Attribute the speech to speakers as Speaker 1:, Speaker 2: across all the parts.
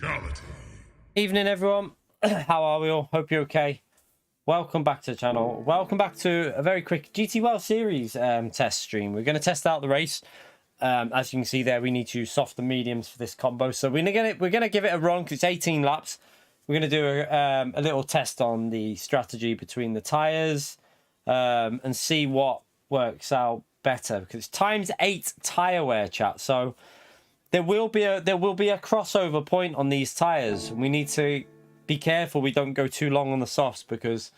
Speaker 1: Fatality.
Speaker 2: Evening, everyone. How are we all? Hope you're okay. Welcome back to the channel. Welcome back to a very quick GTWS series test stream. We're going to test out the race. As you can see there, we need to soft and mediums for this combo. So we're gonna give it a run because it's 18 laps. We're going to do a little test on the strategy between the tires and see what works out better, because it's ×8 tire wear, chat. So there will be a crossover point on these tires. We need to be careful we don't go too long on the softs, because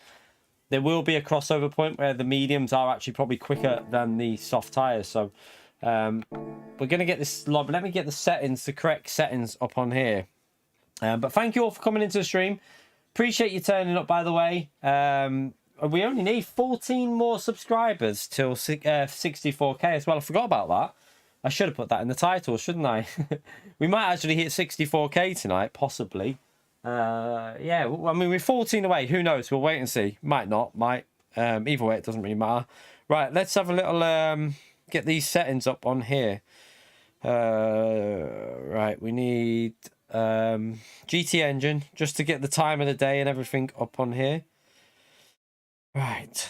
Speaker 2: there will be a crossover point where the mediums are actually probably quicker than the soft tires. So we're going to get this lob. Let me get the settings, the correct settings up on here. But thank you all for coming into the stream. Appreciate you turning up, by the way. We only need 14 more subscribers till 64k as well. I forgot about that. I should have put that in the title, shouldn't I? We might actually hit 64k tonight, possibly. Yeah, I mean, we're 14 away. Who knows? We'll wait and see. Might not, might. Either way, it doesn't really matter. Right, let's have a little... get these settings up on here. Right, we need GT engine just to get the time of the day and everything up on here. Right,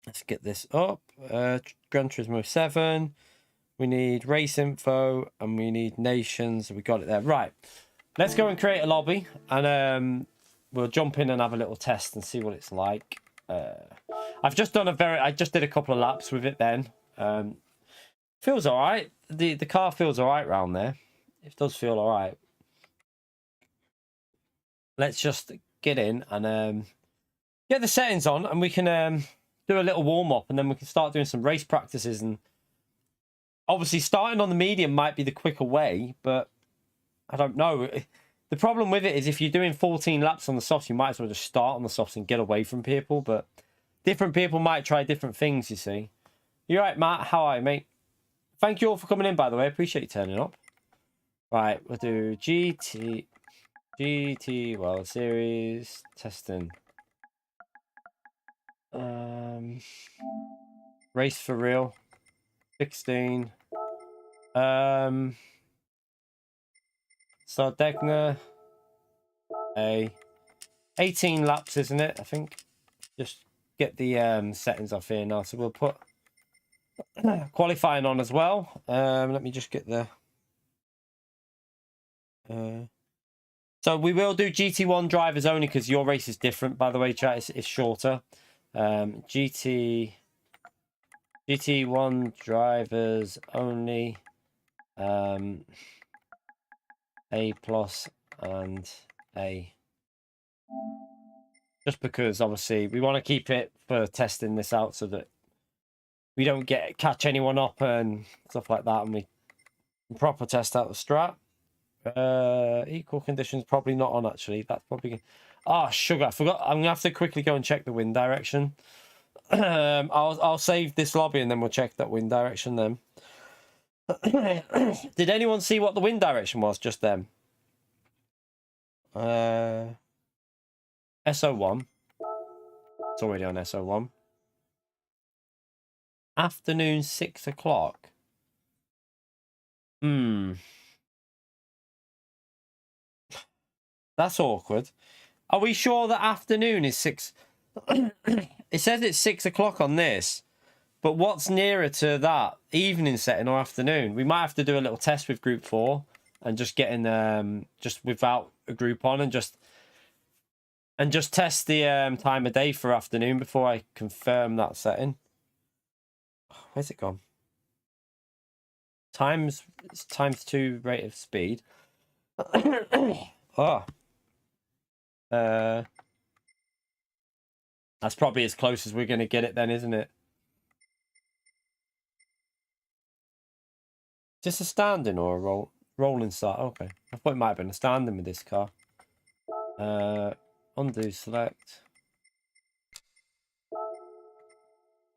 Speaker 2: let's get this up. Gran Turismo 7. We need race info and we need nations. We got it there. Right, let's go and create a lobby, and we'll jump in and have a little test and see what it's like. I just did a couple of laps with it then. Feels all right. The car feels all right around there. It does feel all right. Let's just get in and get the settings on, and we can do a little warm up, and then we can start doing some race practices. And obviously starting on the medium might be the quicker way, but I don't know. The problem with it is if you're doing 14 laps on the softs, you might as well just start on the softs and get away from people. But different people might try different things, you see. You're right, Matt. How are you, mate? Thank you all for coming in, by the way. Appreciate you turning up. Right, we'll do GT World Series testing. Race for real. 16. Sardegna. 18 laps, isn't it? I think. Just get the settings off here now. So we'll put qualifying on as well. Let me just get the so we will do GT1 drivers only, because your race is different, by the way, chat. It's shorter. GT1 drivers only. A plus and A. Just because obviously we want to keep it for testing this out so that we don't catch anyone up and stuff like that, and we can proper test out the strat. Equal conditions probably not on, actually. That's probably... Oh, sugar, I forgot. I'm gonna have to quickly go and check the wind direction. I'll save this lobby and then we'll check that wind direction then. Did anyone see what the wind direction was just then? SO1. It's already on SO1. Afternoon 6 o'clock. That's awkward. Are we sure that afternoon is 6? It says it's 6 o'clock on this, but what's nearer to that, evening setting or afternoon? We might have to do a little test with group 4 and just get in just without a group on, and just test the time of day for afternoon before I confirm that setting. Where's it gone? ×2 rate of speed. Oh. That's probably as close as we're going to get it then, isn't it? Just a standing or a rolling start? Okay. I thought it might have been a standing with this car. Undo select.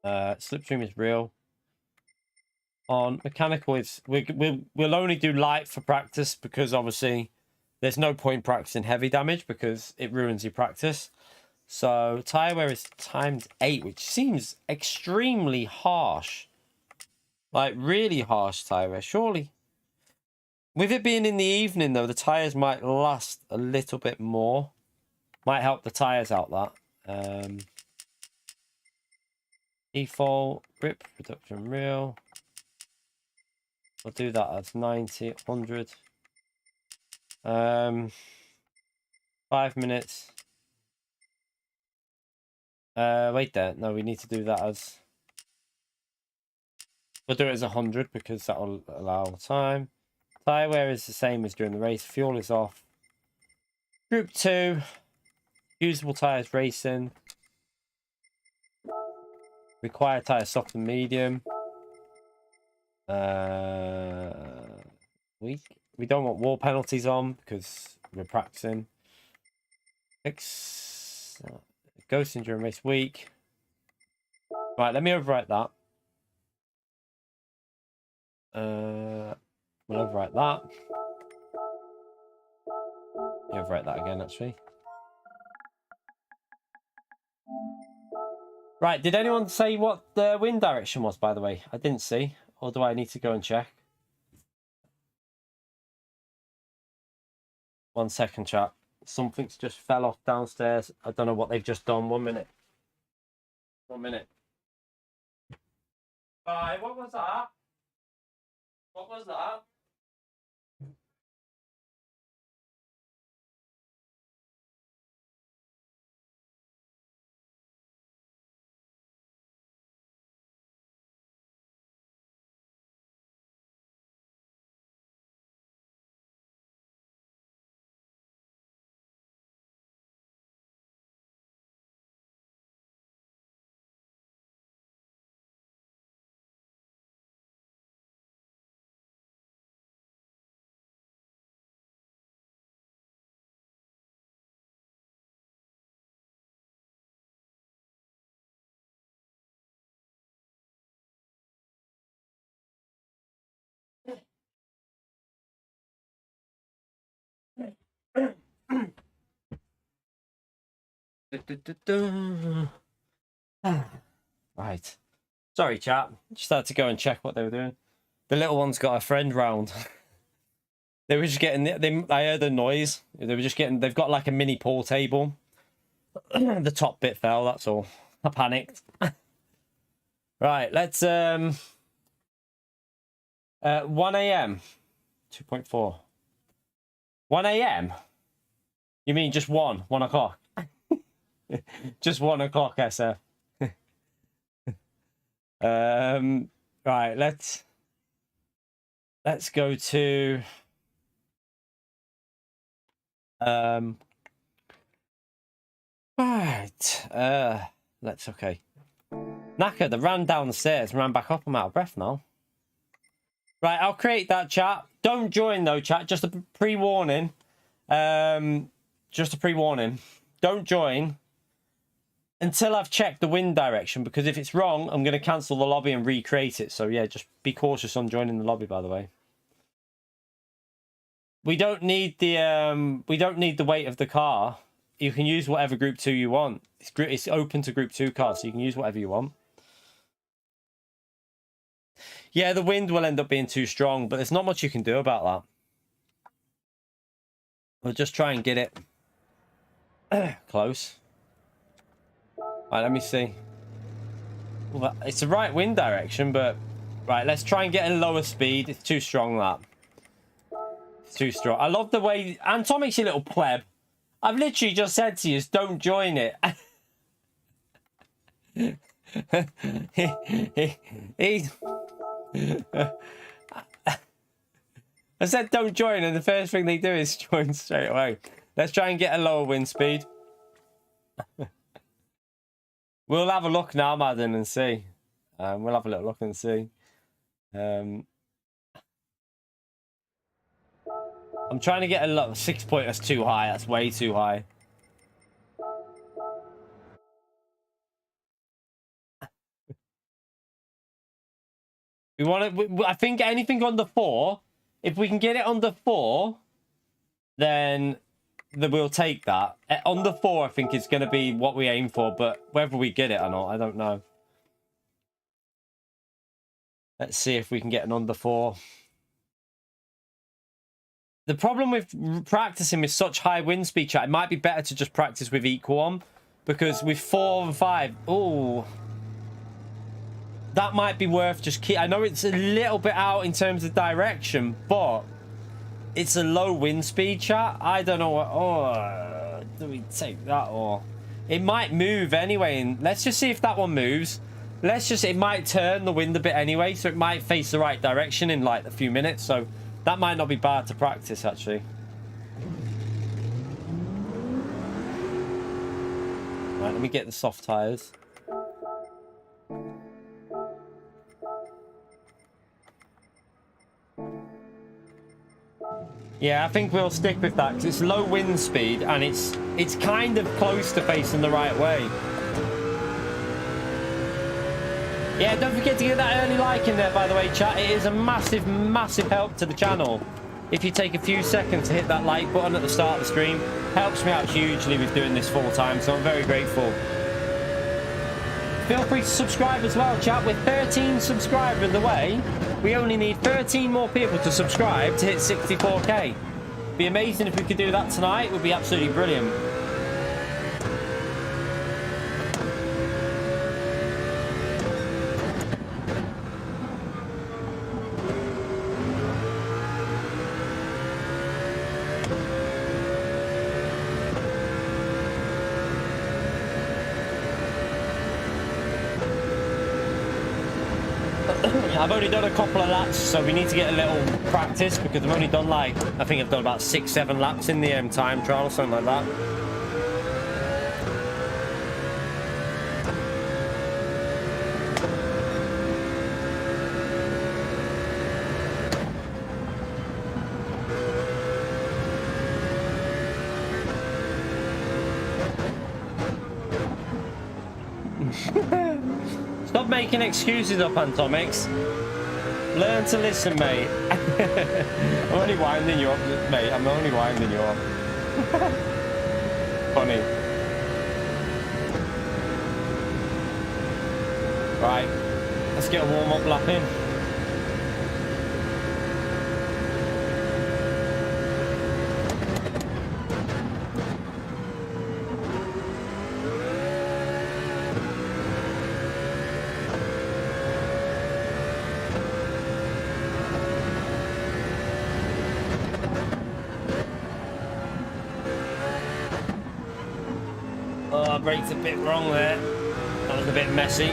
Speaker 2: Slipstream is real. On mechanical, we'll only do light for practice, because obviously there's no point practicing heavy damage because it ruins your practice. So tire wear is ×8, which seems extremely harsh. Like really harsh tire wear. Surely With it being in the evening, though, the tyres might last a little bit more. Might help the tyres out, that. Default, grip, reduction, real. We'll do that as 90, 100. 5 minutes. Wait there. No, we need to do that as... We'll do it as 100 because that will allow time. Tyre wear is the same as during the race. Fuel is off. Group 2. Usable tyres racing. Required tyre soft and medium. We don't want wall penalties on because we're practicing. Ghosting during race week. Right, let me overwrite that. We'll overwrite that. Overwrite that again, actually. Right, did anyone say what the wind direction was, by the way? I didn't see. Or do I need to go and check? 1 second, chat. Something's just fell off downstairs. I don't know what they've just done. 1 minute. 1 minute. Bye, what was that? What was that? Right. Sorry, chat. Just had to go and check what they were doing. The little one's got a friend round. They were just getting... I heard a noise. They were just getting... They've got like a mini pool table. The top bit fell, that's all. I panicked. Right, let's... 1 a.m. 2.4. 1 a.m.? You mean just 1 o'clock? Just 1 o'clock, SF. Right, let's go to right. Okay. Knackered, I ran down the stairs and ran back up. I'm out of breath now. Right, I'll create that, chat. Don't join though, chat. Just a pre-warning. Just a pre-warning. Don't join until I've checked the wind direction, because if it's wrong, I'm going to cancel the lobby and recreate it. So yeah, just be cautious on joining the lobby, by the way. We don't need the weight of the car. You can use whatever group 2 you want. It's open to group 2 cars, so you can use whatever you want. Yeah, the wind will end up being too strong, but there's not much you can do about that. We'll just try and get it close. Right, let me see. Well, it's the right wind direction, but... Right, let's try and get a lower speed. It's too strong, that. It's too strong. I love the way... Antomic's your little pleb. I've literally just said to you, don't join it. I said don't join, and the first thing they do is join straight away. Let's try and get a lower wind speed. We'll have a look now, Madden, and see. We'll have a little look and see. I'm trying to get a lot. 6 point. That's too high. That's way too high. We want to. I think anything under 4. If we can get it under 4, then we'll take that. Under 4, I think is going to be what we aim for. But whether we get it or not, I don't know. Let's see if we can get an under 4. The problem with practicing with such high wind speed, chat, it might be better to just practice with equal on, because with 4 and 5, oh, that might be worth just keep. I know it's a little bit out in terms of direction, but it's a low wind speed, chat. I don't know what. Oh, do we take that or it might move anyway? And let's just see if that one moves. Let's just. It might turn the wind a bit anyway, so it might face the right direction in like a few minutes. So that might not be bad to practice actually. Right, let me get the soft tires. Yeah, I think we'll stick with that because it's low wind speed and it's kind of close to facing the right way. Yeah, don't forget to get that early like in there, by the way, chat. It is a massive, massive help to the channel. If you take a few seconds to hit that like button at the start of the stream, helps me out hugely with doing this full time, so I'm very grateful. Feel free to subscribe as well, chat. With 13 subscribers in the way, we only need 13 more people to subscribe to hit 64k. Be amazing if we could do that tonight. It would be absolutely brilliant. I've only done a couple of laps, so we need to get a little practice because I've only done like, I think I've done about 6-7 laps in the time trial or something like that. Stop making excuses up, Antomics. Learn to listen, mate. I'm only winding you up, mate. I'm only winding you up. Funny. Right. Let's get a warm-up lap in. Brake's a bit wrong there. That was a bit messy.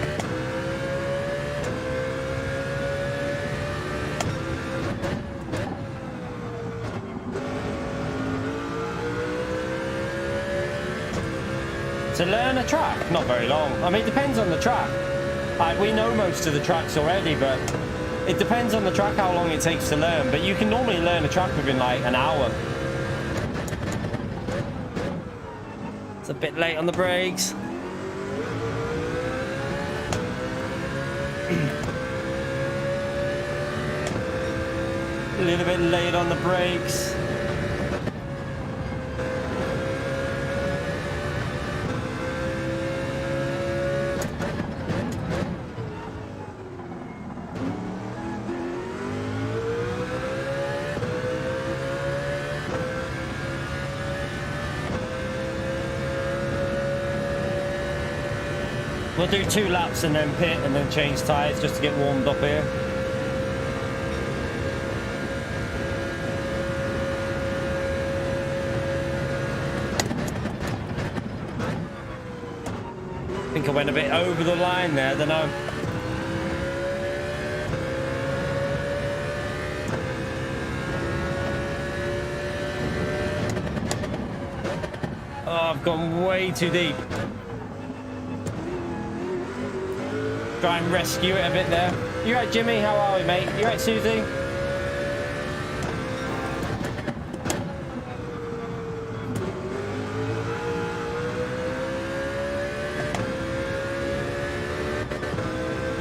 Speaker 2: To learn a track, not very long. I mean, it depends on the track. We know most of the tracks already, but it depends on the track how long it takes to learn. But you can normally learn a track within like an hour. It's a bit late on the brakes. A little bit late on the brakes. We'll do 2 laps and then pit and then change tyres just to get warmed up here. I think I went a bit over the line there, I don't know. Oh, I've gone way too deep. Try and rescue it a bit there. You right, Jimmy? How are we, mate? You right, Susie?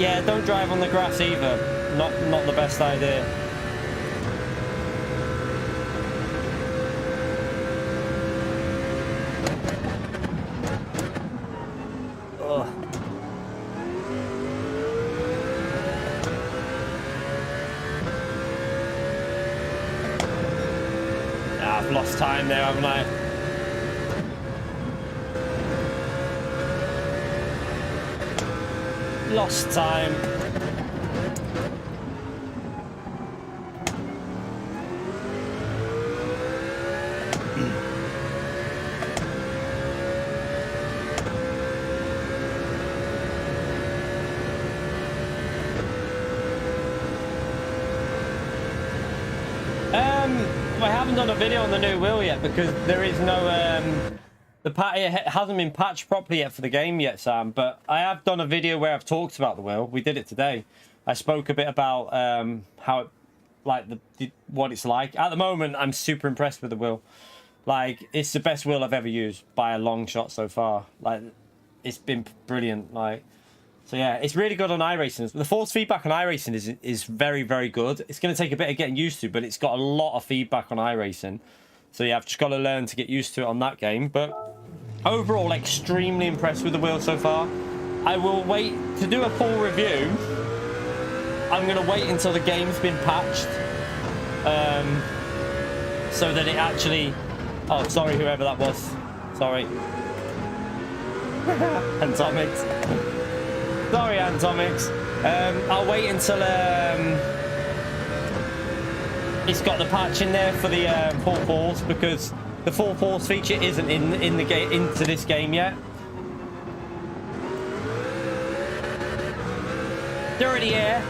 Speaker 2: Yeah, don't drive on the grass either. Not the best idea. I've lost time there, haven't I? Lost time. I haven't done a video on the new wheel yet because there is no it hasn't been patched properly yet for the game yet, Sam. But I have done a video where I've talked about the wheel. We did it today. I spoke a bit about how it, like what it's like. At the moment, I'm super impressed with the wheel. Like, it's the best wheel I've ever used by a long shot so far. Like, it's been brilliant. Like, so yeah, it's really good on iRacing. The force feedback on iRacing is very, very good. It's going to take a bit of getting used to, but it's got a lot of feedback on iRacing. So yeah, I've just got to learn to get used to it on that game. But overall, extremely impressed with the wheel so far. I will wait to do a full review. I'm going to wait until the game's been patched. So that it actually... Oh, sorry, whoever that was. Sorry. Antomics. Sorry, Antomics. I'll wait until it's got the patch in there for the full force, because the full force feature isn't in the game into this game yet. Dirty air.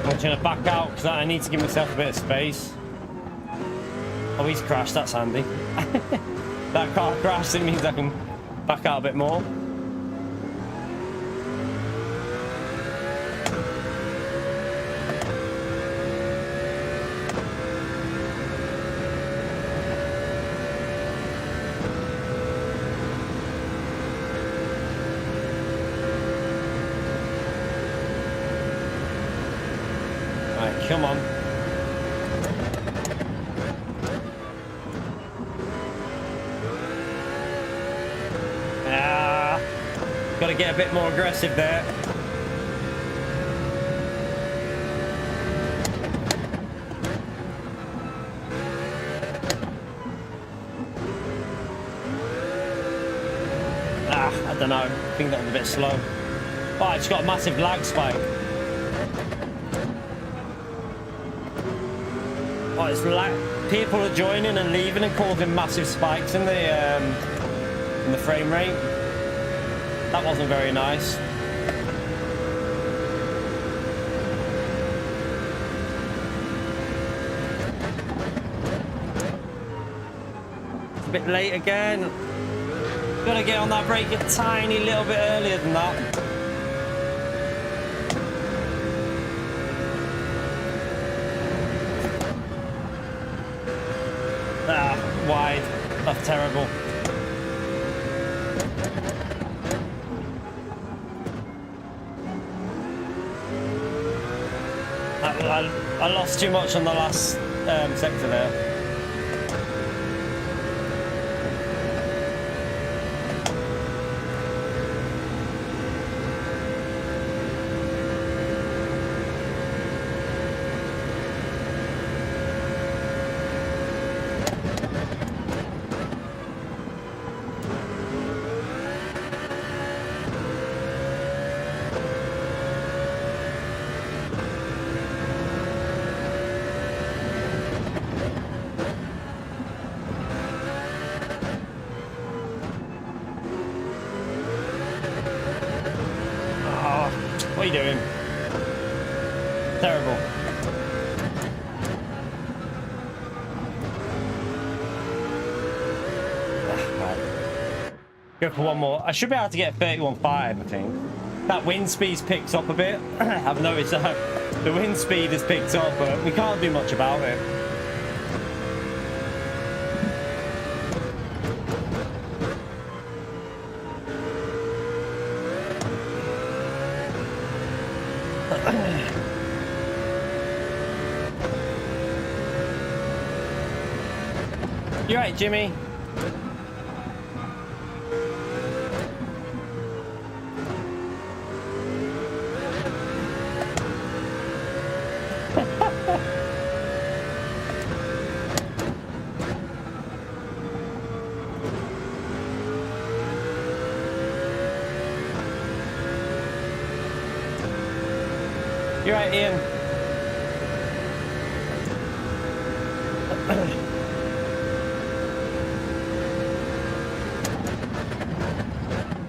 Speaker 2: I'm going to back out because I need to give myself a bit of space. Oh, he's crashed. That's handy. That car crashed. It means I can back out a bit more. Come on. Got to get a bit more aggressive there. I don't know. I think that was a bit slow. Oh, it's got a massive lag spike. Oh, it's like people are joining and leaving and causing massive spikes in the frame rate. That wasn't very nice. It's a bit late again. Gotta get on that brake a tiny little bit earlier than that. Wide. That's terrible. I lost too much on the last sector there. What are you doing? Terrible. Go for one more. I should be able to get 31.5, I think. That wind speed's picked up a bit. I've noticed that the wind speed has picked up, but we can't do much about it. You right, Jimmy? You right, Ian?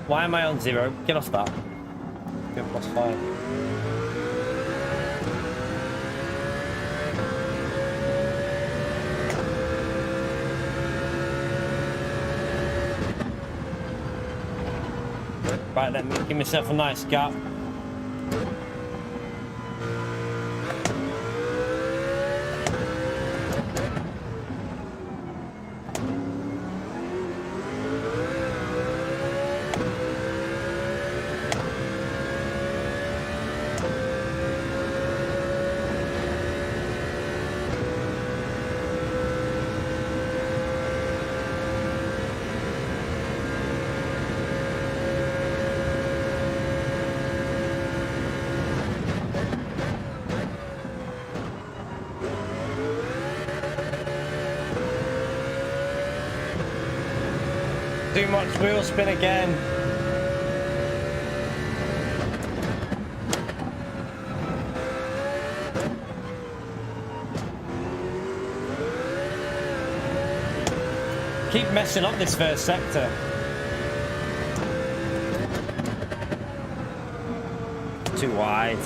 Speaker 2: Why am I on 0? Get off that. Get +5. Right, let me give myself a nice gap. Too much wheel spin again. Keep messing up this first sector. Too wide.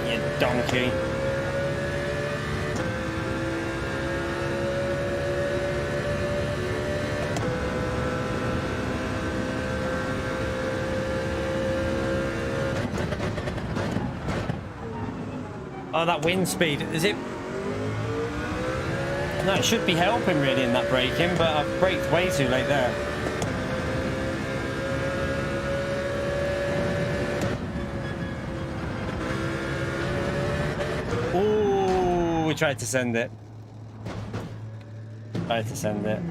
Speaker 2: You donkey. Oh, that wind speed, is it? No, it should be helping really in that braking, but I've braked way too late there. Ooh, we tried to send it. Tried to send it.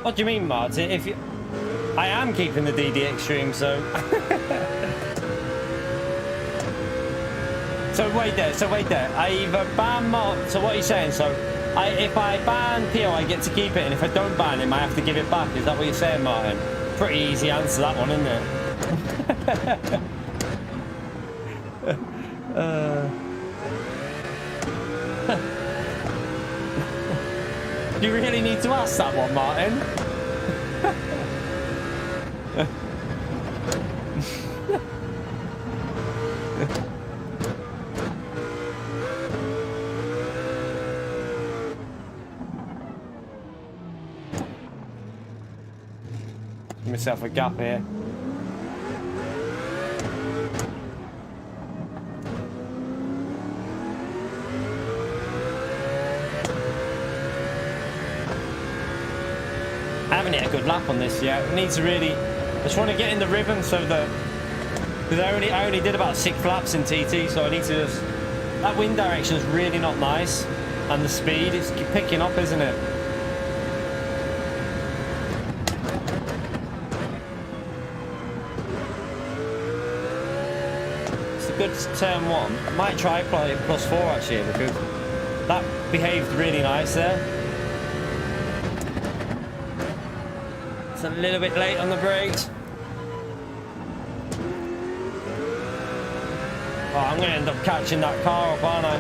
Speaker 2: What do you mean, Martin? If you, I am keeping the DD Extreme, so. So wait there. I either ban mod. So what are you saying? So, if I ban PO, I get to keep it, and if I don't ban him, I have to give it back. Is that what you're saying, Martin? Pretty easy answer that one, isn't it? You really need to ask that one, Martin. Give myself a gap here. I haven't hit a good lap on this yet. It needs to really. I just want to get in the rhythm so that. Because I only did about 6 laps in TT, so I need to just. That wind direction is really not nice, and the speed is picking up, isn't it? good turn 1. I might try play +4 actually, because that behaved really nice there. It's a little bit late on the brakes. Oh, I'm going to end up catching that car up, aren't I?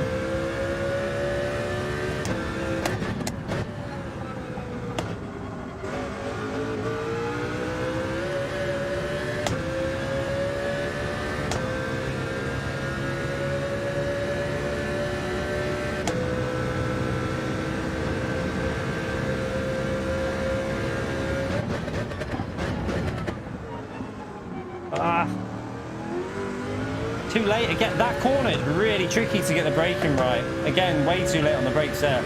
Speaker 2: Too late to get that corner. It's really tricky to get the braking right. Again, way too late on the brakes there.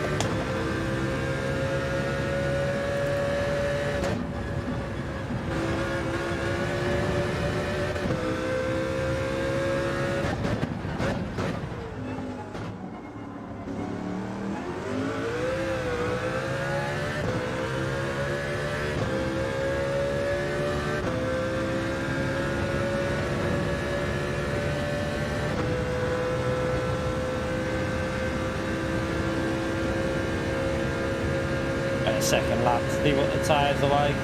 Speaker 2: Second lap to see what the tyres are like.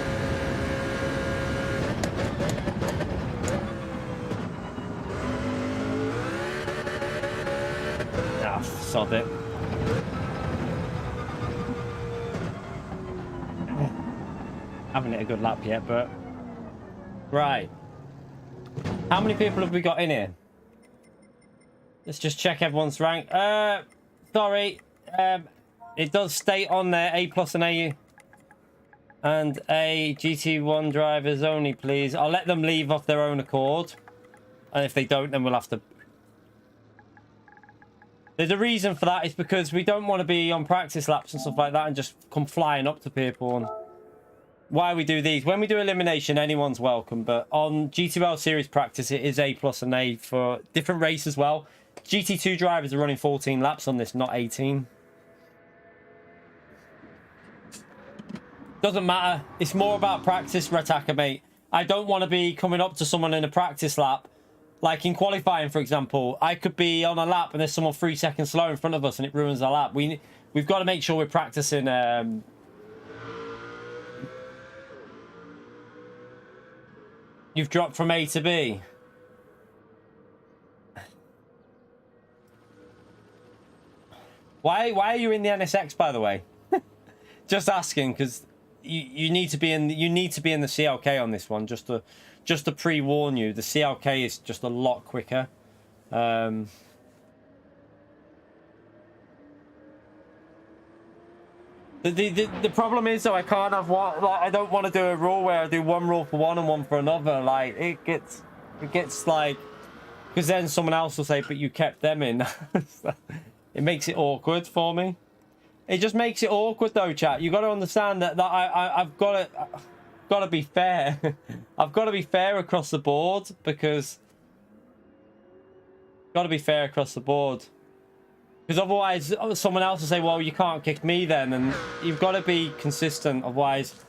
Speaker 2: Ah, sod it. Haven't hit a good lap yet, but right. How many people have we got in here? Let's just check everyone's rank. Sorry. It does state on there A+ and A and a GT1 drivers only, please. I'll let them leave off their own accord, and if they don't, then we'll have to. There's a reason for that. It's because we don't want to be on practice laps and stuff like that and just come flying up to people. And why we do these, when we do elimination, anyone's welcome, but on GTWS series practice it is A+ and A for different race as well. GT2 drivers are running 14 laps on this, not 18. Doesn't matter. It's more about practice, Retaka, mate. I don't want to be coming up to someone in a practice lap. Like in qualifying, for example, I could be on a lap and there's someone 3 seconds slow in front of us and it ruins our lap. We've got to make sure we're practicing. You've dropped from A to B. Why are you in the NSX, by the way? Just asking, because you need to be in the CLK on this one, just to pre-warn you. The CLK is just a lot quicker. The problem is though, I can't have one. Like, I don't want to do a rule where I do one rule for one and one for another. Like it gets like, because then someone else will say, but you kept them in. It makes it awkward for me. It just makes it awkward though, chat. You got to understand that I've got to be fair. I've got to be fair across the board, because got to be fair across the board. Because otherwise, someone else will say, "Well, you can't kick me then," and you've got to be consistent. Otherwise,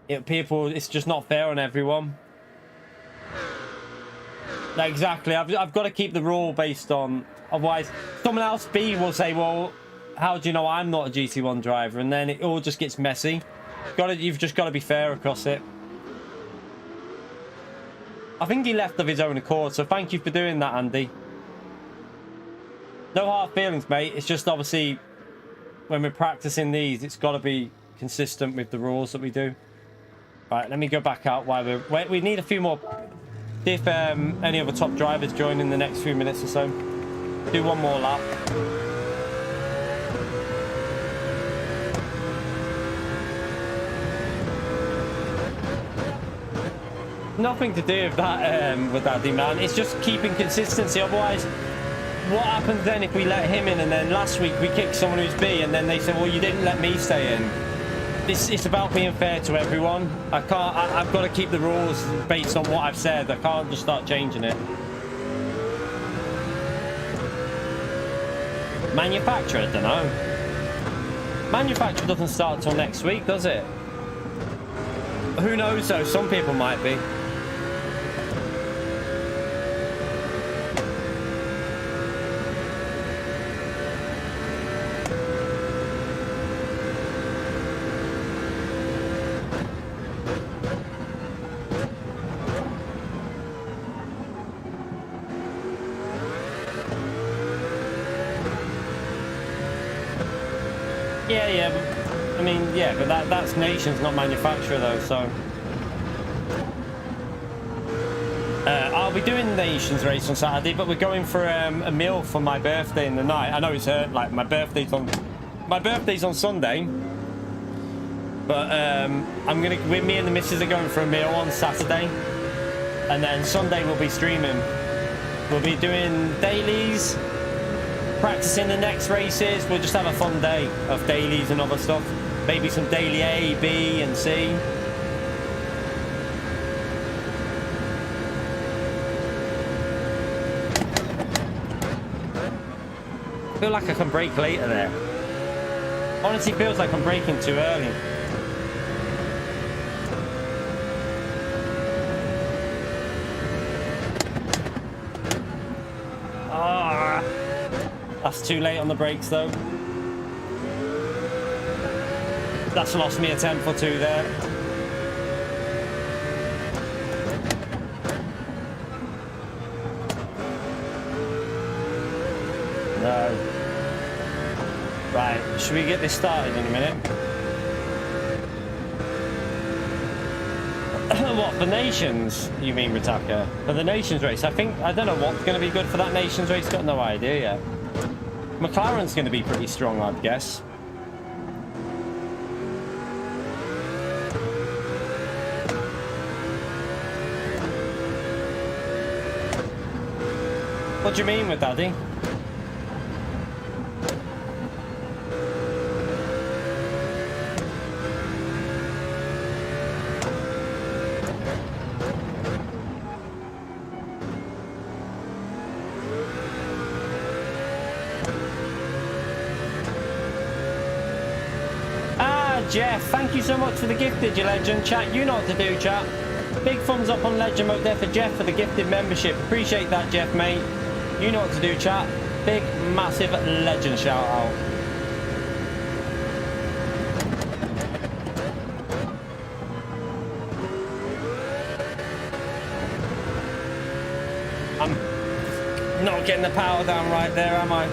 Speaker 2: it's just not fair on everyone. Like, exactly. I've got to keep the rule based on. Otherwise, someone else B will say, "Well, how do you know I'm not a GT1 driver?" And then it all just gets messy. You've just got to be fair across it. I think he left of his own accord, so thank you for doing that, Andy. No hard feelings, mate. It's just obviously when we're practicing these, it's got to be consistent with the rules that we do. Right, let me go back out while we need a few more. See if any other top drivers join in the next few minutes or so. Do one more lap. Nothing to do with that demand. It's just keeping consistency. Otherwise, what happens then if we let him in and then last week we kick someone who's B and then they say, well, you didn't let me stay in? It's about being fair to everyone. I've got to keep the rules based on what I've said. I can't just start changing it. Manufacturer, I don't know. Manufacturer doesn't start till next week, does it? Who knows though, some people might be. Yeah, yeah. I mean, yeah, but that's nations, not manufacturer, though, so... I'll be doing the Nations race on Saturday, but we're going for a meal for my birthday in the night. I know it's like my birthday's on Sunday, but me and the missus are going for a meal on Saturday, and then Sunday we'll be streaming. We'll be doing dailies, practicing the next races. We'll just have a fun day of dailies and other stuff. Maybe some daily A, B, and C. I feel like I can brake later there. Honestly, feels like I'm braking too early. Ah, that's too late on the brakes, though. That's lost me a tenth or two there. No. Right, should we get this started in a minute? What, for Nations, you mean, Ritaka? For the Nations race? I don't know what's going to be good for that Nations race. Got no idea yet. McLaren's going to be pretty strong, I'd guess. What do you mean with Daddy? Jeff, thank you so much for the gifted, you legend. Chat, you know what to do, chat. Big thumbs up on legend mode there for Jeff for the gifted membership. Appreciate that, Jeff, mate. You know what to do, chat. Big, massive legend shout out. I'm not getting the power down right there, am I?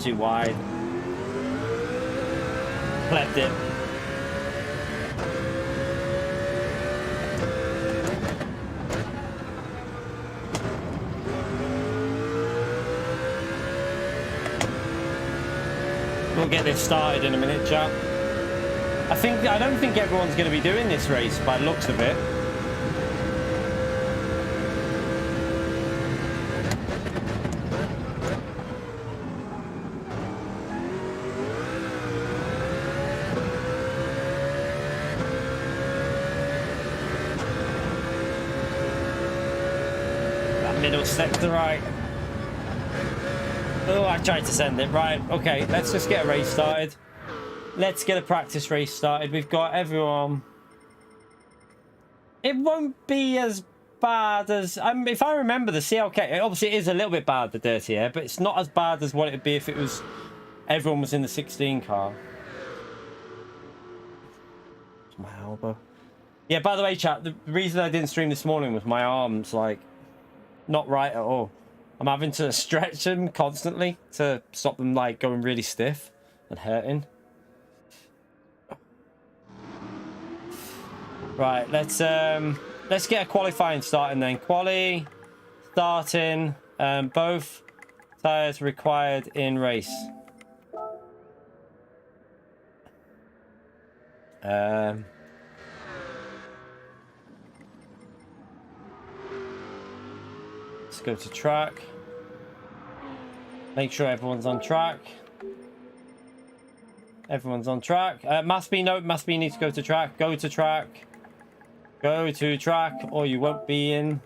Speaker 2: Too wide. Left it. We'll get this started in a minute, chat. I don't think everyone's going to be doing this race by the looks of it. Middle sector, right. Oh, I tried to send it. Right, okay, let's just get a race started. Let's get a practice race started. We've got everyone. It won't be as bad as... if I remember the CLK, obviously it is a little bit bad, the dirty air, but it's not as bad as what it would be if it was... everyone was in the 16 car. It's my elbow. Yeah, by the way, chat, the reason I didn't stream this morning was my arms, like... not right at all. I'm having to stretch them constantly to stop them like going really stiff and hurting. Right, let's get a qualifying starting then. Quali starting, both tires required in race. Let's go to track. Make sure everyone's on track. Everyone's on track. Must be needs to go to track. Go to track. Go to track, or you won't be in.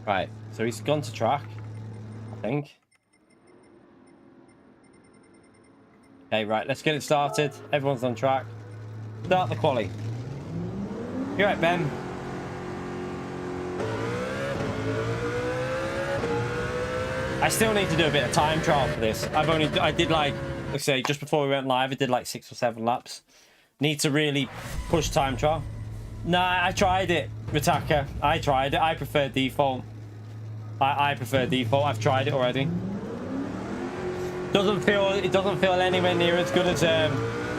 Speaker 2: Right, so he's gone to track, I think. Okay, right, let's get it started. Everyone's on track. Start the quali. You right, Ben? I still need to do a bit of time trial for this. I did like, let's say, just before we went live, I did like 6 or 7 laps. Need to really push time trial. Nah, I tried it, Ritaka. I tried it. I prefer default. I prefer default. I've tried it already. It doesn't feel anywhere near as good as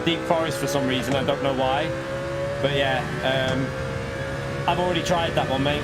Speaker 2: Deep Forest for some reason. I don't know why. But yeah, I've already tried that one, mate.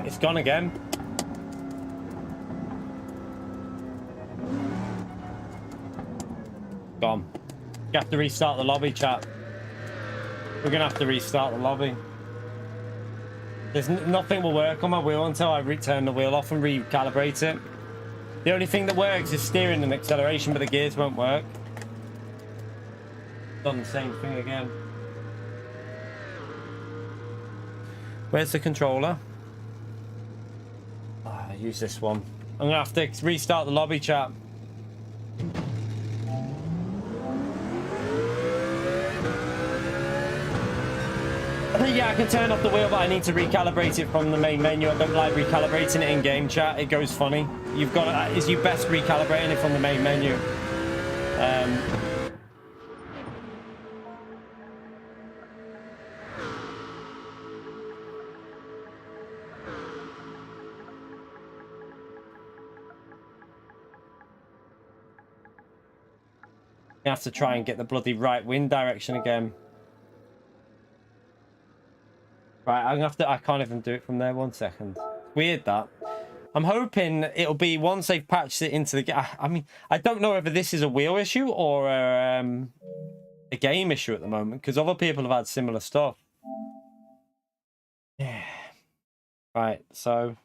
Speaker 2: It's gone again. Gone. You have to restart the lobby, chat. We're gonna have to restart the lobby. There's nothing will work on my wheel until I turn the wheel off and recalibrate it. The only thing that works is steering and acceleration, but the gears won't work. Done the same thing again. Where's the controller? Use this one. I'm gonna have to restart the lobby, chat. Yeah, I can turn off the wheel, but I need to recalibrate it from the main menu. I don't like recalibrating it in game, chat. It goes funny. You've got to, it's you best recalibrating it from the main menu. I have to try and get the bloody right wind direction again. Right, I'm gonna have to. I can't even do it from there. 1 second. Weird that. I'm hoping it'll be once they've patched it into the. I mean, I don't know whether this is a wheel issue or a game issue at the moment, because other people have had similar stuff. Yeah. Right. So.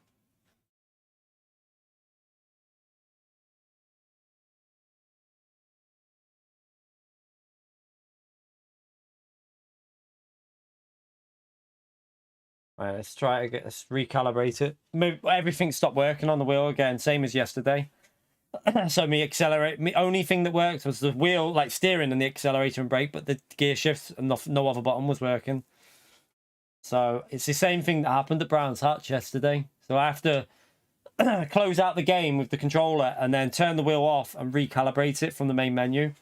Speaker 2: Right, let's try to let's recalibrate it. Maybe everything stopped working on the wheel again, same as yesterday. So me only thing that worked was the wheel, like steering and the accelerator and brake, but the gear shifts and no other button was working. So it's the same thing that happened at Brown's Hatch yesterday. So I have to close out the game with the controller and then turn the wheel off and recalibrate it from the main menu.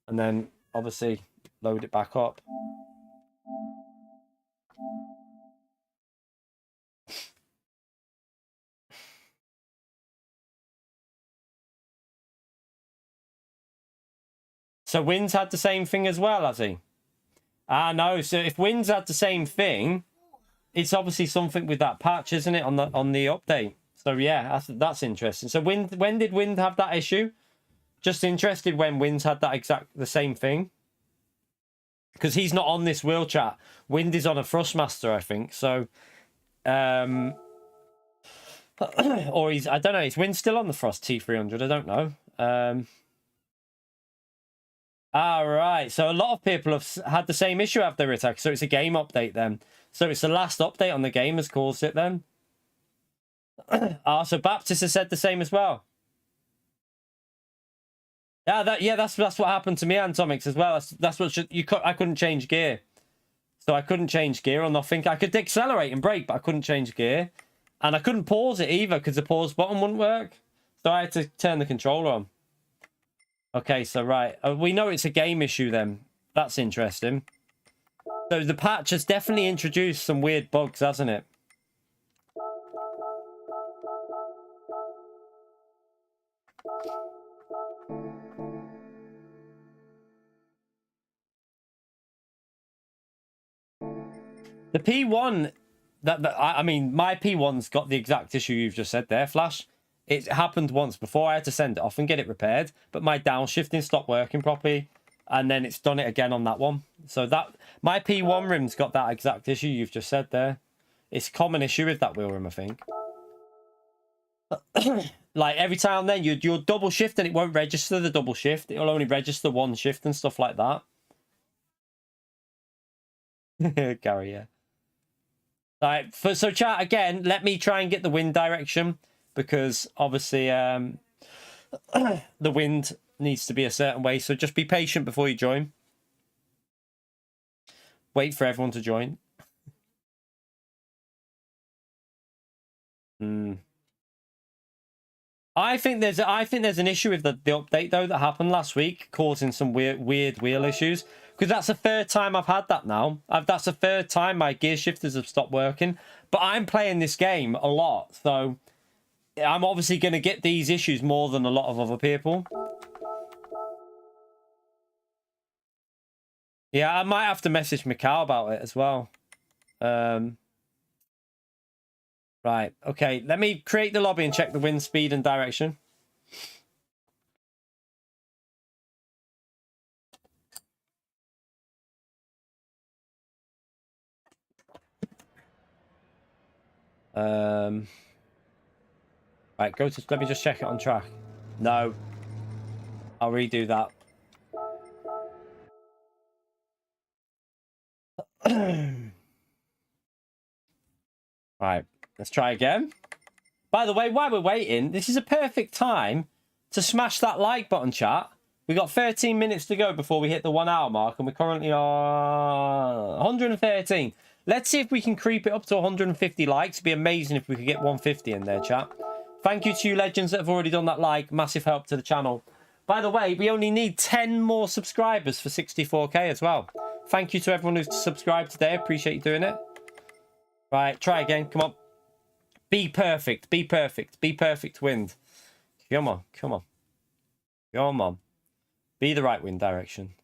Speaker 2: And then obviously load it back up. So Wins had the same thing as well, has he? Ah, no. So if Wins had the same thing, it's obviously something with that patch, isn't it, on the update? So yeah, that's interesting. So when did Wind have that issue? Just interested when Wins had that the same thing, because he's not on this wheel, chat. Wind is on a Thrustmaster, I think. So, or he's, I don't know. Is Wind still on the Frost T300? I don't know. Right. So a lot of people have had the same issue after attack. So it's a game update then. So it's the last update on the game has caused it then. So Baptist has said the same as well. Yeah, that's what happened to me, Antomics, as well. That's what I couldn't change gear. So I couldn't change gear or nothing. I could accelerate and brake, but I couldn't change gear. And I couldn't pause it either because the pause button wouldn't work. So I had to turn the controller on. Okay, so right. We know it's a game issue then. That's interesting. So the patch has definitely introduced some weird bugs, hasn't it? The P1, I mean, my P1's got the exact issue you've just said there, Flash. It happened once before. I had to send it off and get it repaired, but my downshifting stopped working properly, and then it's done it again on that one. So that my P1 rim's got that exact issue you've just said there. It's a common issue with that wheel rim, I think. Like every time then you'll double shift and it won't register the double shift. It'll only register one shift and stuff like that. Gary, yeah. All right, so chat again. Let me try and get the wind direction, because obviously the wind needs to be a certain way. So just be patient before you join. Wait for everyone to join. I think there's an issue with the update though that happened last week, causing some weird wheel issues. Because that's the third time I've had that now. That's the third time my gear shifters have stopped working. But I'm playing this game a lot, so I'm obviously going to get these issues more than a lot of other people. Yeah, I might have to message Mikhail about it as well. Right, okay. Let me create the lobby and check the wind speed and direction. Right, let me just check it on track. No. I'll redo that. Right, let's try again. By the way, while we're waiting, this is a perfect time to smash that like button, chat. We got 13 minutes to go before we hit the 1 hour mark, and we're currently on 113. Let's see if we can creep it up to 150 likes. It'd be amazing if we could get 150 in there, chat. Thank you to you legends that have already done that like. Massive help to the channel. By the way, we only need 10 more subscribers for 64k as well. Thank you to everyone who's subscribed today. Appreciate you doing it. Right, try again. Come on. Be perfect. Be perfect. Be perfect wind. Come on. Come on. Come on. Be the right wind direction.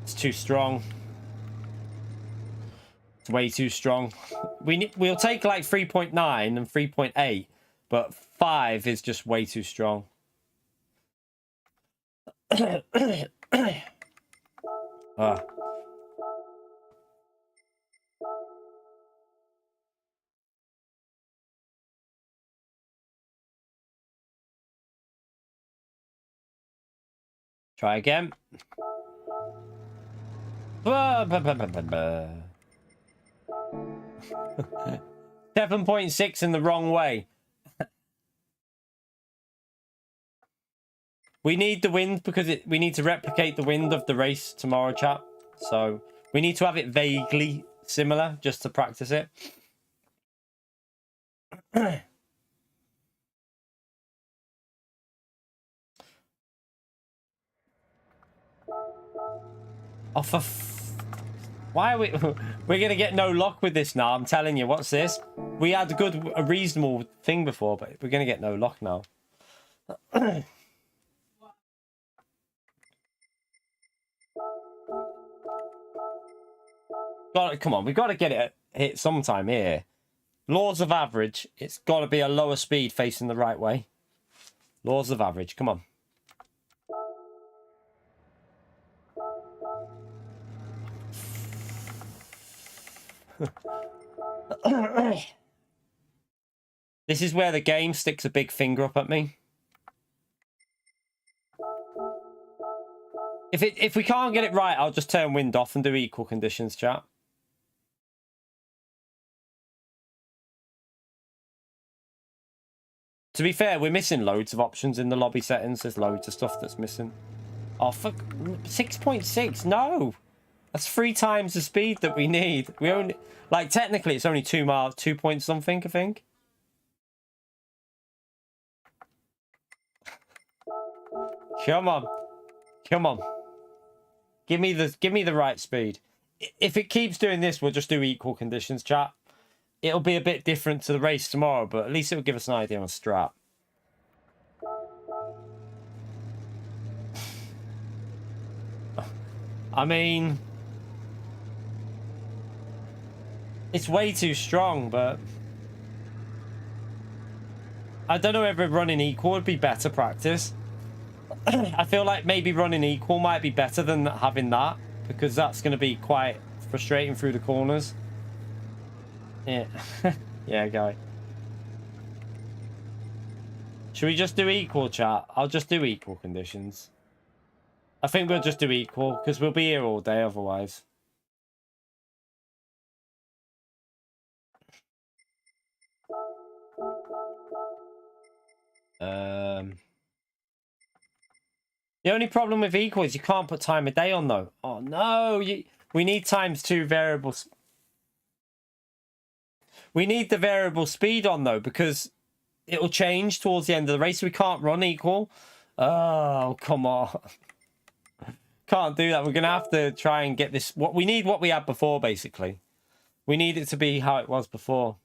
Speaker 2: It's too strong. It's way too strong. We'll take like 3.9 and 3.8, but 5 is just way too strong. Try again. 7.6 in the wrong way. We need the wind because we need to replicate the wind of the race tomorrow, chat. So we need to have it vaguely similar just to practice it. Oh, why are we... We're going to get no luck with this now. I'm telling you. What's this? We had a reasonable thing before, but we're going to get no luck now. Come on. We've got to get it hit sometime here. Laws of average. It's got to be a lower speed facing the right way. Laws of average. Come on. This is where the game sticks a big finger up at me. If we can't get it right, I'll just turn wind off and do equal conditions, chat. To be fair, we're missing loads of options in the lobby settings. There's loads of stuff that's missing. Oh, fuck. 6.6. No. That's 3 times the speed that we need. We only... Like, technically, it's only 2 miles, 2 point something, I think. Come on. Come on. Give me the right speed. If it keeps doing this, we'll just do equal conditions, chat. It'll be a bit different to the race tomorrow, but at least it'll give us an idea on strat. I mean... It's way too strong, but I don't know if running equal would be better practice. I feel like maybe running equal might be better than having that, because that's going to be quite frustrating through the corners. Yeah. Yeah, guy. Should we just do equal, chat? I'll just do equal conditions. I think we'll just do equal, because we'll be here all day otherwise. The only problem with equal is you can't put time of day on, though. Oh, no. We need ×2 variables. We need the variable speed on, though, because it'll change towards the end of the race. We can't run equal. Oh, come on. Can't do that. We're going to have to try and get this. We need what we had before, basically. We need it to be how it was before.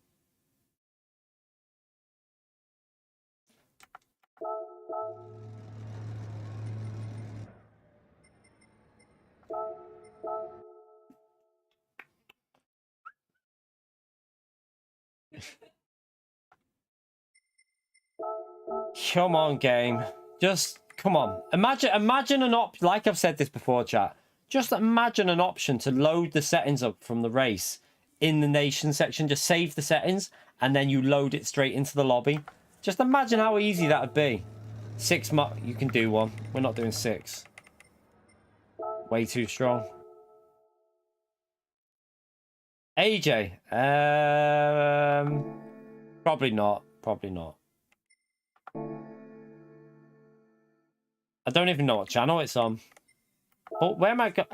Speaker 2: Come on, game. Just come on. Imagine an like I've said this before, chat. Just imagine an option to load the settings up from the race in the nation section. Just save the settings and then you load it straight into the lobby. Just imagine how easy that would be. 6 you can do one. We're not doing 6. Way too strong. AJ. Probably not. Probably not. I don't even know what channel it's on. Oh, where am I go?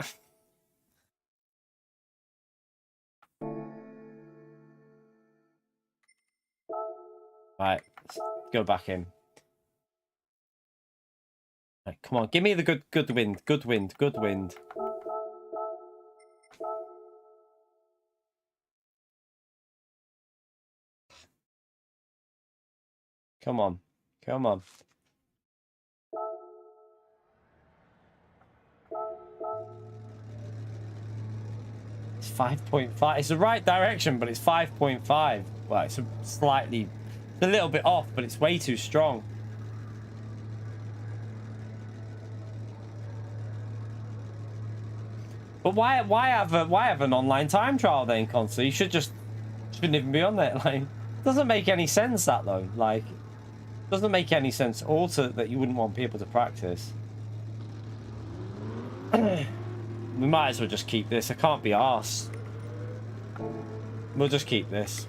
Speaker 2: Right, let's go back in. Right, come on, give me the good wind, good wind, good wind. Come on, come on. It's 5.5. It's the right direction, but it's 5.5. Well, it's slightly, it's a little bit off, but it's way too strong. But why have an online time trial then, console? You shouldn't even be on there. Like, doesn't make any sense that though. Like, doesn't make any sense. Also, that you wouldn't want people to practice. We might as well just keep this. I can't be arsed. We'll just keep this.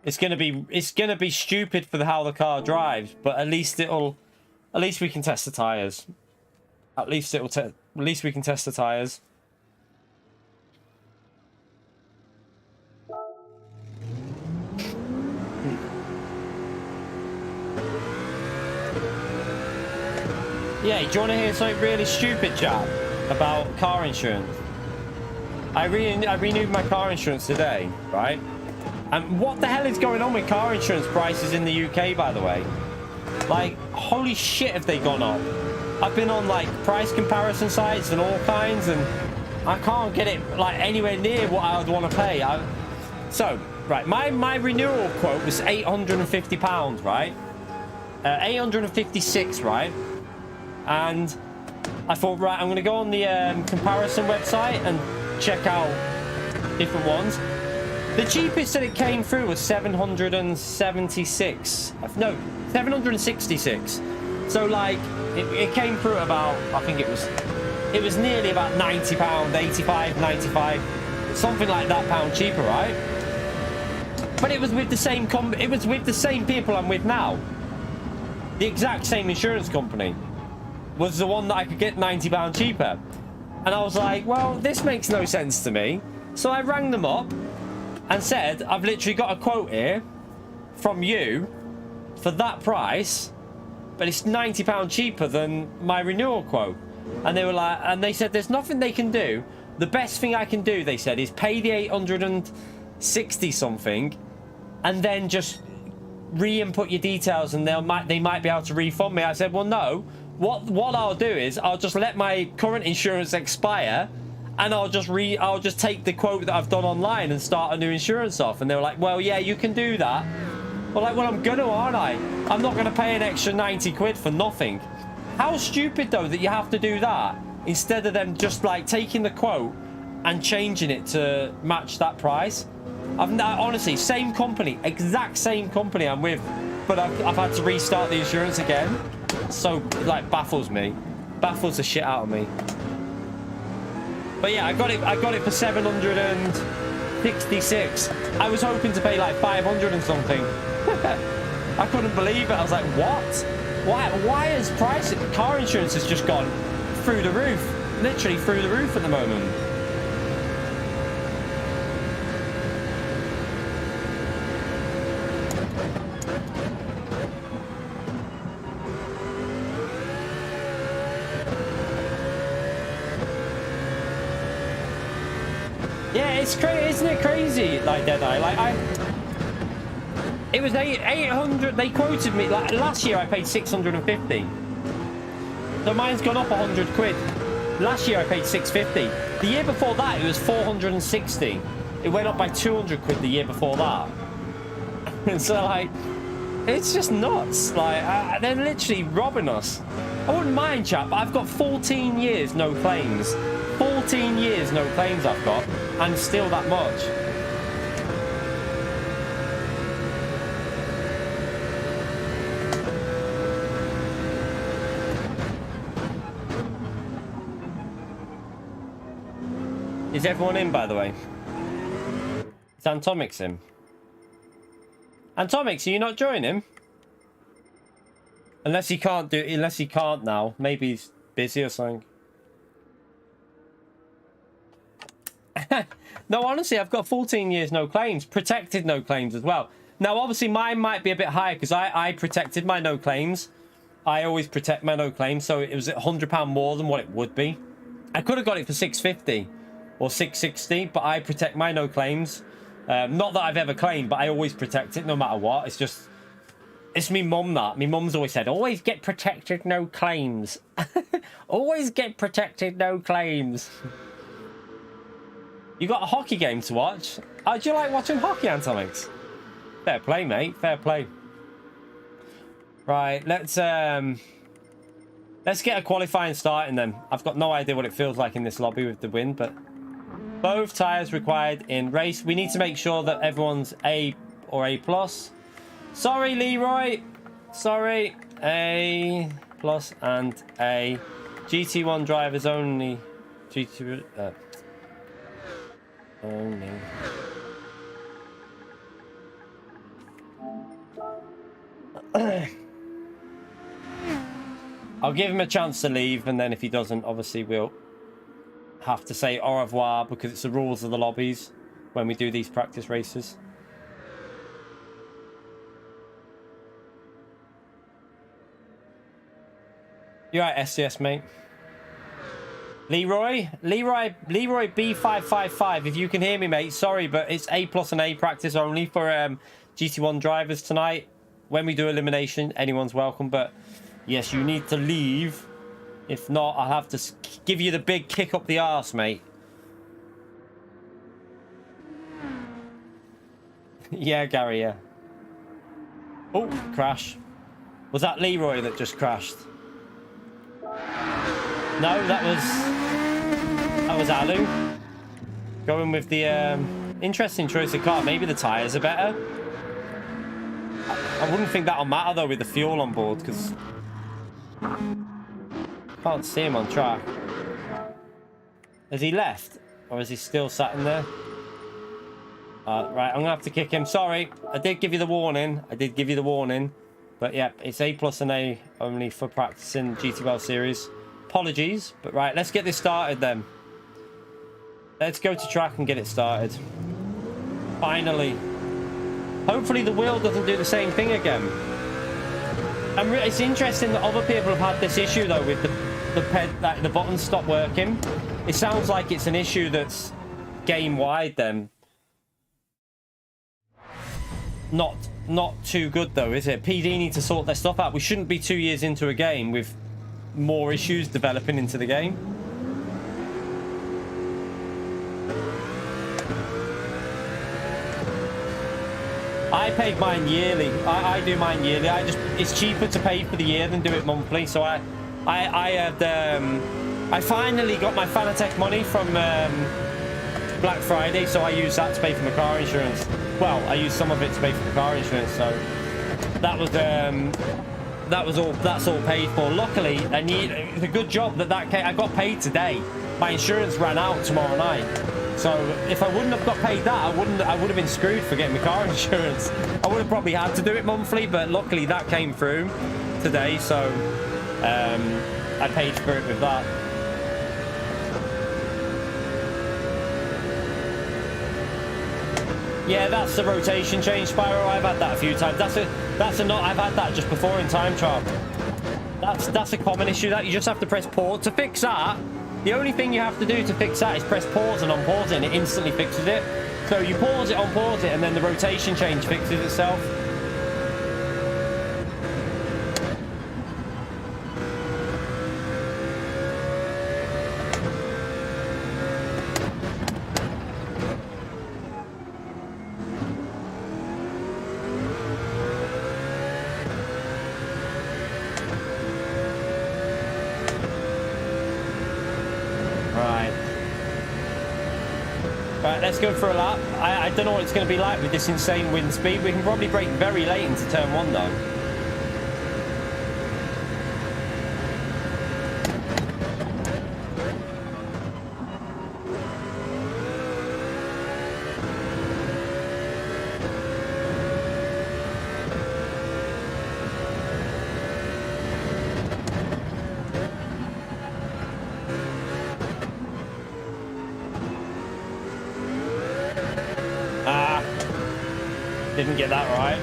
Speaker 2: It's gonna be stupid for how the car drives, but at least we can test the tires. At least we can test the tires. Yeah, do you want to hear something really stupid, chat, about car insurance? I renewed my car insurance today, right? And what the hell is going on with car insurance prices in the UK, by the way? Like, holy shit, have they gone up? I've been on, like, price comparison sites and all kinds, and I can't get it, like, anywhere near what I would want to pay. So, right, my renewal quote was £850, right? 856, right? And I thought, right, I'm going to go on the comparison website and check out different ones. The cheapest that it came through was 776. No, 766. So, like, it came through at about, I think it was nearly about £90, 85, 95, something like that pound cheaper, right? But it was with the same people I'm with now. The exact same insurance company was the one that I could get £90 cheaper. And I was like, well, this makes no sense to me. So I rang them up and said, I've literally got a quote here from you for that price, but it's £90 cheaper than my renewal quote. And they were like, and they said, there's nothing they can do. The best thing I can do, they said, is pay the 860 something and then just re-input your details and they might be able to refund me. I said, well, no. What I'll do is I'll just let my current insurance expire and I'll just take the quote that I've done online and start a new insurance off. And they were like, well, yeah, you can do that. Well, like, well, I'm gonna, aren't I? I'm not gonna pay an extra 90 quid for nothing. How stupid though that you have to do that instead of them just like taking the quote and changing it to match that price. Honestly, same company, exact same company I'm with, but I've had to restart the insurance again. So like baffles me, baffles the shit out of me. But yeah, I got it for 766. I was hoping to pay like 500 and something. I couldn't believe it. I was like, what? Why has car insurance has just gone through the roof, literally through the roof at the moment. Yeah, it's crazy, isn't it crazy? Like Deadeye, like it was 800. They quoted me like last year. I paid 650. So mine's gone up 100 quid. Last year I paid 650. The year before that it was 460. It went up by 200 quid the year before that. So like, it's just nuts. Like they're literally robbing us. I wouldn't mind, chap. I've got 14 years no claims. 14 years no claims I've got, and still that much. Is everyone in, by the way? Is Antomix in? Antomix, are you not joining him? Unless he can't now. Maybe he's busy or something. No, honestly, I've got 14 years no claims. Protected no claims as well. Now, obviously, mine might be a bit higher because I protected my no claims. I always protect my no claims, so it was £100 more than what it would be. I could have got it for 650 or 660, but I protect my no claims. Not that I've ever claimed, but I always protect it no matter what. It's just, it's me mum that. Me mum's always said, always get protected, no claims. Always get protected, no claims. You got a hockey game to watch? Do you like watching hockey, Antomix? Fair play, mate. Fair play. Right, let's get a qualifying starting then. I've got no idea what it feels like in this lobby with the wind, but both tyres required in race. We need to make sure that everyone's A or A+. Sorry, Leroy. Sorry. A+ and A. GT1 drivers only. GT... only. I'll give him a chance to leave, and then if he doesn't, obviously we'll have to say au revoir because it's the rules of the lobbies when we do these practice races. You right, SCS, mate? Leroy B555, if you can hear me, mate, sorry, but it's A+ and A practice only for GT1 drivers tonight. When we do elimination, anyone's welcome, but yes, you need to leave. If not, I'll have to give you the big kick up the arse, mate. Yeah, Gary, yeah. Oh, crash. Was that Leroy that just crashed? No, that was Alu. Going with the interesting choice of car. Maybe the tyres are better. I wouldn't think that'll matter though with the fuel on board because can't see him on track. Has he left or is he still sat in there? Right, I'm gonna have to kick him. Sorry, I did give you the warning. But yeah, it's A+ and A only for practicing GTWS series. Apologies, but right, let's get this started then. Let's go to track and get it started. Finally. Hopefully the wheel doesn't do the same thing again. And it's interesting that other people have had this issue though with the buttons stop working. It sounds like it's an issue that's game wide then. Not too good though, is it? PD need to sort their stuff out. We shouldn't be 2 years into a game with more issues developing into the game. I paid mine yearly. I do mine yearly. It's cheaper to pay for the year than do it monthly. So I finally got my Fanatec money from Black Friday, so I used that to pay for my car insurance. Well, I used some of it to pay for the car insurance, so that's all paid for. Luckily, and it's a good job that I got paid today. My insurance ran out tomorrow night. So if I wouldn't have got paid that, I would have been screwed for getting my car insurance. I would have probably had to do it monthly, but luckily that came through today, so I paid for it with that. Yeah, that's the rotation change, Spyro. I've had that a few times. That's a not. I've had that just before in time trial. That's a common issue. That you just have to press pause to fix that. The only thing you have to do to fix that is press pause and unpause it, and it instantly fixes it. So you pause it, unpause it, and then the rotation change fixes itself. Right, let's go for a lap. I don't know what it's going to be like with this insane wind speed. We can probably brake very late into turn 1 though. Didn't get that right.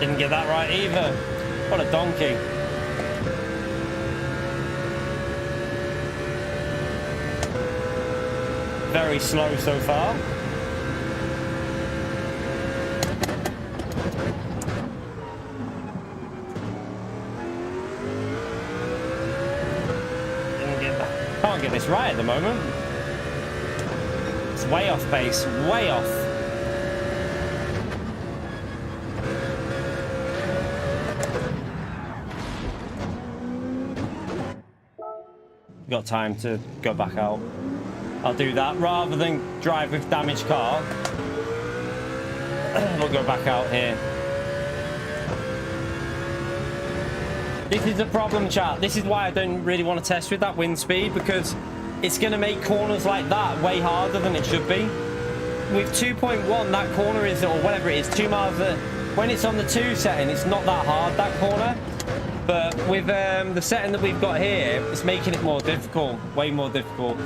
Speaker 2: Didn't get that right either. What a donkey. Very slow so far. Can't get this right at the moment. It's way off pace, way off. Got time to go back out. I'll do that rather than drive with damaged car. We'll go back out here. This is a problem, chat. This is why I don't really want to test with that wind speed, because it's going to make corners like that way harder than it should be. With 2.1, that corner is, or whatever it is, 2 miles. When it's on the 2 setting, it's not that hard, that corner. But with the setting that we've got here, it's making it more difficult, way more difficult.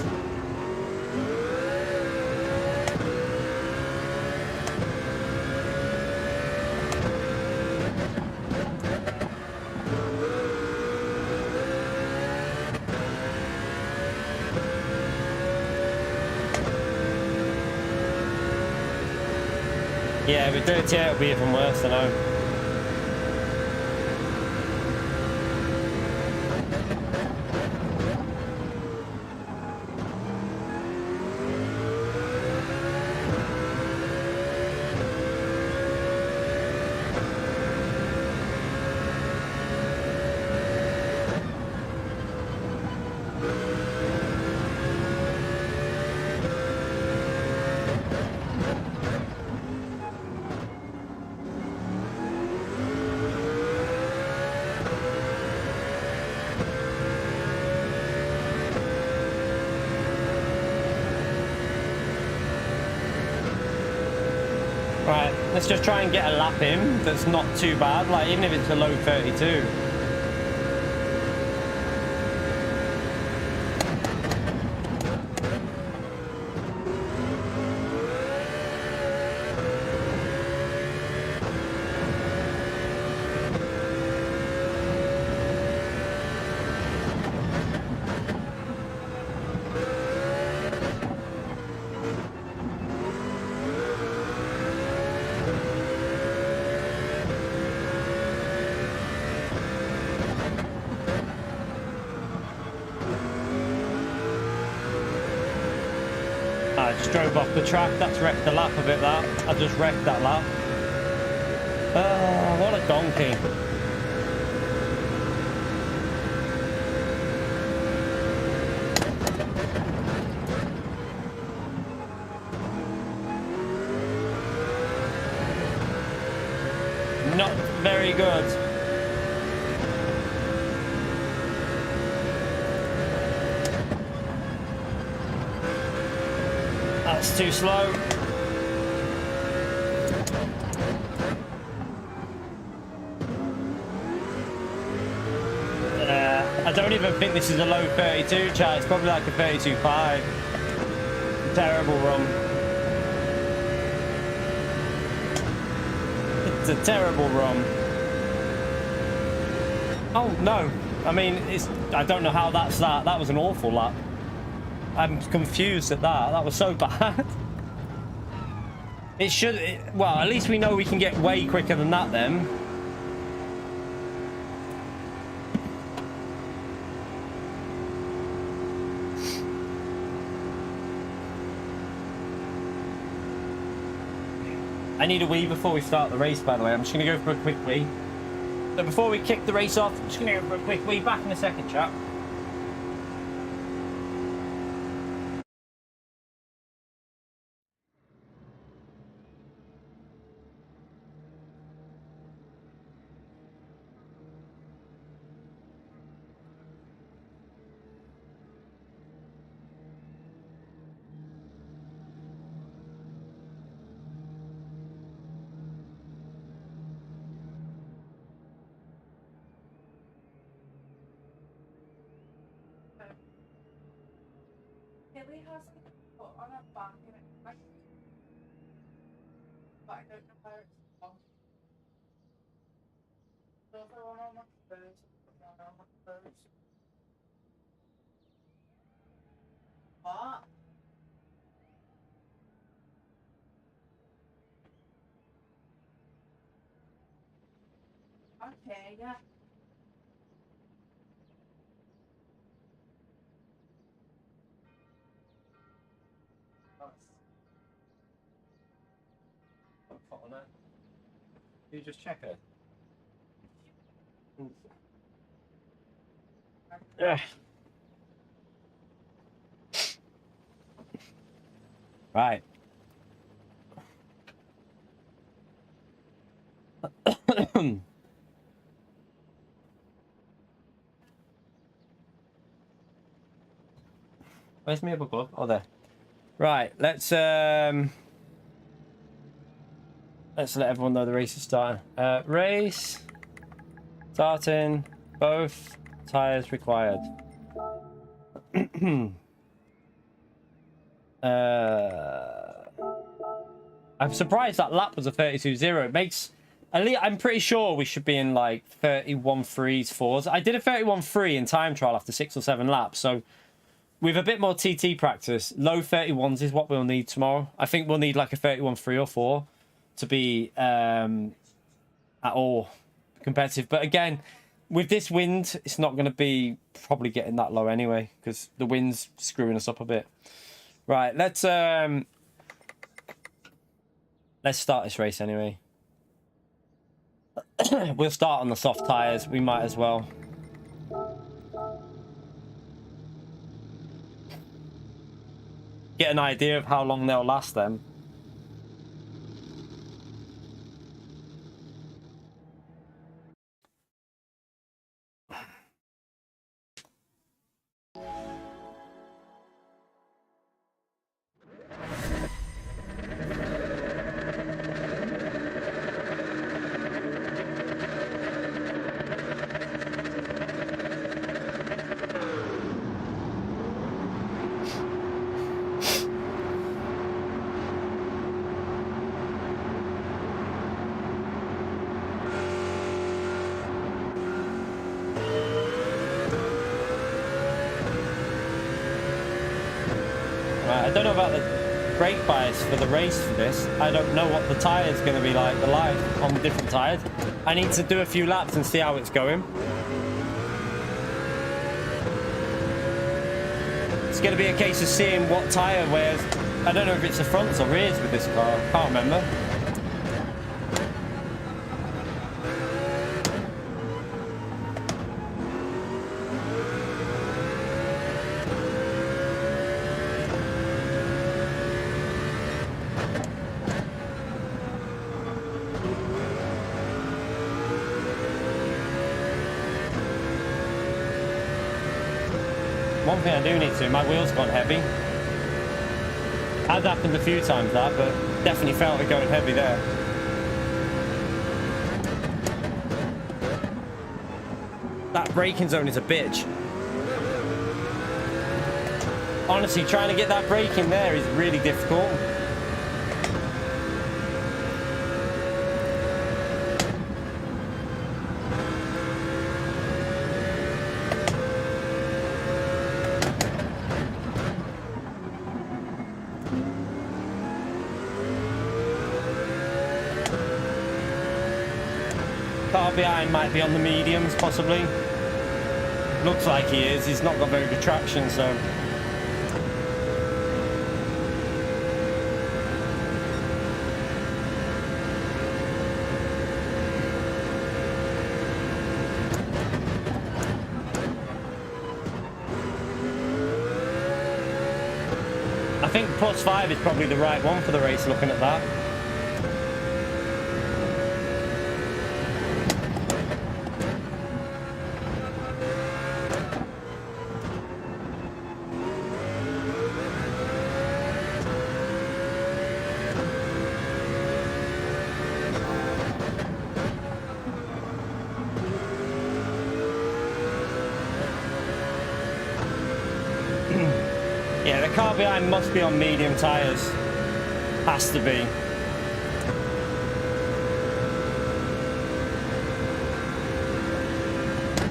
Speaker 2: Yeah, with dirty air, it'll be even worse, I know. Right, let's just try and get a lap in that's not too bad, like even if it's a low 32. just drove off the track. That's wrecked the lap a bit, that. I just wrecked that lap. Oh, what a donkey. Not very good. That's too slow. I don't even think this is a low 32, chat. It's probably like a 32.5. Terrible run. It's a terrible run. Oh no! I mean, I don't know how that's that. That was an awful lap. I'm confused at that. That was so bad. It should. Well, at least we know we can get way quicker than that then. I need a wee before we start the race, by the way. I'm just going to go for a quick wee. So before we kick the race off, I'm just going to go for a quick wee. Back in a second, chap.
Speaker 1: Billy has to put on a back in it, but I don't know where it's from. So if I want on my clothes, put one on my clothes. What? Okay, yeah.
Speaker 2: You just check it. Yeah. Right. Where's my other glove? Oh, there. Right. Let's let everyone know the race is starting. Race starting. Both tires required. I'm surprised that lap was a 32.0. It makes, at least I'm pretty sure we should be in like 31.3s, 4s. I did a 31.3 in time trial after 6 or 7 laps. So with a bit more TT practice, low 31s is what we'll need tomorrow. I think we'll need like a 31.3 or 4 to be at all competitive. But again, with this wind, it's not going to be probably getting that low anyway, because the wind's screwing us up a bit. Right, let's start this race anyway. We'll start on the soft tires. We might as well. Get an idea of how long they'll last then. I don't know about the brake bias for the race for this. I don't know what the tyre is going to be like, the life on different tyres. I need to do a few laps and see how it's going. It's going to be a case of seeing what tyre wears I don't know if it's the fronts or rears with this car. Can't remember. One thing I do need to, my wheels got heavy. Has happened a few times that, but definitely felt it going heavy there. That braking zone is a bitch. Honestly, trying to get that brake in there is really difficult. Car behind might be on the mediums, possibly. Looks like he is. He's not got very good traction, so. I think +5 is probably the right one for the race, looking at that. Yeah, the car behind must be on medium tyres. Has to be.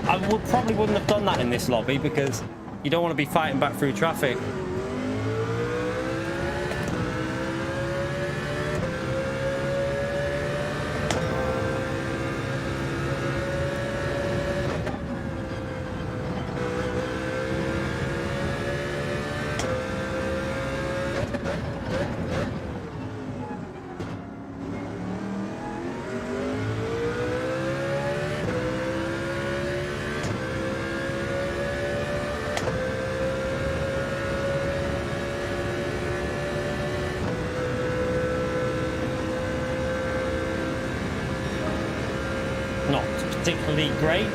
Speaker 2: I probably wouldn't have done that in this lobby because you don't want to be fighting back through traffic. Not particularly great.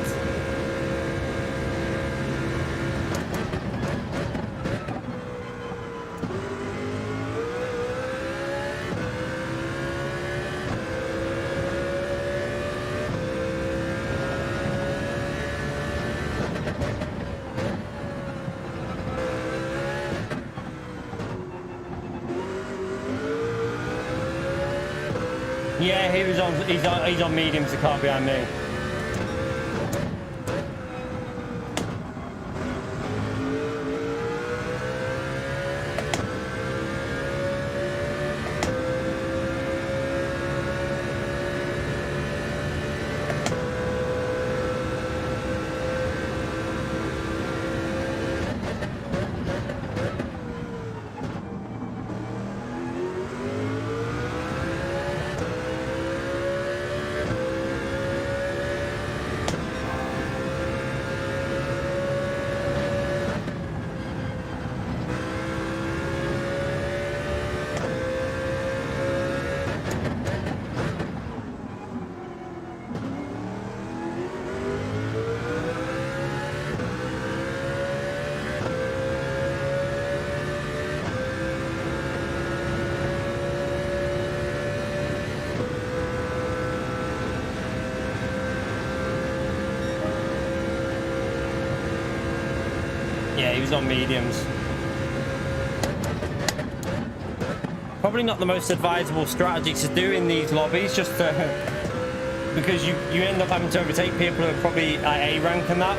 Speaker 2: Yeah, he's on mediums, the car behind me. Yeah, he was on mediums. Probably not the most advisable strategy to do in these lobbies, just because you end up having to overtake people who are probably at A rank and that.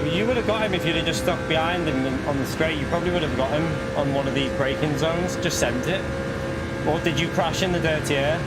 Speaker 2: you would have got him if you'd have just stuck behind him on the straight. You probably would have got him on one of these braking zones. Just sent it. Or did you crash in the dirty air?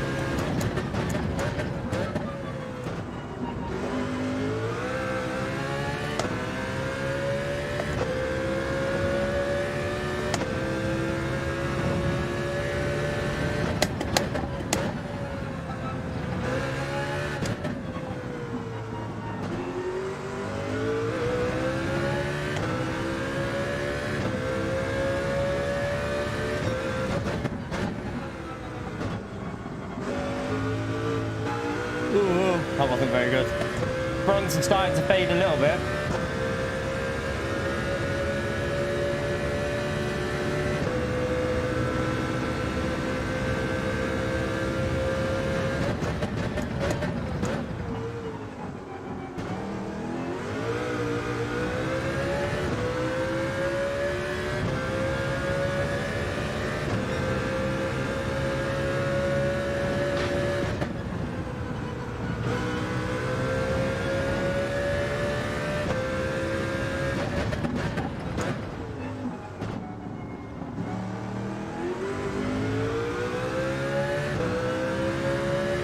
Speaker 2: That wasn't very good. Fronts are starting to fade a little bit.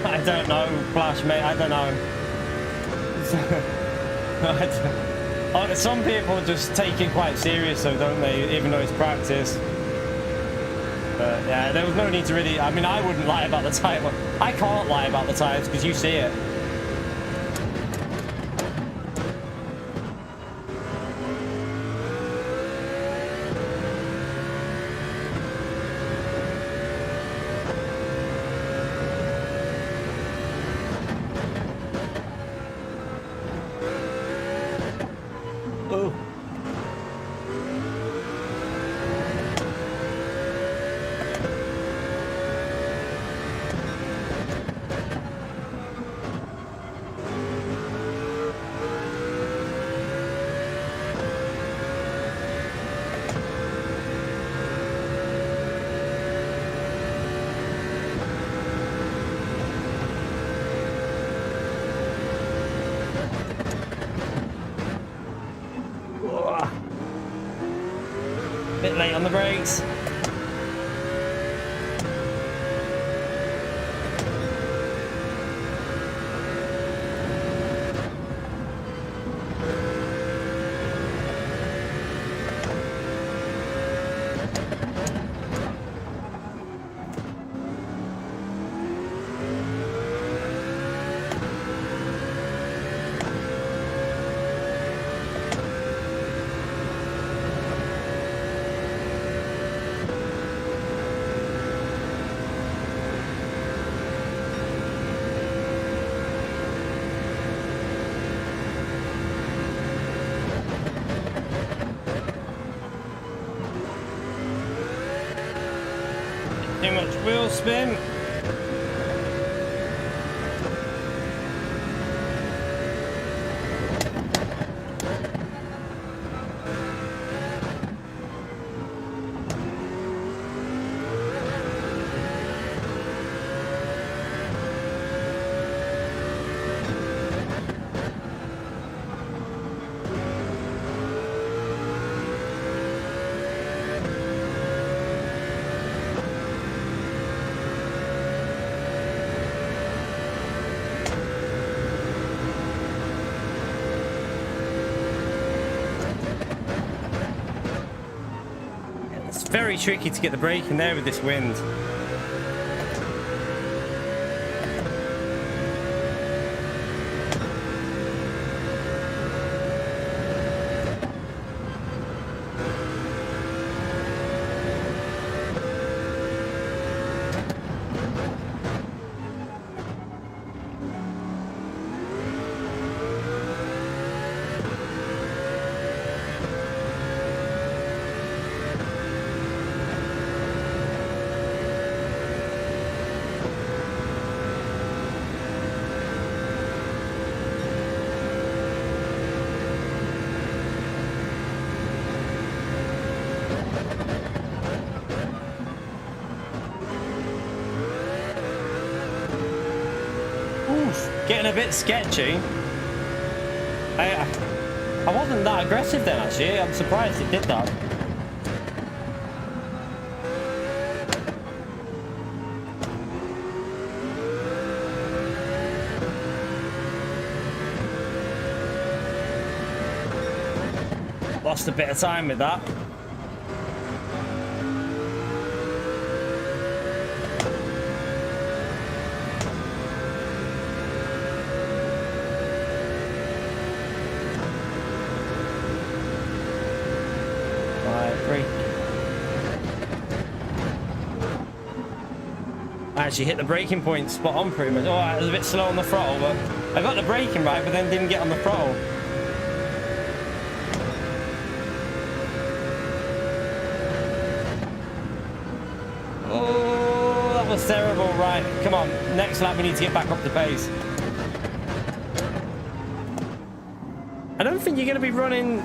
Speaker 2: I don't know, Flash, mate. I don't know. Some people just take it quite serious, though, don't they? Even though it's practice. But yeah, there was no need to really. I mean, I wouldn't lie about the tyre. I can't lie about the tyres because you see it. Bit late on the brakes. Too much wheel spin. Very tricky to get the brake in there with this wind. Getting a bit sketchy. I I wasn't that aggressive then, actually. I'm surprised it did that. Lost a bit of time with that. I actually hit the braking point spot on pretty much. Oh, I was a bit slow on the throttle, but I got the braking right, but then didn't get on the throttle. Oh, that was terrible. Right, come on. Next lap, we need to get back up to pace. I don't think you're going to be running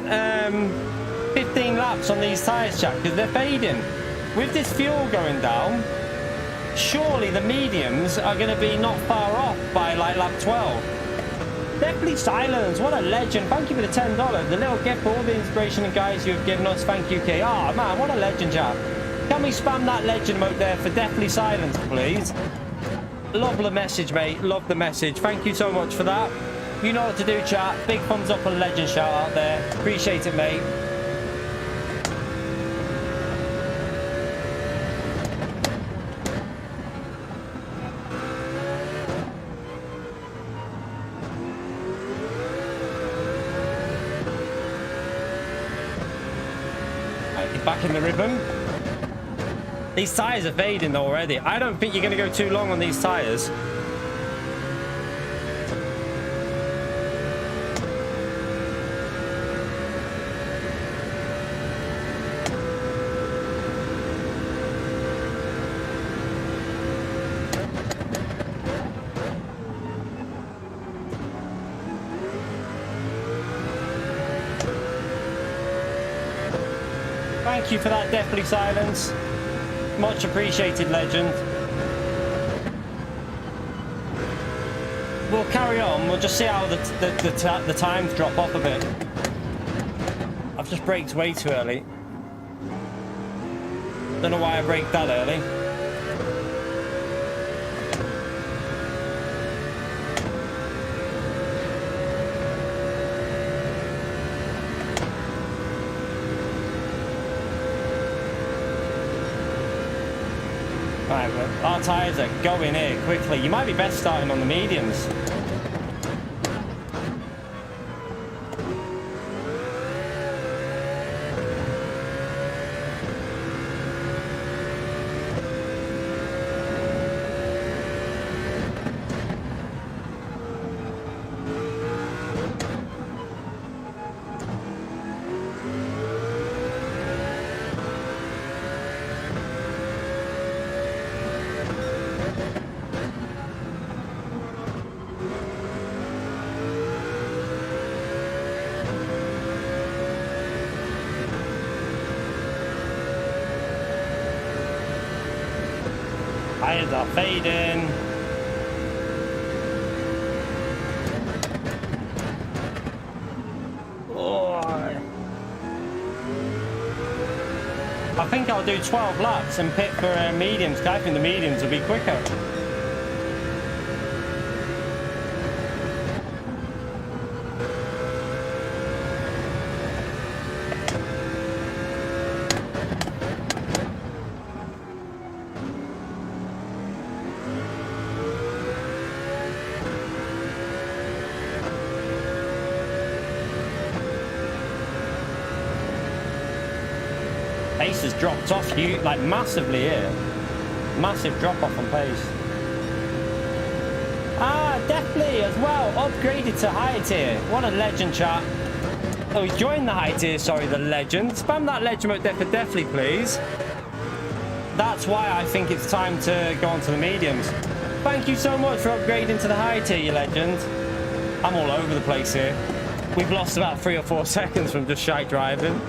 Speaker 2: 15 laps on these tyres, Jack, because they're fading. With this fuel going down, surely the mediums are going to be not far off by like lap 12. Definitely Silence, what a legend. Thank you for the $10. The little gift for all the inspiration and guys you have given us. Thank you, K. Ah, man, what a legend, Jack. Can we spam that legend mode there for Deathly Silence, please? Love the message, mate. Love the message. Thank you so much for that. You know what to do, chat. Big thumbs up and legend shout out there. Appreciate it, mate. Back in the ribbon. These tyres are fading already. I don't think you're going to go too long on these tyres. Thank you for that, Deathly Silence. Much appreciated, legend. We'll carry on. We'll just see how the times drop off a bit. I've just braked way too early. Don't know why I braked that early. Right, well, our tyres are going here quickly. You might be best starting on the mediums. Tires are fading. Oh. I think I'll do 12 laps and pit for mediums, because I think the mediums will be quicker. Pace has dropped off you like massively here. Massive drop off on pace. Ah, definitely as well. Upgraded to high tier. What a legend, chat. Oh, he's joined the high tier. Sorry, the legend. Spam that legend mode there for definitely, please. That's why I think it's time to go on to the mediums. Thank you so much for upgrading to the high tier, you legend. I'm all over the place here. We've lost about 3 or 4 seconds from just shite driving.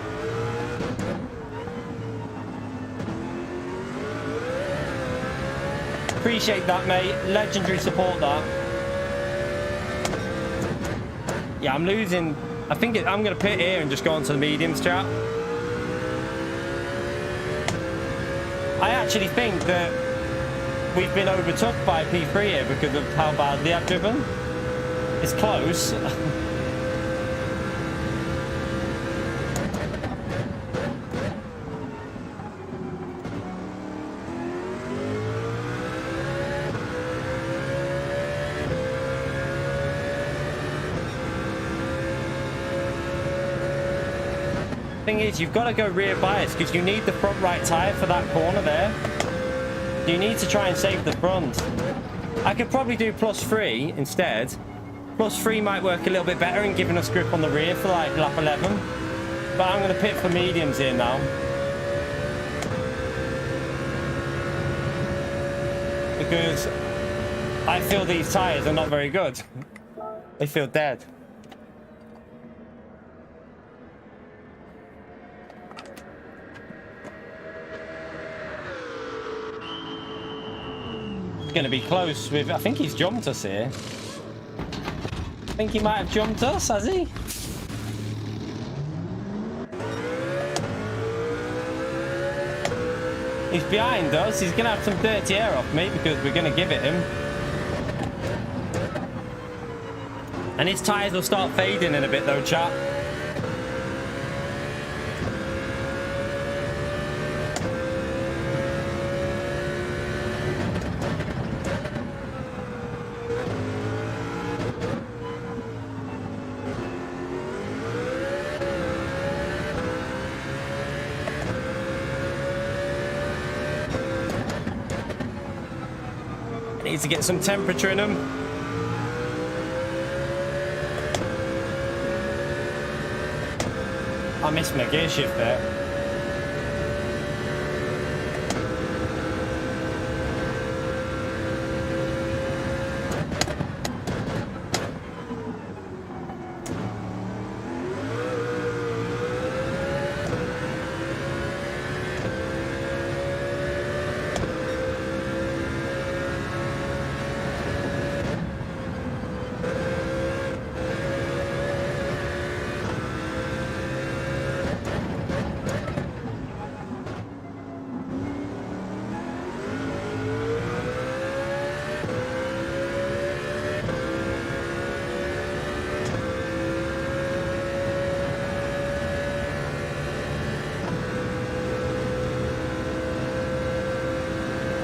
Speaker 2: Appreciate that, mate. Legendary support, that. Yeah, I'm losing I think I'm going to pit here and just go on to the mediums, chat. I actually think that we've been overtook by P3 here because of how badly I've driven. It's close. Thing is, you've got to go rear bias because you need the front right tire for that corner there. You need to try and save the front. I could probably do +3 instead. +3 might work a little bit better in giving us grip on the rear for like lap 11. But I'm going to pit for mediums here now. Because I feel these tires are not very good. They feel dead. Going to be close with, I think he's jumped us here. I think he might have jumped us, has he? He's behind us. He's going to have some dirty air off me because we're going to give it him. And his tyres will start fading in a bit though, chat. Need to get some temperature in them. I missed my gear shift there.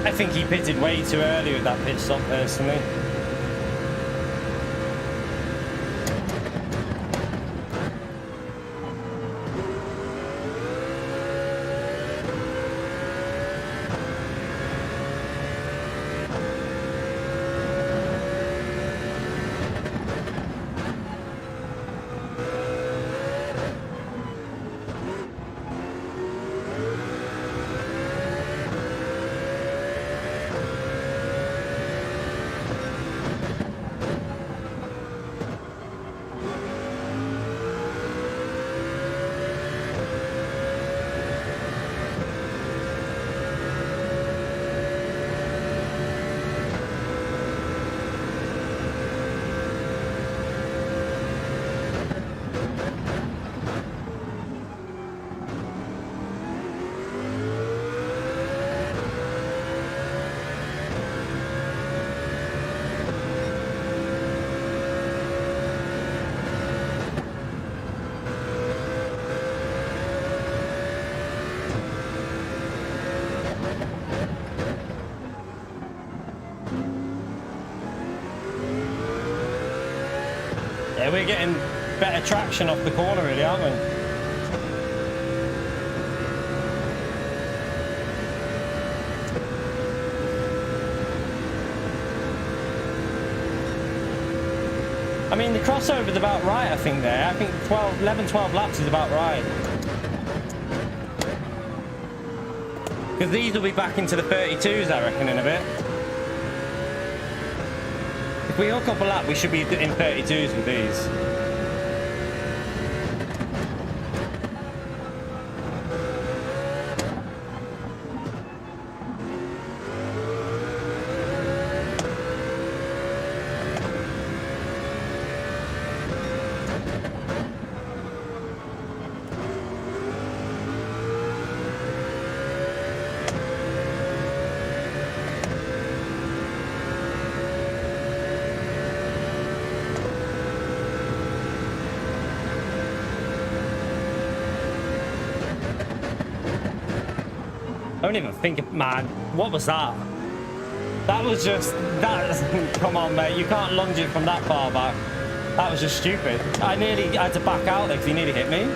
Speaker 2: I think he pitted way too early with that pit stop, personally. Yeah, we're getting better traction off the corner, really, aren't we? I mean, the crossover's about right, I think, there. I think 11, 12 laps is about right. Because these will be back into the 32s, I reckon, in a bit. If we hook up a lap, we should be in 32s with these. Don't even think, man. What was that? That was just that. Come on, mate. You can't lunge it from that far back. That was just stupid. I nearly had to back out there because he nearly hit me.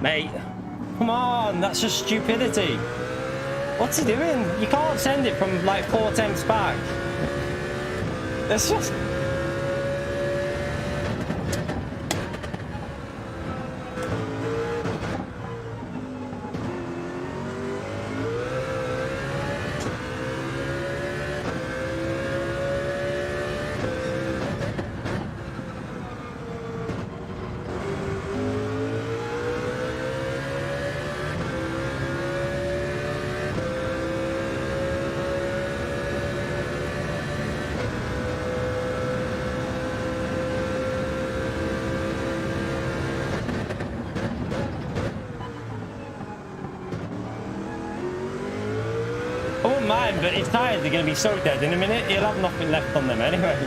Speaker 2: Mate, come on, that's just stupidity. What's he doing? You can't send it from like 4 tenths back. That's just... But his tyres are going to be so dead in a minute, he'll have nothing left on them anyway.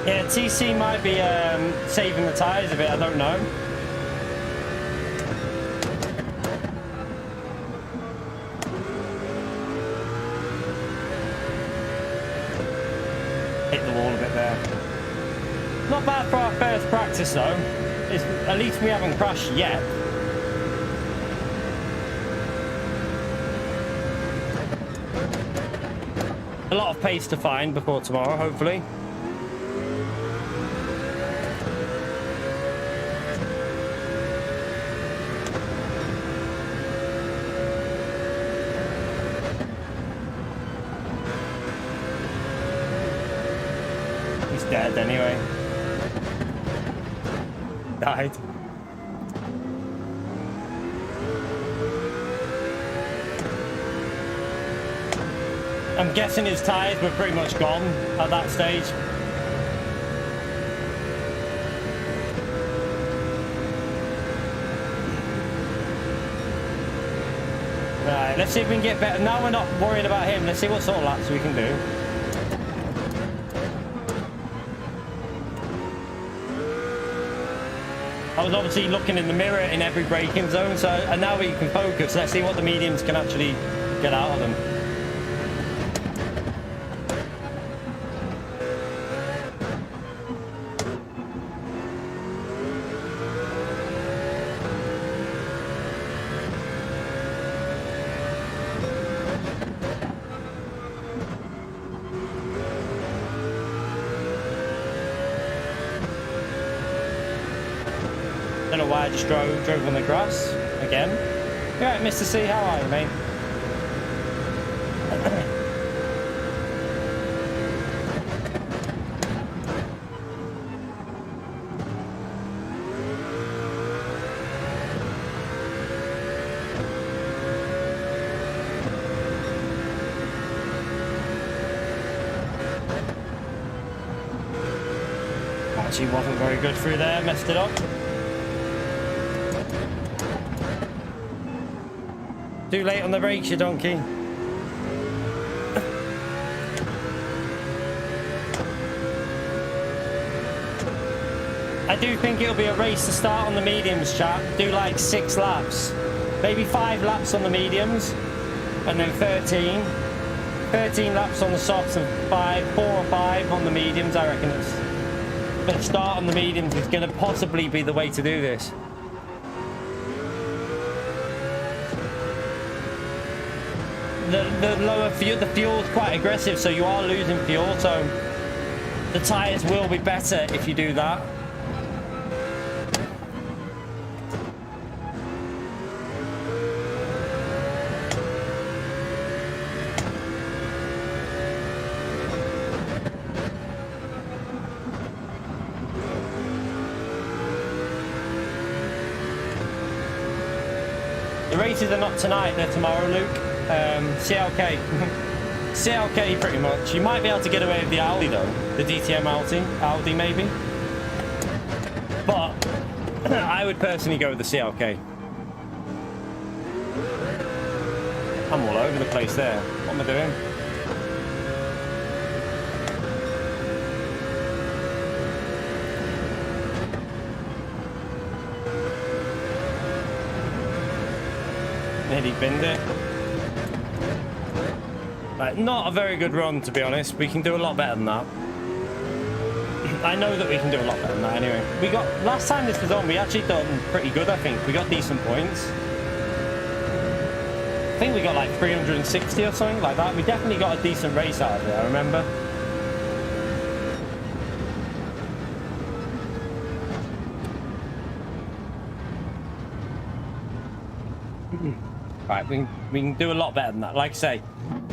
Speaker 2: Yeah, TC might be saving the tyres a bit, I don't know. Hit the wall a bit there. Not bad for our first practice though. At least we haven't crashed yet. A lot of pace to find before tomorrow, hopefully. Dead anyway. Died. I'm guessing his tyres were pretty much gone at that stage. Right, let's see if we can get better. Now we're not worrying about him. Let's see what sort of laps we can do. I was obviously looking in the mirror in every braking zone, so and now we can focus. Let's see what the mediums can actually get out of them. Don't know why I just drove on the grass again. You alright, Mr. C? How are you, mate? Actually wasn't very good through there, messed it up. Too late on the brakes, you donkey. I do think it'll be a race to start on the mediums, chat. Do like 6 laps. Maybe 5 laps on the mediums. And then 13 laps on the softs and 4 or 5 on the mediums. I reckon the start on the mediums is going to possibly be the way to do this. The lower fuel, the fuel's quite aggressive, so you are losing fuel, so the tyres will be better if you do that. The races are not tonight, they're tomorrow, Luke. CLK. CLK pretty much. You might be able to get away with the Audi though. The DTM Audi maybe. But I would personally go with the CLK. I'm all over the place there. What am I doing? Nearly binned it. Right, not a very good run, to be honest. We can do a lot better than that. I know that we can do a lot better than that anyway. We got, last time this was on, we actually done pretty good, I think. We got decent points. I think we got like 360 or something like that. We definitely got a decent race out of it, I remember. Right, we can do a lot better than that. Like I say,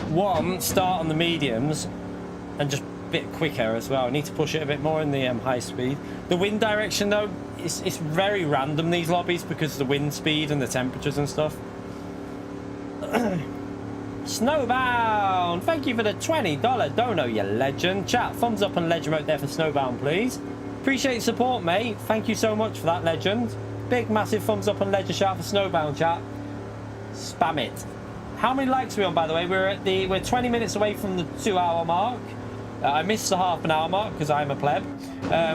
Speaker 2: one, start on the mediums and just a bit quicker as well. I need to push it a bit more in the high speed. The wind direction though, it's very random, these lobbies, because of the wind speed and the temperatures and stuff. Snowbound, thank you for the $20 dono, you legend. Chat, thumbs up and legend remote there for Snowbound, please. Appreciate the support, mate. Thank you so much for that, legend. Big massive thumbs up and legend shout for Snowbound, chat. Spam it. How many likes are we on, by the way? We're 20 minutes away from the 2-hour mark. I missed the half-an-hour mark because I'm a pleb.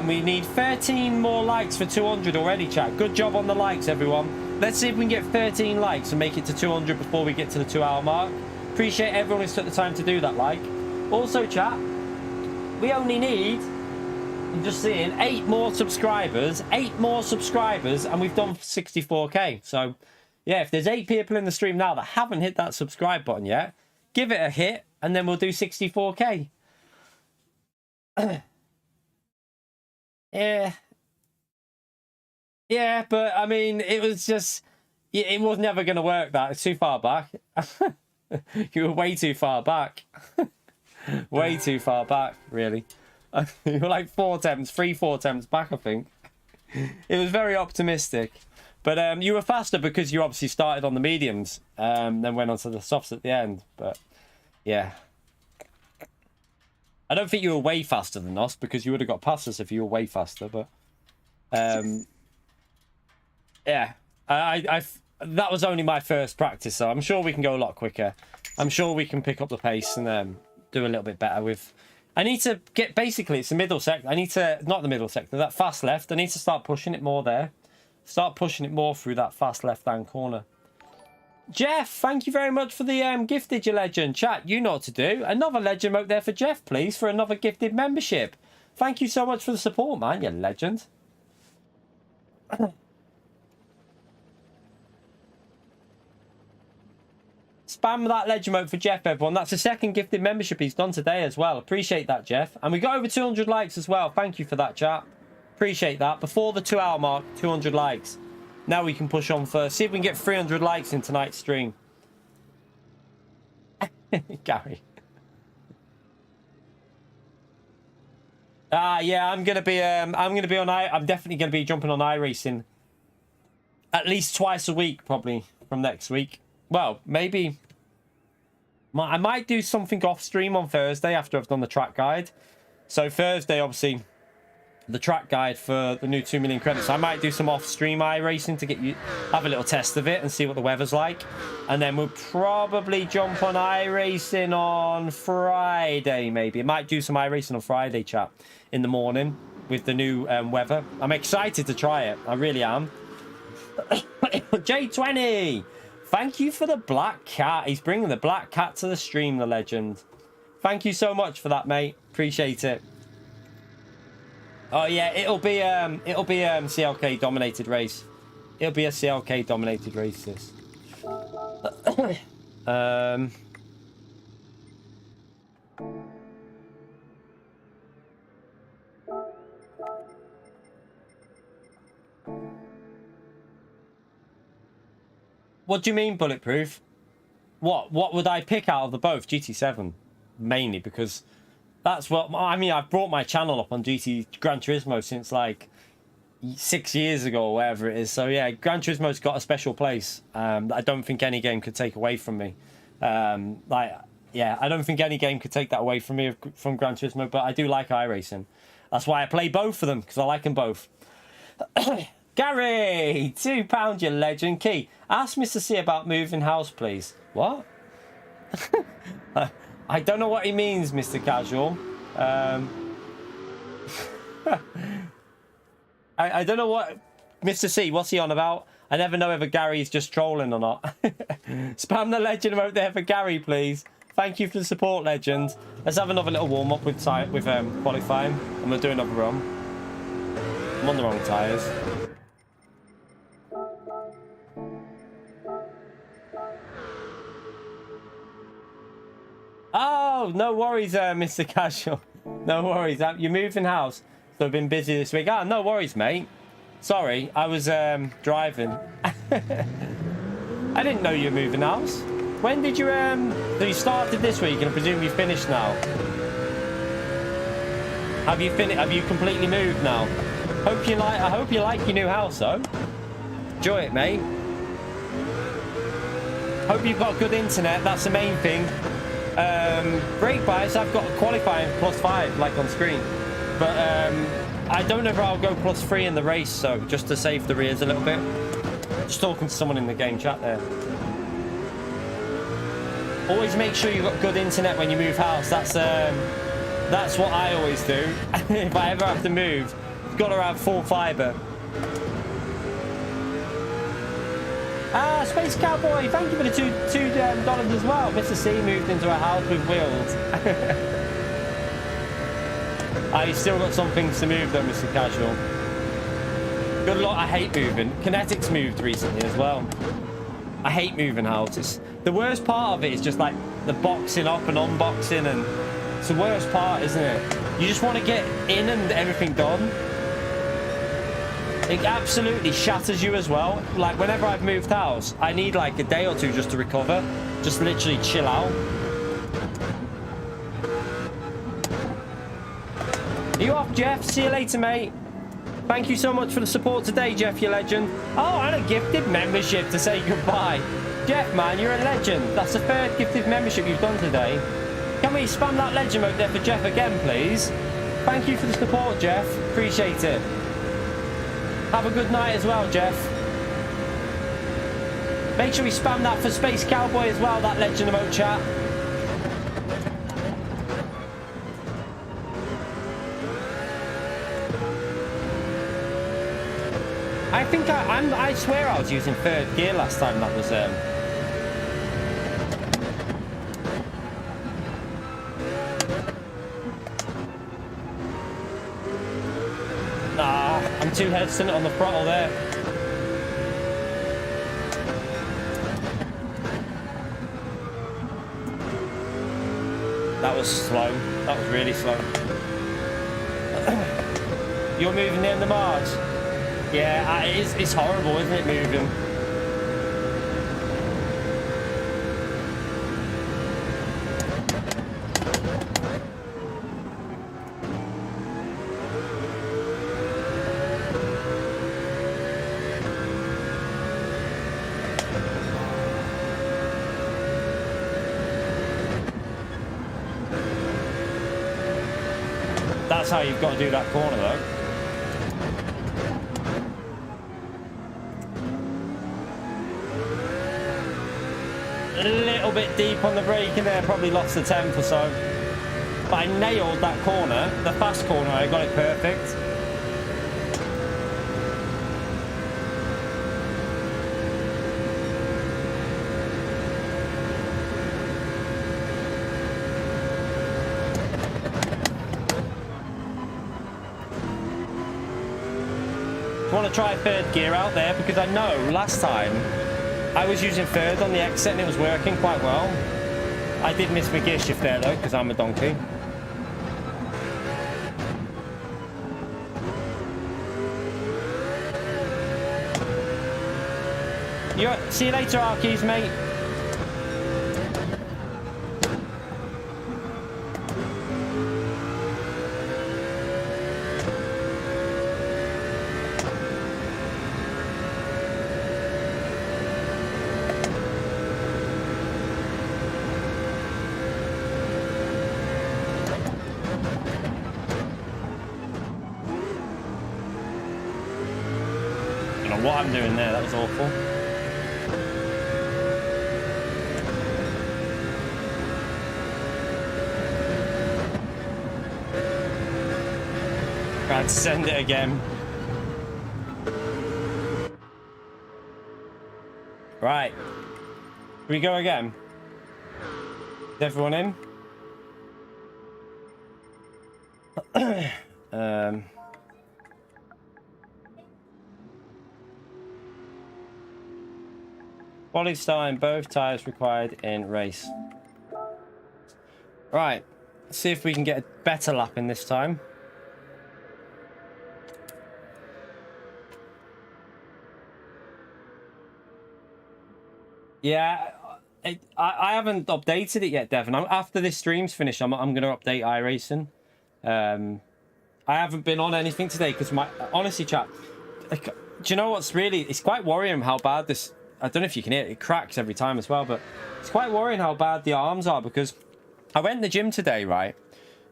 Speaker 2: We need 13 more likes for 200 already, chat. Good job on the likes, everyone. Let's see if we can get 13 likes and make it to 200 before we get to the 2-hour mark. Appreciate everyone who's took the time to do that, like. Also, chat, we only need, I'm just seeing, 8 more subscribers. 8 more subscribers, and we've done 64k. So, yeah, if there's 8 people in the stream now that haven't hit that subscribe button yet, give it a hit, and then we'll do 64k. Yeah, but I mean, it was just, it was never going to work. That it's too far back. You were way too far back. Way too far back, really. You were like 4 attempts back, I think. It was very optimistic. But you were faster because you obviously started on the mediums, then went on to the softs at the end. But yeah, I don't think you were way faster than us, because you would have got past us if you were way faster. But yeah, that was only my first practice, so I'm sure we can go a lot quicker. I'm sure we can pick up the pace and do a little bit better with. I need to get, basically it's the middle sector. I need to, not the middle sector, that fast left. I need to start pushing it more there. Start pushing it more through that fast left-hand corner. Jeff, thank you very much for the gifted, you legend. Chat, you know what to do. Another legend out there for Jeff, please, for another gifted membership. Thank you so much for the support, man, you legend. Spam that legend mode for Jeff, everyone. That's the second gifted membership he's done today as well. Appreciate that, Jeff. And we got over 200 likes as well. Thank you for that, chat. Appreciate that. Before the 2-hour mark, 200 likes. Now we can push on first. See if we can get 300 likes in tonight's stream. Gary. Yeah, I'm gonna be on I'm definitely gonna be jumping on iRacing at least twice a week, probably from next week. Well, maybe I might do something off stream on Thursday after I've done the track guide. So Thursday, obviously, the track guide for the new 2 million credits. I might do some off-stream iRacing to get you have a little test of it and see what the weather's like, and then we'll probably jump on iRacing on Friday. Maybe I might do some iRacing on Friday, chat, in the morning with the new weather. I'm excited to try it. I really am. J20, thank you for the black cat. He's bringing the black cat to the stream, the legend. Thank you so much for that, mate. Appreciate it. Oh yeah, it'll be CLK dominated race. It'll be a CLK dominated race, this. What do you mean bulletproof? What would I pick out of the both? GT7 mainly, because that's what I mean. I've brought my channel up on Gran Turismo since like 6 years ago or whatever it is. So yeah, Gran Turismo's got a special place that I don't think any game could take away from me. Yeah, I don't think any game could take that away from me from Gran Turismo. But I do like iRacing. That's why I play both of them, because I like them both. Gary, £2, you legend. Key, ask Mr. C about moving house, please. What? I don't know what he means, Mr. Casual. I don't know what... Mr. C, what's he on about? I never know if Gary's just trolling or not. Spam the legend emote there for Gary, please. Thank you for the support, legend. Let's have another little warm-up with qualifying. I'm going to do another run. I'm on the wrong tyres. Oh, no worries, Mr. Casual. No worries. You're moving house, so I've been busy this week. Ah, no worries, mate. Sorry, I was driving. I didn't know you were moving house. When did you so you started this week, and I presume you finished now. Have you finished? Have you completely moved now? I hope you like your new house, though. Enjoy it, mate. Hope you've got good internet. That's the main thing. Brake bias, I've got qualifying +5 like on screen, but I don't know if I'll go +3 in the race, so just to save the rears a little bit. Just talking to someone in the game chat there. Always make sure you've got good internet when you move house. That's what I always do. If I ever have to move, you've got to have full fiber. Ah, Space Cowboy, thank you for the $2 as well. Mr. C moved into a house with wheels. You've still got some things to move though, Mr. Casual. Good luck. I hate moving. Kinetics moved recently as well. I hate moving houses. The worst part of it is just like the boxing up and unboxing, and it's the worst part, isn't it? You just want to get in and everything done. It absolutely shatters you as well. Like whenever I've moved house, I need like a day or two just to recover, just literally chill out. Are you off, Jeff? See you later, mate. Thank you so much for the support today, Jeff, you legend. Oh, and a gifted membership to say goodbye. Jeff, man, you're a legend. That's the third gifted membership you've done today. Can we spam that legend mode there for Jeff again, please? Thank you for the support, Jeff. Appreciate it. Have a good night as well, Jeff. Make sure we spam that for Space Cowboy as well, that legend emote chat. I think I swear I was using third gear last time that was Nah, I'm too hesitant on the throttle there. That was slow. That was really slow. You're moving near the Mars. Yeah, it's horrible, isn't it, moving? That's how you've got to do that corner, though. bit deep on the brake in there, probably lost the 10th or so. But I nailed that corner, the fast corner, I got it perfect. I want to try third gear out there because I know last time I was using third on the exit and it was working quite well. I did miss my gear shift there though because I'm a donkey. See you later, Arkies, mate. I don't know what I'm doing there, that was awful. I'd send it again. Right. Can we go again? Is everyone in? Quality time, both tires required in race. Right. Let's see if we can get a better lap in this time. Yeah, I haven't updated it yet, Devon. After this stream's finished, I'm going to update iRacing. I haven't been on anything today because honestly, chat, do you know what's really? It's quite worrying how bad this. I don't know if you can hear it. It cracks every time as well, but it's quite worrying how bad the arms are because I went to the gym today, right,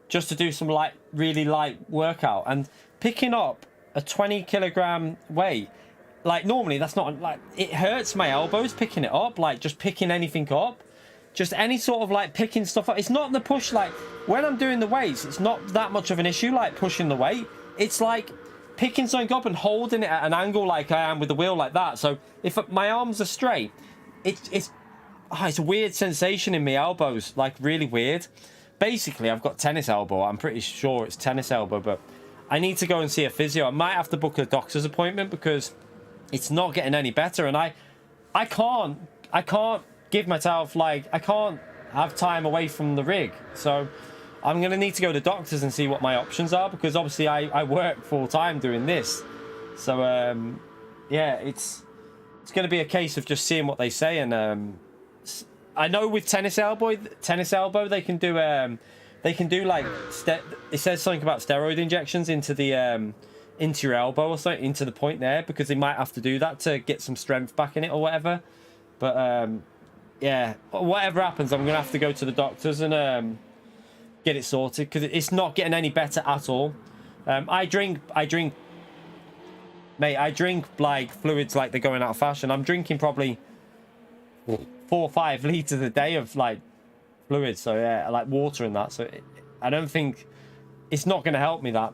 Speaker 2: just to do some really light workout and picking up a 20-kilogram weight. Like, normally, that's not, like, it hurts my elbows picking it up, like, just picking anything up. Just any sort of, like, picking stuff up. It's not the push, like, when I'm doing the weights, it's not that much of an issue, like, pushing the weight. It's, like, picking something up and holding it at an angle like I am with the wheel like that. So, if my arms are straight, it's a weird sensation in my elbows, like, really weird. Basically, I've got tennis elbow. I'm pretty sure it's tennis elbow, but I need to go and see a physio. I might have to book a doctor's appointment because it's not getting any better, and I can't give myself, like, I can't have time away from the rig, so I'm gonna need to go to doctors and see what my options are because obviously I work full time doing this, so yeah, it's gonna be a case of just seeing what they say. And I know with tennis elbow they can do like it says something about steroid injections into the into your elbow or something, into the point there, because they might have to do that to get some strength back in it or whatever. But yeah, whatever happens, I'm gonna have to go to the doctors and get it sorted because it's not getting any better at all. I drink like fluids like they're going out of fashion. I'm drinking probably 4 or 5 liters a day of like fluids, so yeah, like water and that. So I don't think it's not going to help me that.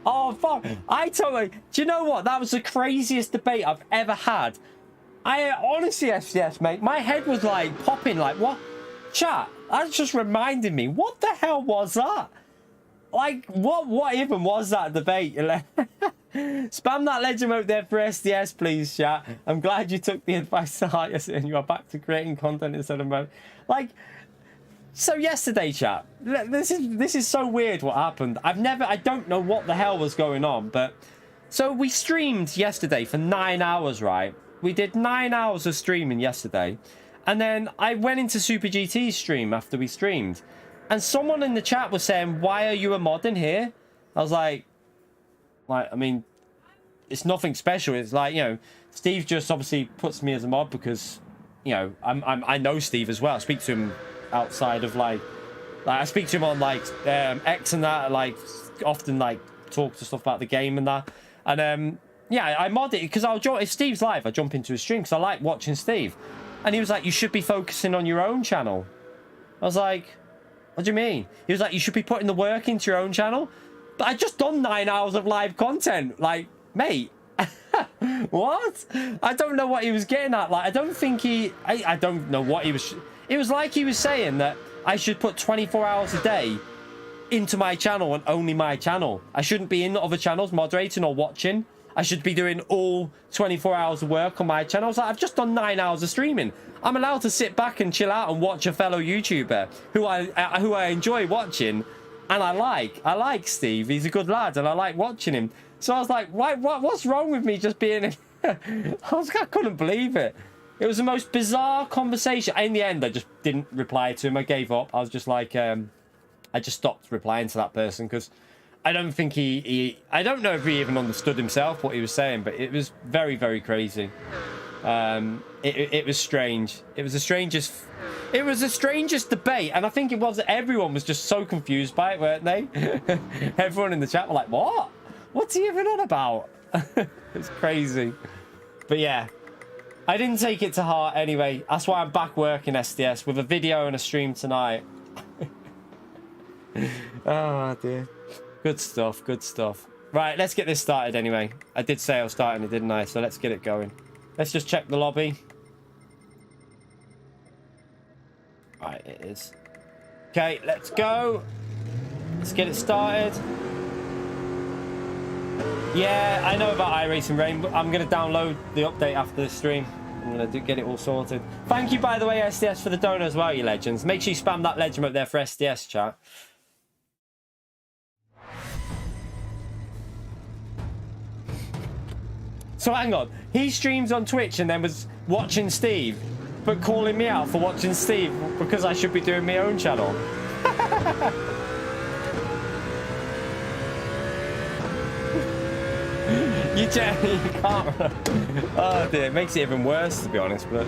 Speaker 2: Oh fuck, do you know what, that was the craziest debate I've ever had. I honestly, yes mate, my head was like popping, like, what? Chat, that's just reminded me, what the hell was that? Like, what even was that debate? Spam that legend mode there for SDS, please, chat. I'm glad you took the advice to heart yesterday and you are back to creating content instead of mode. Like, so yesterday, chat, this is so weird what happened. I don't know what the hell was going on, but so we streamed yesterday for 9 hours, right? We did 9 hours of streaming yesterday, and then I went into Super GT's stream after we streamed, and someone in the chat was saying, "Why are you a mod in here?" I was like, I mean, it's nothing special. It's like, you know, Steve just obviously puts me as a mod because, you know, I know Steve as well. I speak to him outside of like I speak to him on like X and that, like often like talk to stuff about the game and that. And yeah, I mod it because if Steve's live, I jump into his stream because I like watching Steve. And he was like, you should be focusing on your own channel. I was like, what do you mean? He was like, you should be putting the work into your own channel. But I just done 9 hours of live content. Like, mate, what? I don't know what he was getting at. Like, I don't think I don't know what he was. It was like he was saying that I should put 24 hours a day into my channel and only my channel. I shouldn't be in other channels moderating or watching. I should be doing all 24 hours of work on my channel. I was like, I've just done 9 hours of streaming. I'm allowed to sit back and chill out and watch a fellow YouTuber who I enjoy watching, and I like Steve. He's a good lad, and I like watching him. So I was like, what's wrong with me just being? I couldn't believe it. It was the most bizarre conversation. In the end, I just didn't reply to him. I gave up. I was just like, I just stopped replying to that person because I don't think I don't know if he even understood himself what he was saying, but it was very, very crazy. It was strange. It was the strangest debate, and I think it was that everyone was just so confused by it, weren't they? Everyone in the chat were like, what? What's he even on about? It's crazy. But yeah, I didn't take it to heart anyway. That's why I'm back working SDS with a video and a stream tonight. Oh dear. Good stuff, good stuff. Right, let's get this started anyway. I did say I was starting it, didn't I? So let's get it going. Let's just check the lobby. Right, it is. Okay, let's go. Let's get it started. Yeah, I know about iRacing Rain, but I'm going to download the update after the stream. I'm going to get it all sorted. Thank you, by the way, SDS, for the donor as well, you legends. Make sure you spam that legend up there for SDS, chat. So hang on, he streams on Twitch and then was watching Steve, but calling me out for watching Steve because I should be doing my own channel. You can't. Oh dear, it makes it even worse to be honest, but.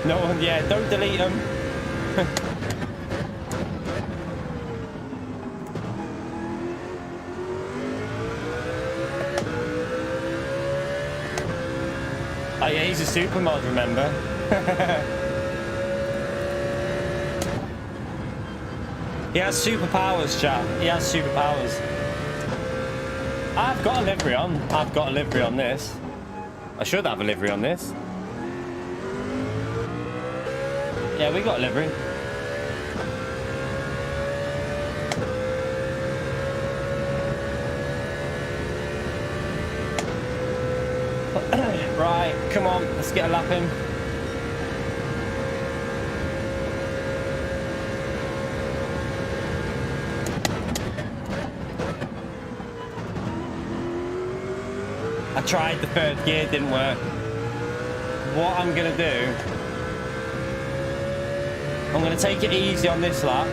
Speaker 2: No one, yeah, don't delete them. Oh yeah, he's a super mod, remember? He has superpowers, chat. He has superpowers. I've got a livery on. I've got a livery on this. I should have a livery on this. Yeah, we got a livery. Right, come on, let's get a lap in. I tried the third gear, didn't work. What I'm gonna do, I'm going to take it easy on this lap.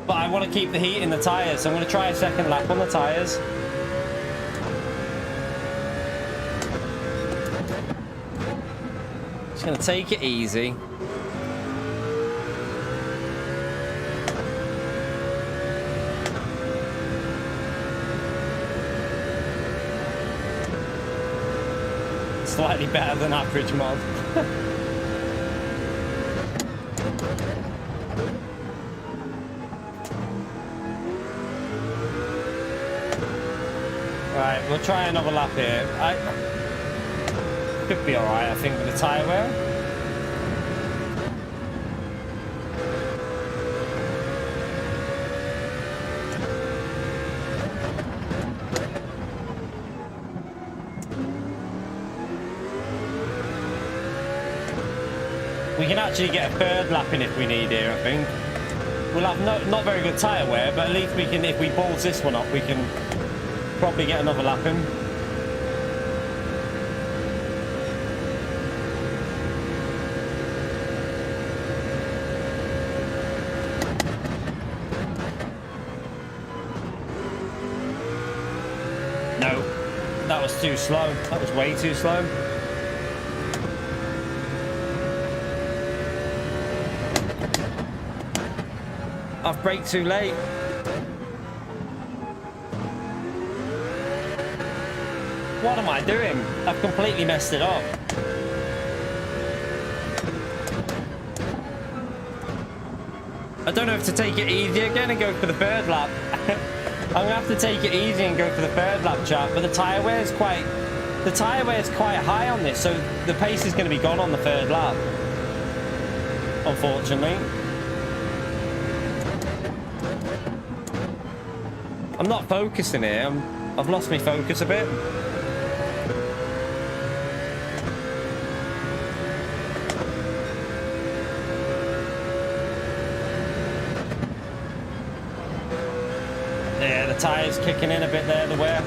Speaker 2: But I want to keep the heat in the tyres, so I'm going to try a second lap on the tyres. Just going to take it easy. Slightly better than average mod. Right, we'll try another lap here. Could be alright, I think, with the tyre wear. We can actually get a third lap in if we need here, I think. We'll have not very good tyre wear, but at least we can, if we balls this one up, we can probably get another lap in. No, that was too slow. That was way too slow. I've braked too late. What am I doing? I've completely messed it up. I don't know if to take it easy again and go for the third lap. I'm gonna have to take it easy and go for the third lap, chat. But the tyre wear is quite high on this, so the pace is going to be gone on the third lap, unfortunately. I'm not focusing here. I've lost my focus a bit. Yeah, the tyre's kicking in a bit there, the wear.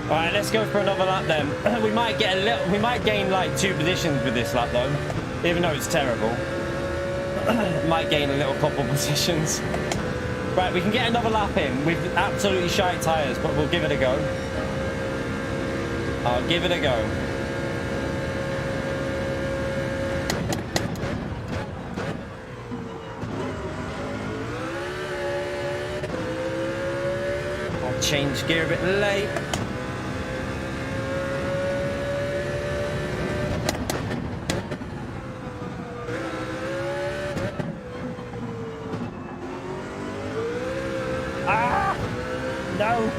Speaker 2: All right, let's go for another lap then. We might gain like 2 positions with this lap though, even though it's terrible. Might gain a little couple positions. Right, we can get another lap in with absolutely shite tyres, but we'll give it a go. I'll give it a go. I'll change gear a bit late. No.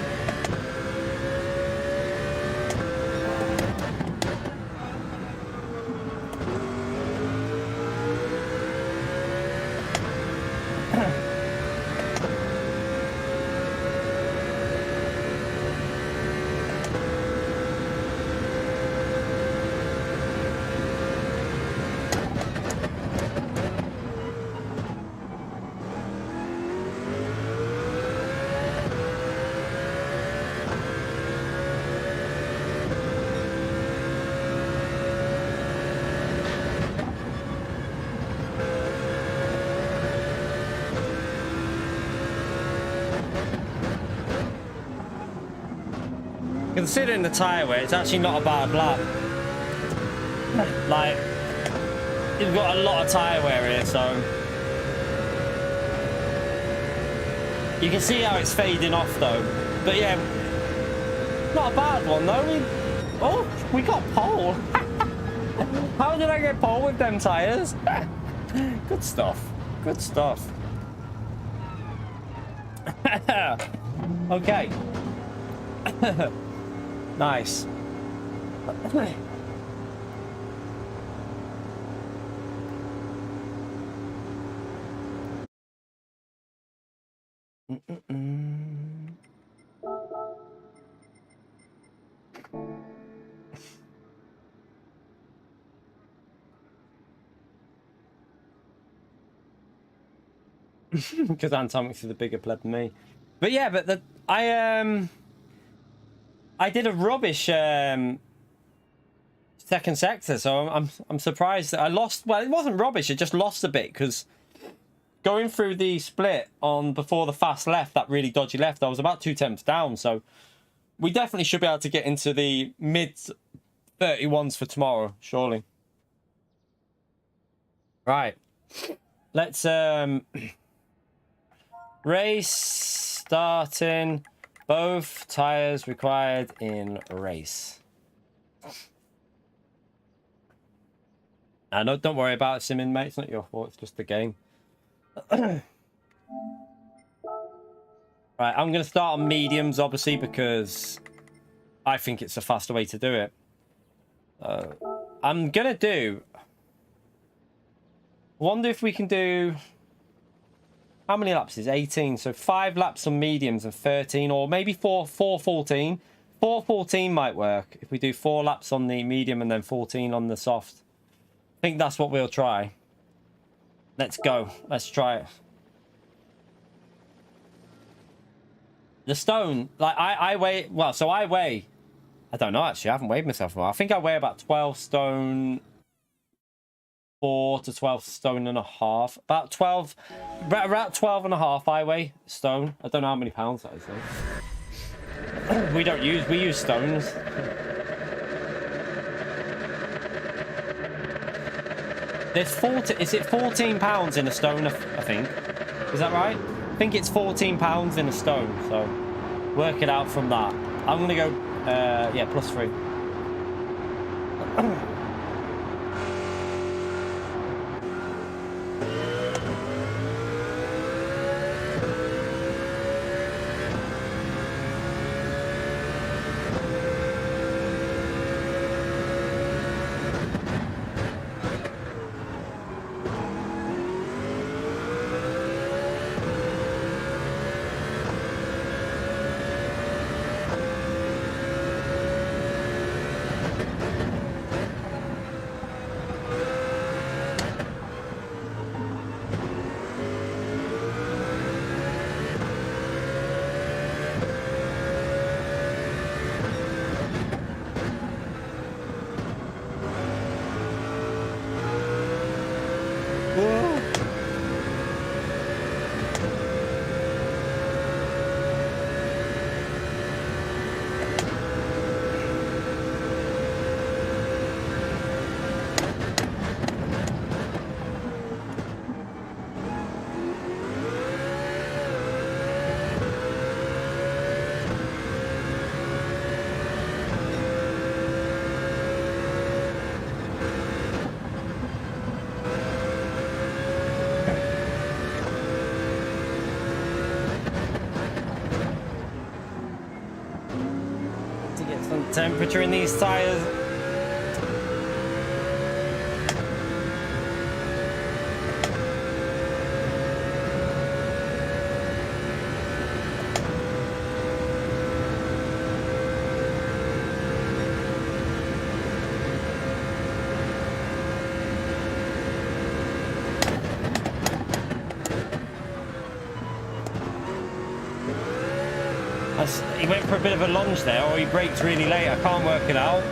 Speaker 2: Considering the tyre wear, it's actually not a bad lap. Like, you've got a lot of tyre wear here, so you can see how it's fading off though. But yeah, not a bad one though. We got pole. How did I get pole with them tyres? Good stuff. Good stuff. Okay. Nice. Because Atomics is the bigger pleb than me. But yeah, but I did a rubbish second sector, so I'm surprised that I lost. Well, it wasn't rubbish; it just lost a bit because going through the split on before the fast left, that really dodgy left, I was about 2 temps down. So we definitely should be able to get into the mid 31s for tomorrow, surely. Right, let's race starting. Both tires required in race. No, don't worry about it, Simmon, mate. It's not your fault. It's just the game. Right, I'm going to start on mediums, obviously, because I think it's a faster way to do it. I'm going to do... wonder if we can do... How many laps is 18? So 5 laps on mediums and 13, or maybe 4 14. 414 might work. If we do 4 laps on the medium and then 14 on the soft. I think that's what we'll try. Let's go. Let's try it. The stone, like I weigh, well, so I weigh, I don't know actually, I haven't weighed myself in a while. I think I weigh about 12 stone 4 to 12 stone and a half. About 12, about 12 and a half I weigh stone. I don't know how many pounds that is though. We use stones. There's 40, is it 14 pounds in a stone, I think? Is that right? I think it's 14 pounds in a stone, so work it out from that. I'm gonna go, yeah, +3. Temperature in these tires. He went for a bit of a lunge there, or he braked really late. I can't work it out.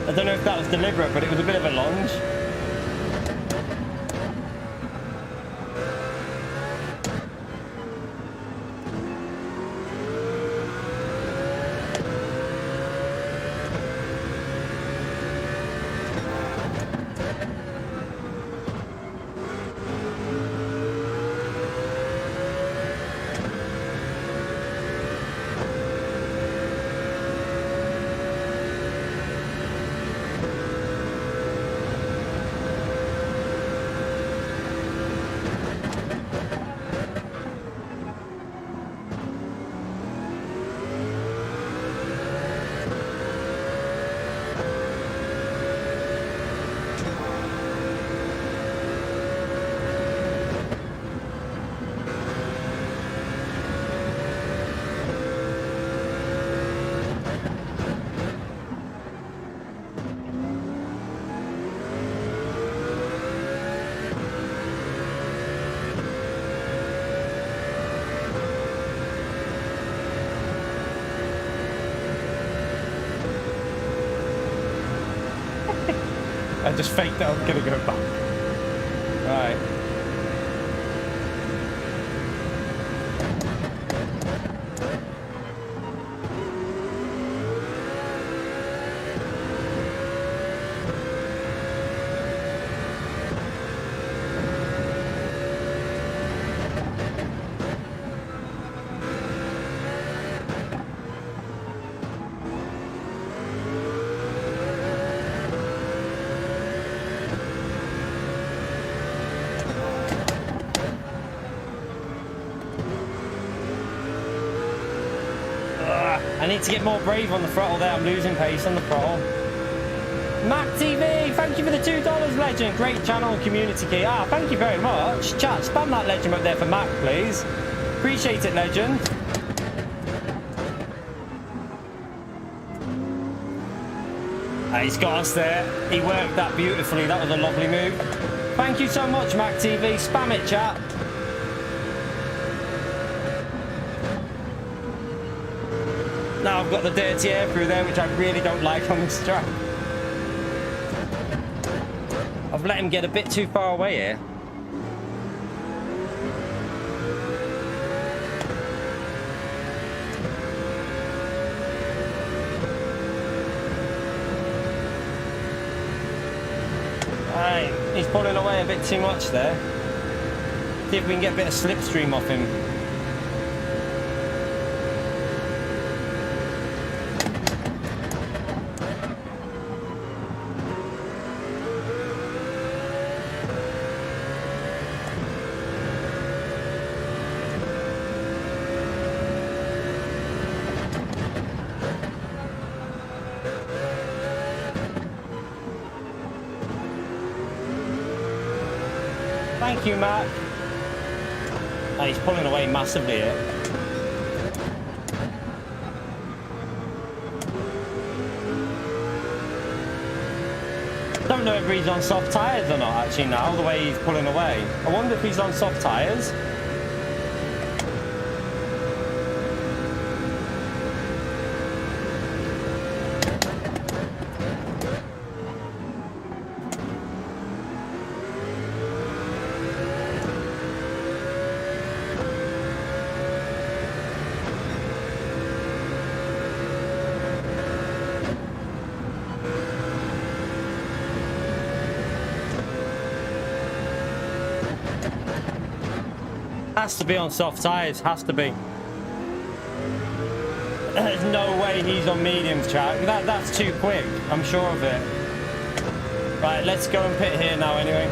Speaker 2: I don't know if that was deliberate, but it was a bit of a lunge. I just faked that I'm gonna go back. Right. I need to get more brave on the throttle there. I'm losing pace on the throttle. Mac TV, thank you for the $2, legend. Great channel and community key. Ah, thank you very much. Chat, spam that legend up there for Mac, please. Appreciate it, legend. He's got us there. He worked that beautifully. That was a lovely move. Thank you so much, Mac TV. Spam it, chat. Now I've got the dirty air through there, which I really don't like on this track. I've let him get a bit too far away here. Right, he's pulling away a bit too much there. See if we can get a bit of slipstream off him. Thank you, Matt. Oh, he's pulling away massively here. Don't know if he's on soft tyres or not, actually, now, the way he's pulling away. I wonder if he's on soft tyres. Has to be on soft tyres, has to be. There's no way he's on mediums, chat. That's too quick, I'm sure of it. Right, let's go and pit here now anyway.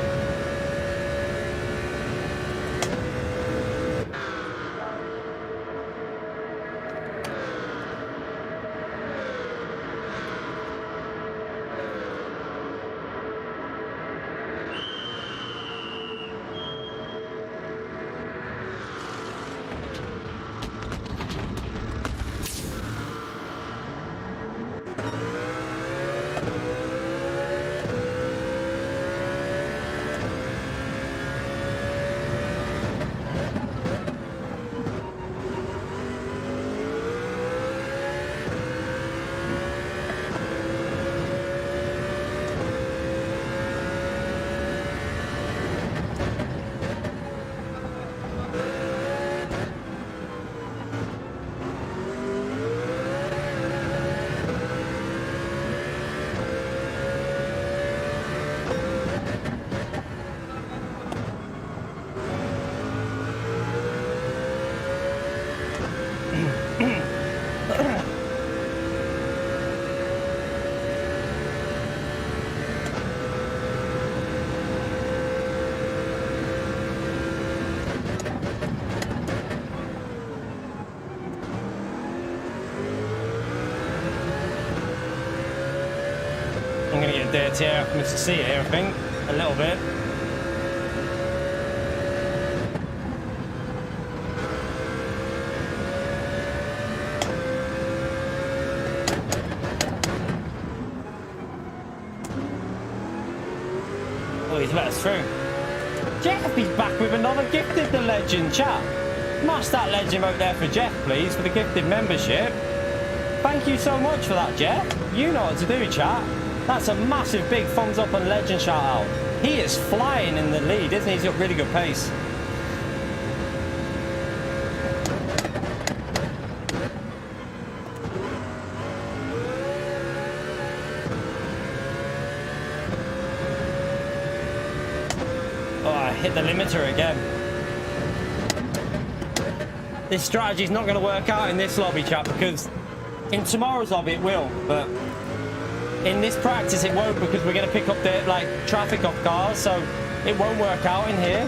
Speaker 2: I'm going to get dirty air off Mr. C here, I think. A little bit. Oh, he's let us through. Jeff, he's back with another gifted the legend, chat. Smash that legend out there for Jeff, please, for the gifted membership. Thank you so much for that, Jeff. You know what to do, chat. That's a massive big thumbs up and legend shout out. He is flying in the lead, isn't he? He's got really good pace. Oh, I hit the limiter again. This strategy is not going to work out in this lobby, chat, because in tomorrow's lobby it will, but in this practice it won't, because we're going to pick up the traffic off cars, so it won't work out in here.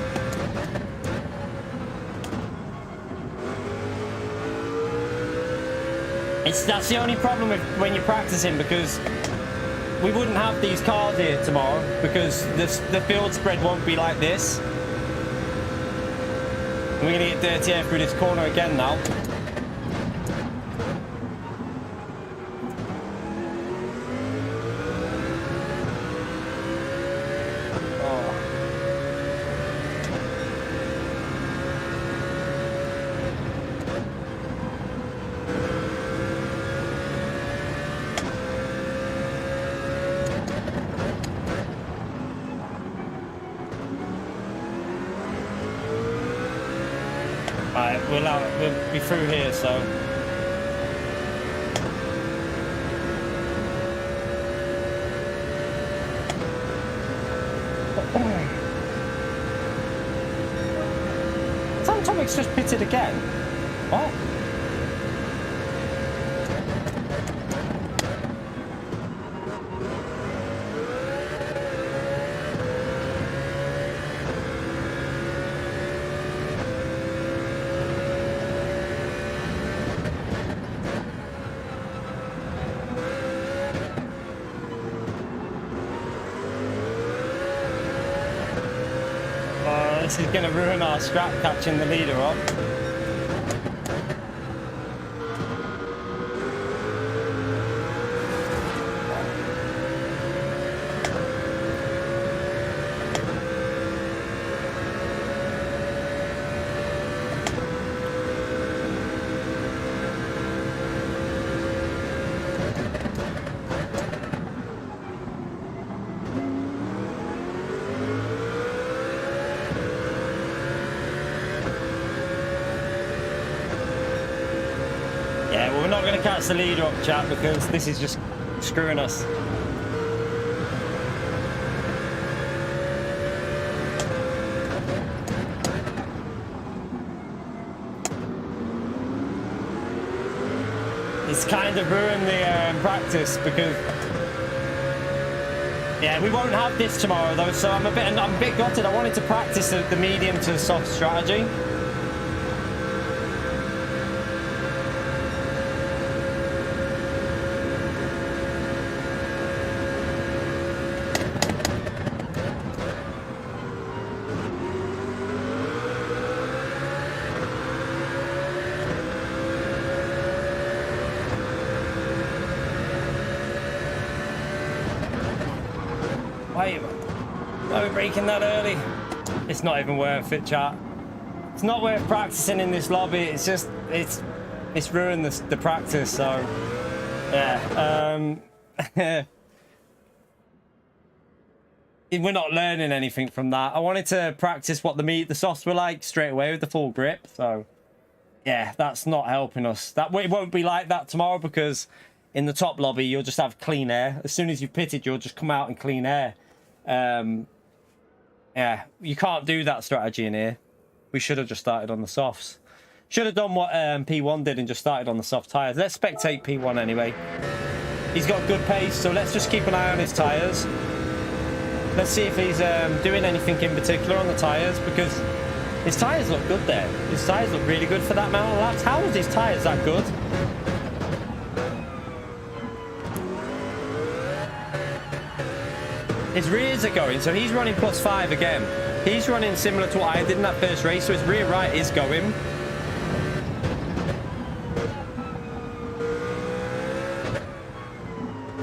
Speaker 2: That's the only problem with when you're practicing, because we wouldn't have these cars here tomorrow, because the field spread won't be like this. We're going to get dirty air through this corner again now. Alright, we'll be through here, so. Tomic's just pitted again. What? This is going to ruin our scrap catching the leader up. Catch the leader up, chat, because this is just screwing us. It's kind of ruined the practice because yeah, we won't have this tomorrow though, so I'm a bit gutted. I wanted to practice the medium to soft strategy. Why are we breaking that early? It's not even worth it, chat. It's not worth practicing in this lobby. It's just it's ruined the practice. So yeah, we're not learning anything from that. I wanted to practice what the softs were like straight away with the full grip. So yeah, that's not helping us. It won't be like that tomorrow because in the top lobby you'll just have clean air. As soon as you've pitted, you'll just come out in clean air. Yeah, you can't do that strategy in here. We should have just started on the softs. Should have done what P1 did and just started on the soft tyres. Let's spectate P1 anyway. He's got good pace, so let's just keep an eye on his tyres. Let's see if he's doing anything in particular on the tyres, because his tyres look good there. His tyres look really good for that amount of laps. How was his tyres that good? His rears are going, so he's running +5 again. He's running similar to what I did in that first race, so his rear right is going.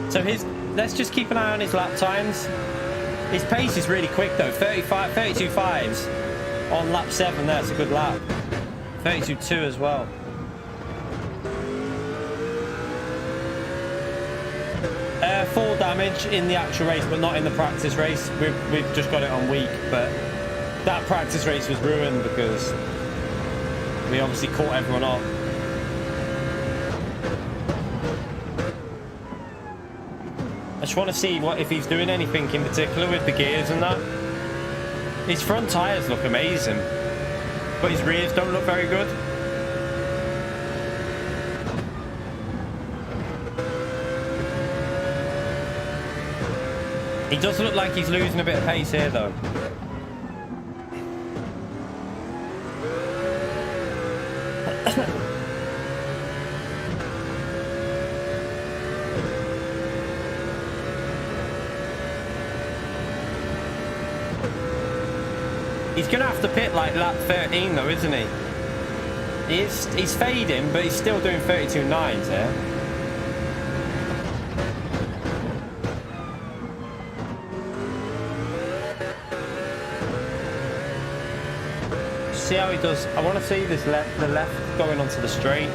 Speaker 2: So let's just keep an eye on his lap times. His pace is really quick though, 32.5s on lap 7, that's a good lap. 32.2 as well. Full damage in the actual race, but not in the practice race. We've just got it on weak, but that practice race was ruined because we obviously caught everyone off. I just want to see if he's doing anything in particular with the gears and that. His front tyres look amazing, but his rears don't look very good. He does look like he's losing a bit of pace here though. He's going to have to pit like lap 13 though, isn't he? He's fading, but he's still doing 32.9s there. see how he does. I want to see this the left going onto the straight.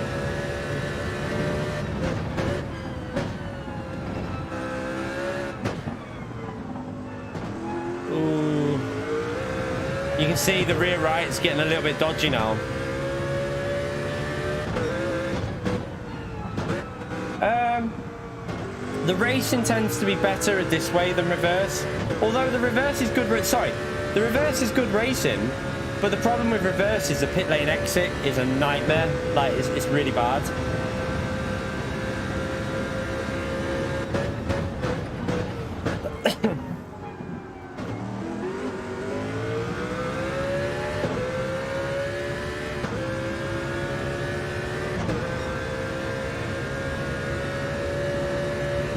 Speaker 2: Ooh. You can see the rear right's getting a little bit dodgy now. The racing tends to be better this way than reverse. Although the reverse is good. The reverse is good racing, but the problem with reverse is the pit lane exit is a nightmare. Like it's really bad.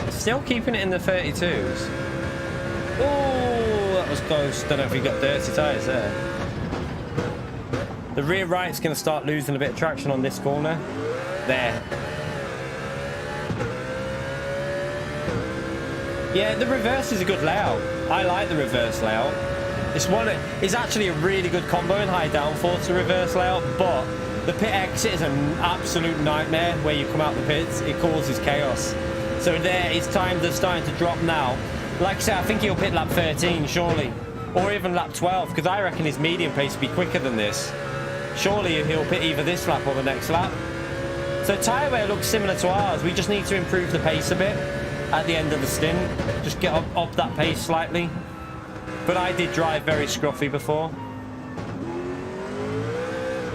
Speaker 2: Still keeping it in the 32s. Oh, that was close. Don't know if he got dirty tyres there. The rear right's going to start losing a bit of traction on this corner. There. Yeah, the reverse is a good layout. I like the reverse layout. It's actually a really good combo in high downforce, the reverse layout, but the pit exit is an absolute nightmare where you come out the pits. It causes chaos. So there, his times are starting to drop now. Like I said, I think he'll pit lap 13, surely. Or even lap 12, because I reckon his medium pace will be quicker than this. Surely he'll pit either this lap or the next lap. So tyre wear looks similar to ours. We just need to improve the pace a bit at the end of the stint. Just get up that pace slightly. But I did drive very scruffy before.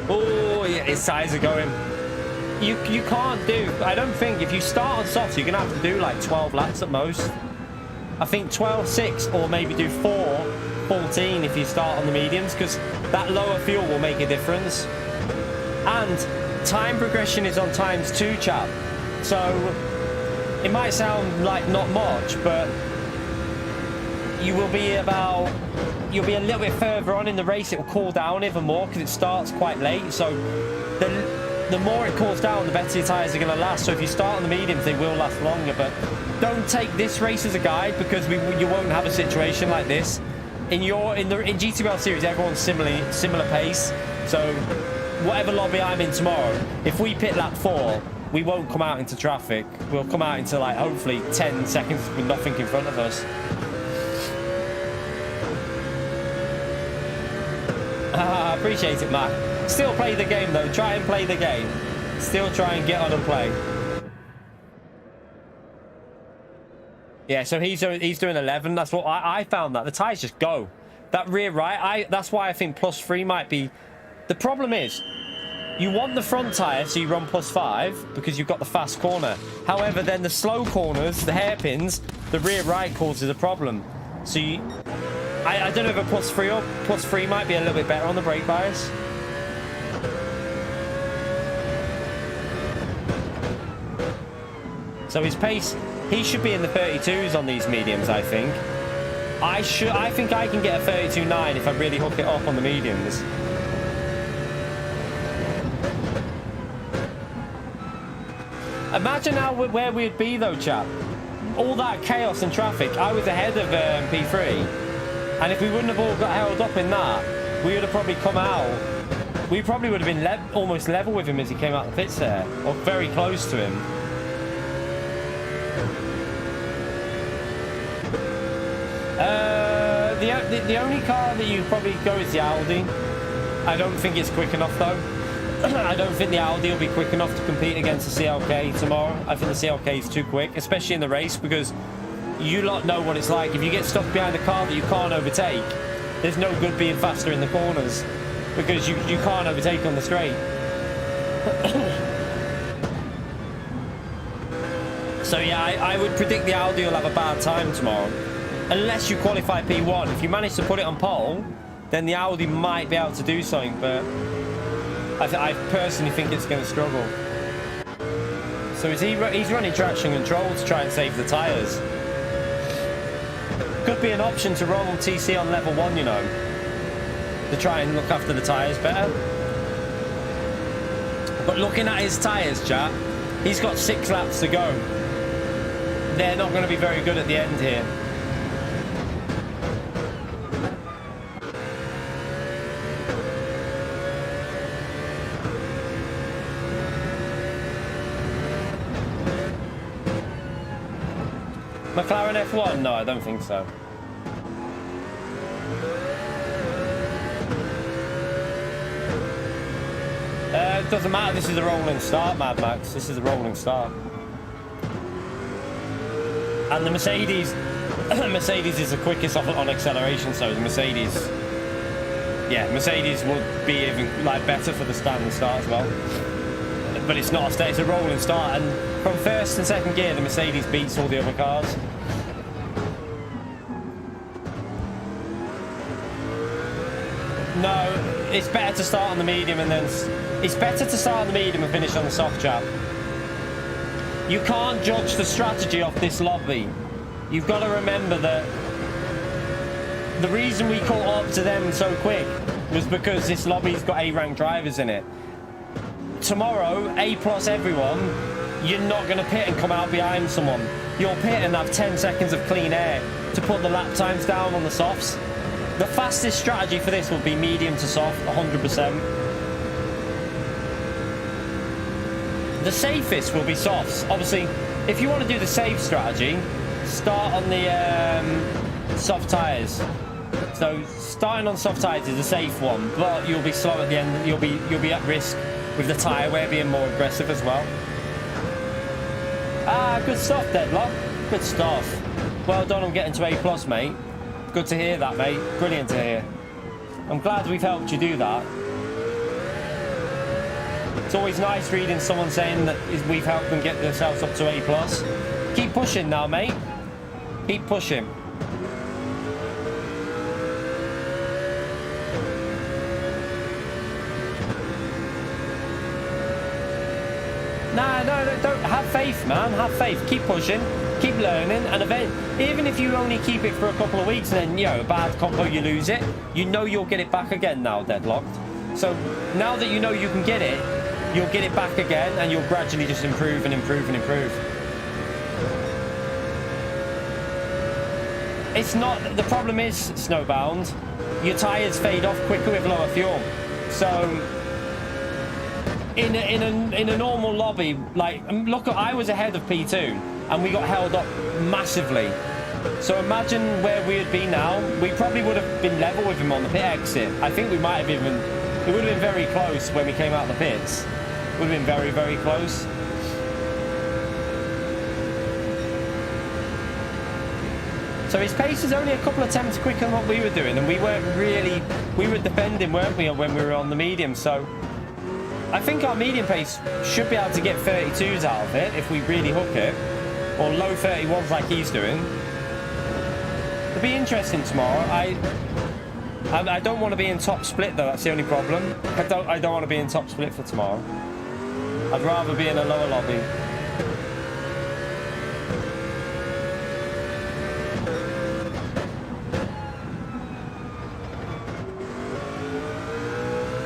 Speaker 2: Oh, yeah, his tyres are going. You can't do, I don't think, if you start on softs, you're going to have to do like 12 laps at most. I think 12.6 or maybe do 4.14 if you start on the mediums, because that lower fuel will make a difference. And time progression is on ×2, chap. So it might sound like not much, but you will be you'll be a little bit further on in the race. It will cool down even more because it starts quite late. So the more it cools down, the better your tyres are going to last. So if you start on the mediums, they will last longer. But don't take this race as a guide, because you won't have a situation like this. In GTWS series, everyone's similar pace. So whatever lobby I'm in tomorrow, if we pit lap 4, we won't come out into traffic. We'll come out into like hopefully 10 seconds with nothing in front of us. I appreciate it, Matt. Still play the game though. Try and play the game. Still try and get on and play. Yeah, so he's doing 11. That's what I found. That the tyres just go. That rear right. That's why I think +3 might be. The problem is, you want the front tyre, so you run +5 because you've got the fast corner. However, then the slow corners, the hairpins, the rear right causes a problem. So I don't know if a +3 or +3 might be a little bit better on the brake bias. So his pace, he should be in the 32s on these mediums, I think. I think I can get a 32.9 if I really hook it up on the mediums. Imagine where we'd be though, chap. All that chaos and traffic. I was ahead of P3, and if we wouldn't have all got held up in that, we would have probably come out. We probably would have been almost level with him as he came out the pits there, or very close to him. The only car that you probably go is the Audi. I don't think it's quick enough though. I don't think the Audi will be quick enough to compete against the CLK tomorrow. I think the CLK is too quick, especially in the race, because you lot know what it's like. If you get stuck behind a car that you can't overtake, there's no good being faster in the corners, because you can't overtake on the straight. So yeah, I would predict the Audi will have a bad time tomorrow. Unless you qualify P1. If you manage to put it on pole, then the Audi might be able to do something, but I personally think it's going to struggle. So he's running traction control to try and save the tyres. Could be an option to run TC on level 1, you know, to try and look after the tyres better. But looking at his tyres, chat, he's got 6 laps to go. They're not going to be very good at the end here. McLaren F1? No, I don't think so. It doesn't matter. This is a rolling start, Mad Max. This is a rolling start. And the Mercedes, Mercedes is the quickest on acceleration. So the Mercedes, yeah, Mercedes would be even like better for the standing start as well. But it's not a start. It's a rolling start, and from first and second gear, the Mercedes beats all the other cars. No, it's better to start on the medium and then... It's better to start on the medium and finish on the soft, chap. You can't judge the strategy of this lobby. You've got to remember that the reason we caught up to them so quick was because this lobby's got A-rank drivers in it. Tomorrow, A+ everyone, you're not going to pit and come out behind someone. You'll pit and have 10 seconds of clean air to put the lap times down on the softs. The fastest strategy for this will be medium to soft, 100%. The safest will be softs. Obviously, if you want to do the safe strategy, start on the soft tyres. So starting on soft tyres is a safe one, but you'll be slow at the end. You'll be at risk with the tyre wear being more aggressive as well. Ah, good stuff, Deadlock. Good stuff. Well done on getting to A+, mate. Good to hear that, mate. Brilliant to hear. I'm glad we've helped you do that. It's always nice reading someone saying that we've helped them get themselves up to A+. Keep pushing now, mate. Keep pushing. No, don't. Have faith, man. Have faith. Keep pushing. Keep learning. And even if you only keep it for a couple of weeks and then, you know, a bad combo, you lose it, you know you'll get it back again now, Deadlocked. So now that you know you can get it, you'll get it back again and you'll gradually just improve and improve and improve. It's not... The problem is, Snowbound, your tyres fade off quicker with lower fuel. So... In a normal lobby, like, look, I was ahead of P2 and we got held up massively. So imagine where we'd be now. We probably would have been level with him on the pit exit. I think we might have even... It would have been very close when we came out of the pits. It would have been very, very close. So his pace is only a couple of attempts quicker than what we were doing, and we weren't really... We were defending, weren't we, when we were on the medium, so... I think our medium pace should be able to get 32s out of it if we really hook it. Or low 31s like he's doing. It'll be interesting tomorrow. I don't want to be in top split though, that's the only problem. I don't want to be in top split for tomorrow. I'd rather be in a lower lobby.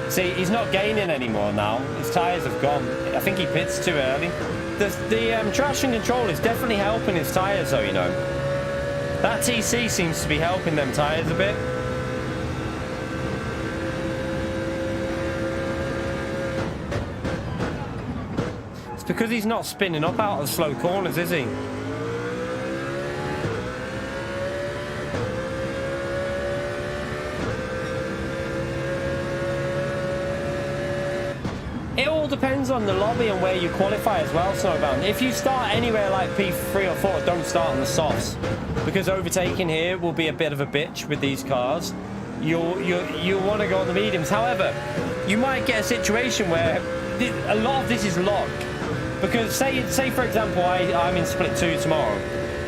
Speaker 2: See, he's not gaining anymore now. His tyres have gone. I think he pits too early. The traction control is definitely helping his tyres though, you know. That TC seems to be helping them tyres a bit. It's because he's not spinning up out of the slow corners, is he? It all depends on the lobby and where you qualify as well, Snowbound. If you start anywhere like P3 or 4, don't start on the softs, because overtaking here will be a bit of a bitch with these cars. You'll want to go on the mediums. However, you might get a situation where a lot of this is luck, because say for example I'm in split 2 tomorrow.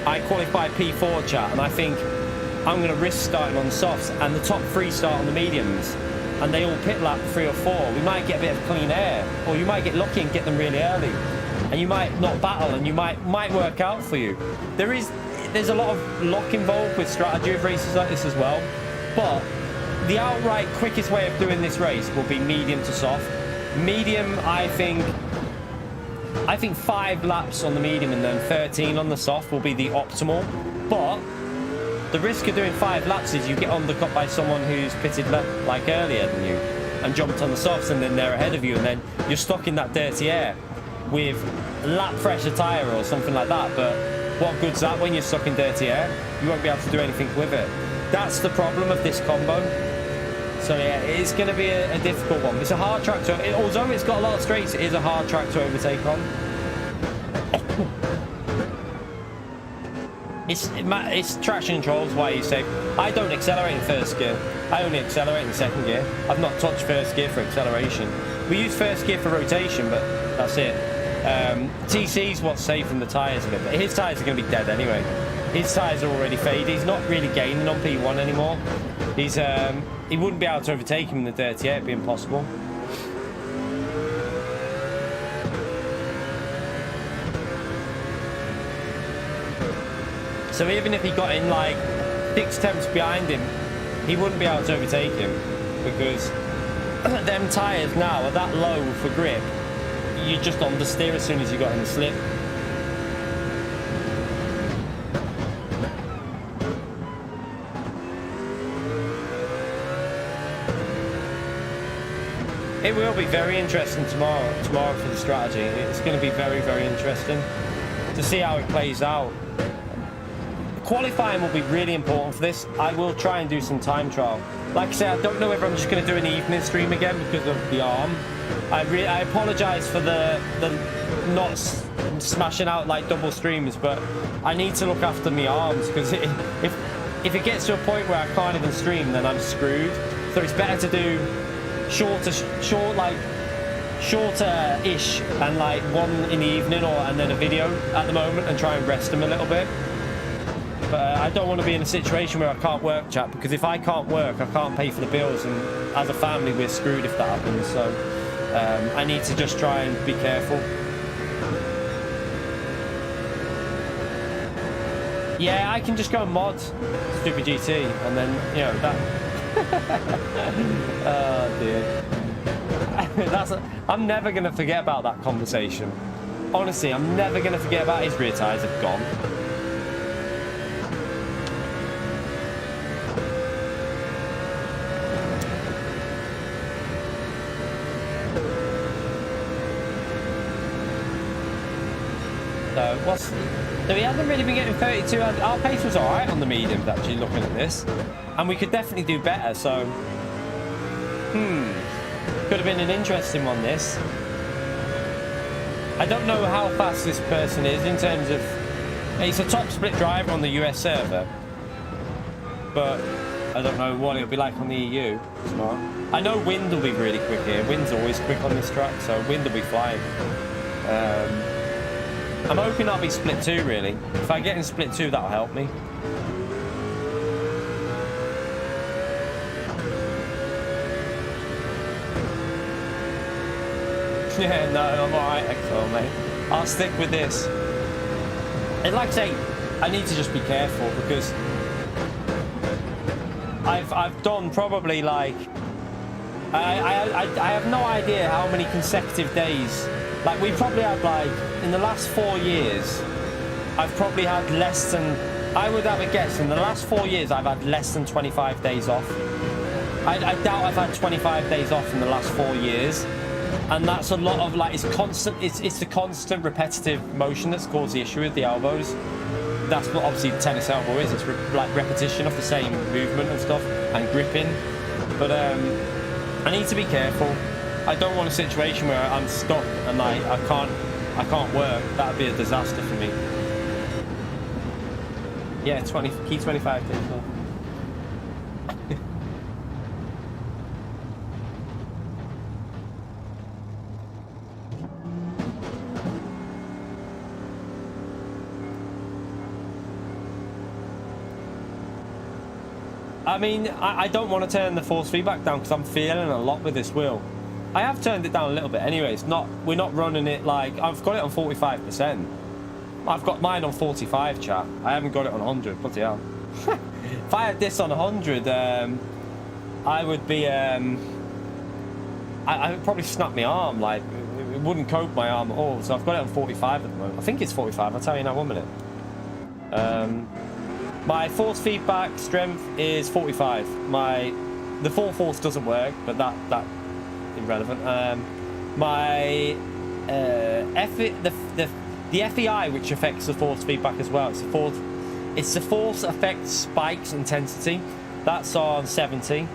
Speaker 2: I qualify P4, chat, and I think I'm going to risk starting on the softs, and the top 3 start on the mediums. And they all pit lap 3 or 4, we might get a bit of clean air, or you might get lucky and get them really early, and you might not battle, and you might work out for you. There's a lot of luck involved with strategy of races like this as well, but the outright quickest way of doing this race will be medium to soft. Medium, I think 5 laps on the medium and then 13 on the soft will be the optimal, but the risk of doing 5 laps is you get undercut by someone who's pitted like earlier than you and jumped on the softs, and then they're ahead of you, and then you're stuck in that dirty air with lap pressure tyre or something like that. But what good's that when you're stuck in dirty air? You won't be able to do anything with it. That's the problem of this combo. So yeah, it's going to be a difficult one. It's a hard track to, although it's got a lot of straights, it is a hard track to overtake on. It's traction controls, why you say. I don't accelerate in first gear. I only accelerate in second gear. I've not touched first gear for acceleration. We use first gear for rotation, but that's it. TC's what's safe from the tyres a bit, but his tyres are going to be dead anyway. His tyres are already faded. He's not really gaining on P1 anymore. He's he wouldn't be able to overtake him in the dirty air. It'd be impossible. So even if he got in like 6 tenths behind him, he wouldn't be able to overtake him, because them tyres now are that low for grip. You're just on the steer as soon as you got in the slip. It will be very interesting tomorrow for the strategy. It's going to be very, very interesting to see how it plays out. Qualifying will be really important for this. I will try and do some time trial. Like I said, I don't know if I'm just going to do an evening stream again because of the arm. I apologise for the not smashing out like double streams, but I need to look after my arms, because if it gets to a point where I can't even stream, then I'm screwed. So it's better to do shorter-ish and like one in the evening and then a video at the moment, and try and rest them a little bit. But I don't want to be in a situation where I can't work, chat, because if I can't work, I can't pay for the bills, and as a family we're screwed if that happens. So I need to just try and be careful. Yeah, I can just go and mod Super GT, and then, you know, that... Oh dear. I'm never going to forget about that conversation. Honestly, I'm never going to forget about his rear tyres have gone. So he hasn't really been getting 32. Our pace was all right on the mediums, actually, looking at this, and we could definitely do better. So could have been an interesting one, this. I don't know how fast this person is in terms of, he's a top split driver on the US server, but I don't know what it'll be like on the EU. Smart. I know wind will be really quick here. Wind's always quick on this track, so wind will be flying. I'm hoping I'll be split 2, really. If I get in split 2, that'll help me. Yeah, no, I'm alright, XL, mate. I'll stick with this. And like I say, I need to just be careful, because I've done probably like... I have no idea how many consecutive days. Like, we probably had, like, in the last 4 years, I've probably had less than, I would have a guess, in the last 4 years, I've had less than 25 days off. I doubt I've had 25 days off in the last 4 years. And that's a lot of, like, it's constant, it's the constant repetitive motion that's caused the issue with the elbows. That's what, obviously, the tennis elbow is. It's, like, repetition of the same movement and stuff, and gripping. But, I need to be careful. I don't want a situation where I'm stuck and like I can't work. That would be a disaster for me. Yeah, key 25 days off. I mean, I don't want to turn the force feedback down, because I'm feeling a lot with this wheel. I have turned it down a little bit anyway. We're not running it like, I've got it on 45%. I've got mine on 45, chat. I haven't got it on 100, bloody hell. If I had this on 100, I would be, I would probably snap my arm, like, it wouldn't cope my arm at all. So I've got it on 45 at the moment. I think it's 45, I'll tell you in 1 minute. My force feedback strength is 45. The full force doesn't work, but that irrelevant. My effort, the the FEI, which affects the force feedback as well. It's the force effect spikes intensity. That's on 70,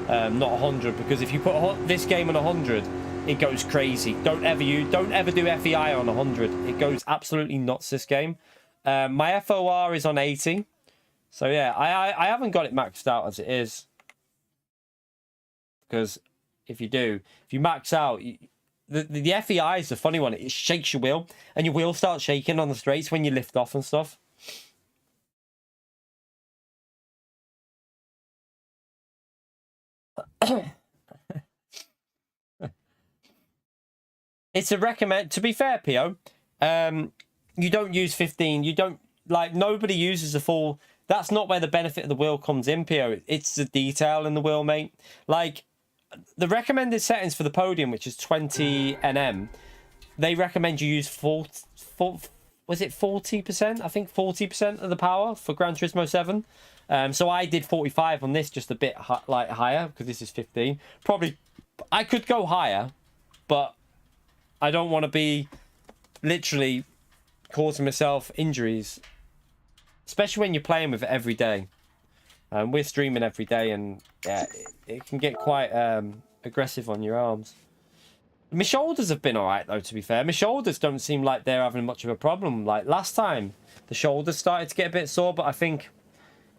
Speaker 2: not 100, because if you put this game on 100, it goes crazy. Don't ever do FEI on 100. It goes absolutely nuts, this game. My FOR is on 80. So yeah, I haven't got it maxed out as it is. Because if you max out, the FEI is the funny one. It shakes your wheel, and your wheel starts shaking on the straights when you lift off and stuff. It's a recommend. To be fair, Pio, you don't use 15. You don't, like, nobody uses the full. That's not where the benefit of the wheel comes in, Pio. It's the detail in the wheel, mate. Like, the recommended settings for the podium, which is 20 nm, they recommend you use 40%? I think 40% of the power for Gran Turismo 7. So I did 45 on this, just a bit higher, because this is 15. Probably, I could go higher, but I don't want to be literally causing myself injuries, especially when you're playing with it every day. We're streaming every day, and yeah, it can get quite aggressive on your arms. My shoulders have been all right, though, to be fair. My shoulders don't seem like they're having much of a problem. Like last time, the shoulders started to get a bit sore, but I think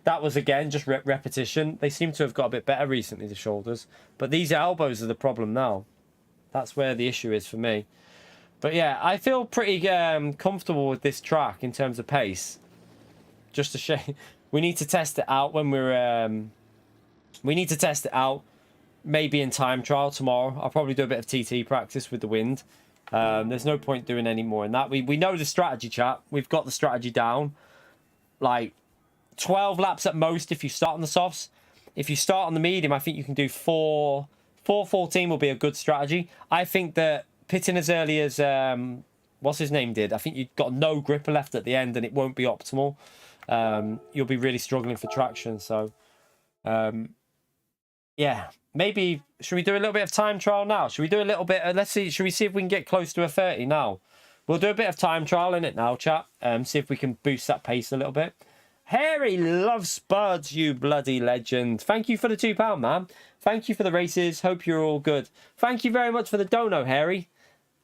Speaker 2: that was, again, just repetition. They seem to have got a bit better recently, the shoulders. But these elbows are the problem now. That's where the issue is for me. But yeah, I feel pretty comfortable with this track in terms of pace. Just a shame. We need to test it out when we're... we need to test it out maybe in time trial tomorrow. I'll probably do a bit of TT practice with the wind. There's no point doing any more in that. We know the strategy, chat. We've got the strategy down. Like 12 laps at most if you start on the softs. If you start on the medium, I think you can do 4:14 will be a good strategy. I think that pitting as early as what's his name did, I think you've got no gripper left at the end and it won't be optimal. You'll be really struggling for traction. So yeah, maybe should we do a little bit of time trial now? Should we do a little bit? Let's see. Should we see if we can get close to a 30 now? We'll do a bit of time trial in it now, chat. See if we can boost that pace a little bit. Harry loves Spuds, you bloody legend. Thank you for the £2, man. Thank you for the races. Hope you're all good. Thank you very much for the dono, Harry.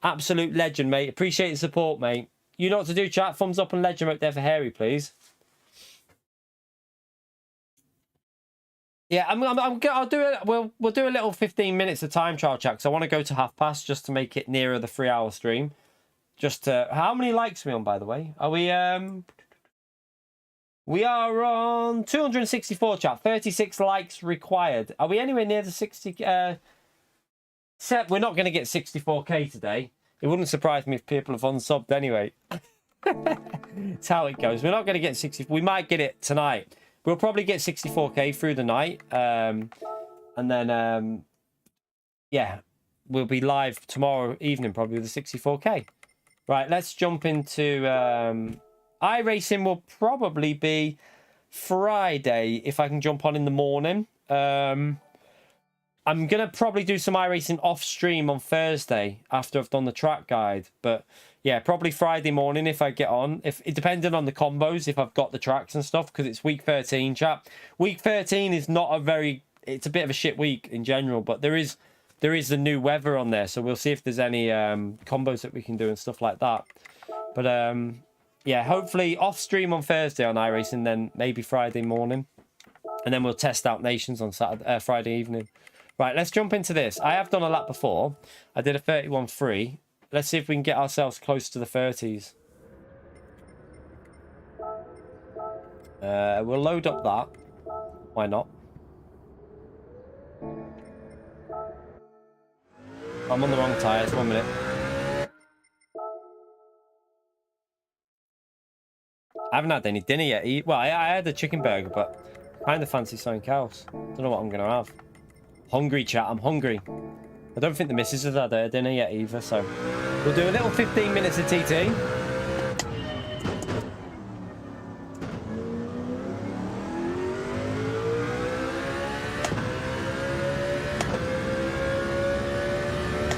Speaker 2: Absolute legend, mate. Appreciate the support, mate. You know what to do, chat. Thumbs up and legend right there for Harry, please. Yeah, I'll do it. We'll do a little 15 minutes of time trial, chat. Because I want to go to 30:30 just to make it nearer the 3-hour stream. Just to, how many likes are we on, by the way? Are we We are on 264, chat. 36 likes required. Are we anywhere near the 60? We're not going to get 64k today. It wouldn't surprise me if people have unsubbed anyway. That's how it goes. We're not going to get 60. We might get it tonight. We'll probably get 64k through the night. And then, yeah, we'll be live tomorrow evening probably with the 64k. Right, let's jump into... iRacing will probably be Friday if I can jump on in the morning. I'm going to probably do some iRacing off stream on Thursday after I've done the track guide. But yeah, probably Friday morning if I get on. If it depending on the combos, if I've got the tracks and stuff, because it's week 13, chat. Week 13 is not a very... It's a bit of a shit week in general, but there is the new weather on there. So we'll see if there's any combos that we can do and stuff like that. But... yeah, hopefully off stream on Thursday on iRacing, then maybe Friday morning. And then we'll test out Nations on Friday evening. Right, let's jump into this. I have done a lap before. I did a 31.3. Let's see if we can get ourselves close to the 30s. We'll load up that. Why not? I'm on the wrong tyres. 1 minute. I haven't had any dinner yet. Well, I had a chicken burger, but I kind of fancy something else. Don't know what I'm going to have. Hungry, chat. I'm hungry. I don't think the missus has had her dinner yet either, so we'll do a little 15 minutes of TT.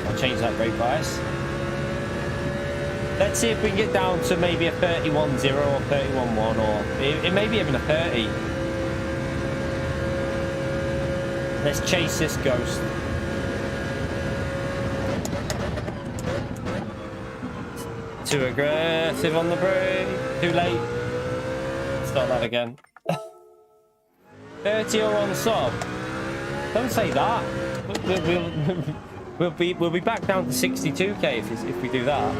Speaker 2: I'll change that brake bias. Let's see if we can get down to maybe a 31.0 or 31.1 or it may be even a 30. Let's chase this ghost. Too aggressive on the brake. Too late. Start that again. 30 or on sub. Don't say that. We'll be back down to 62k if we do that.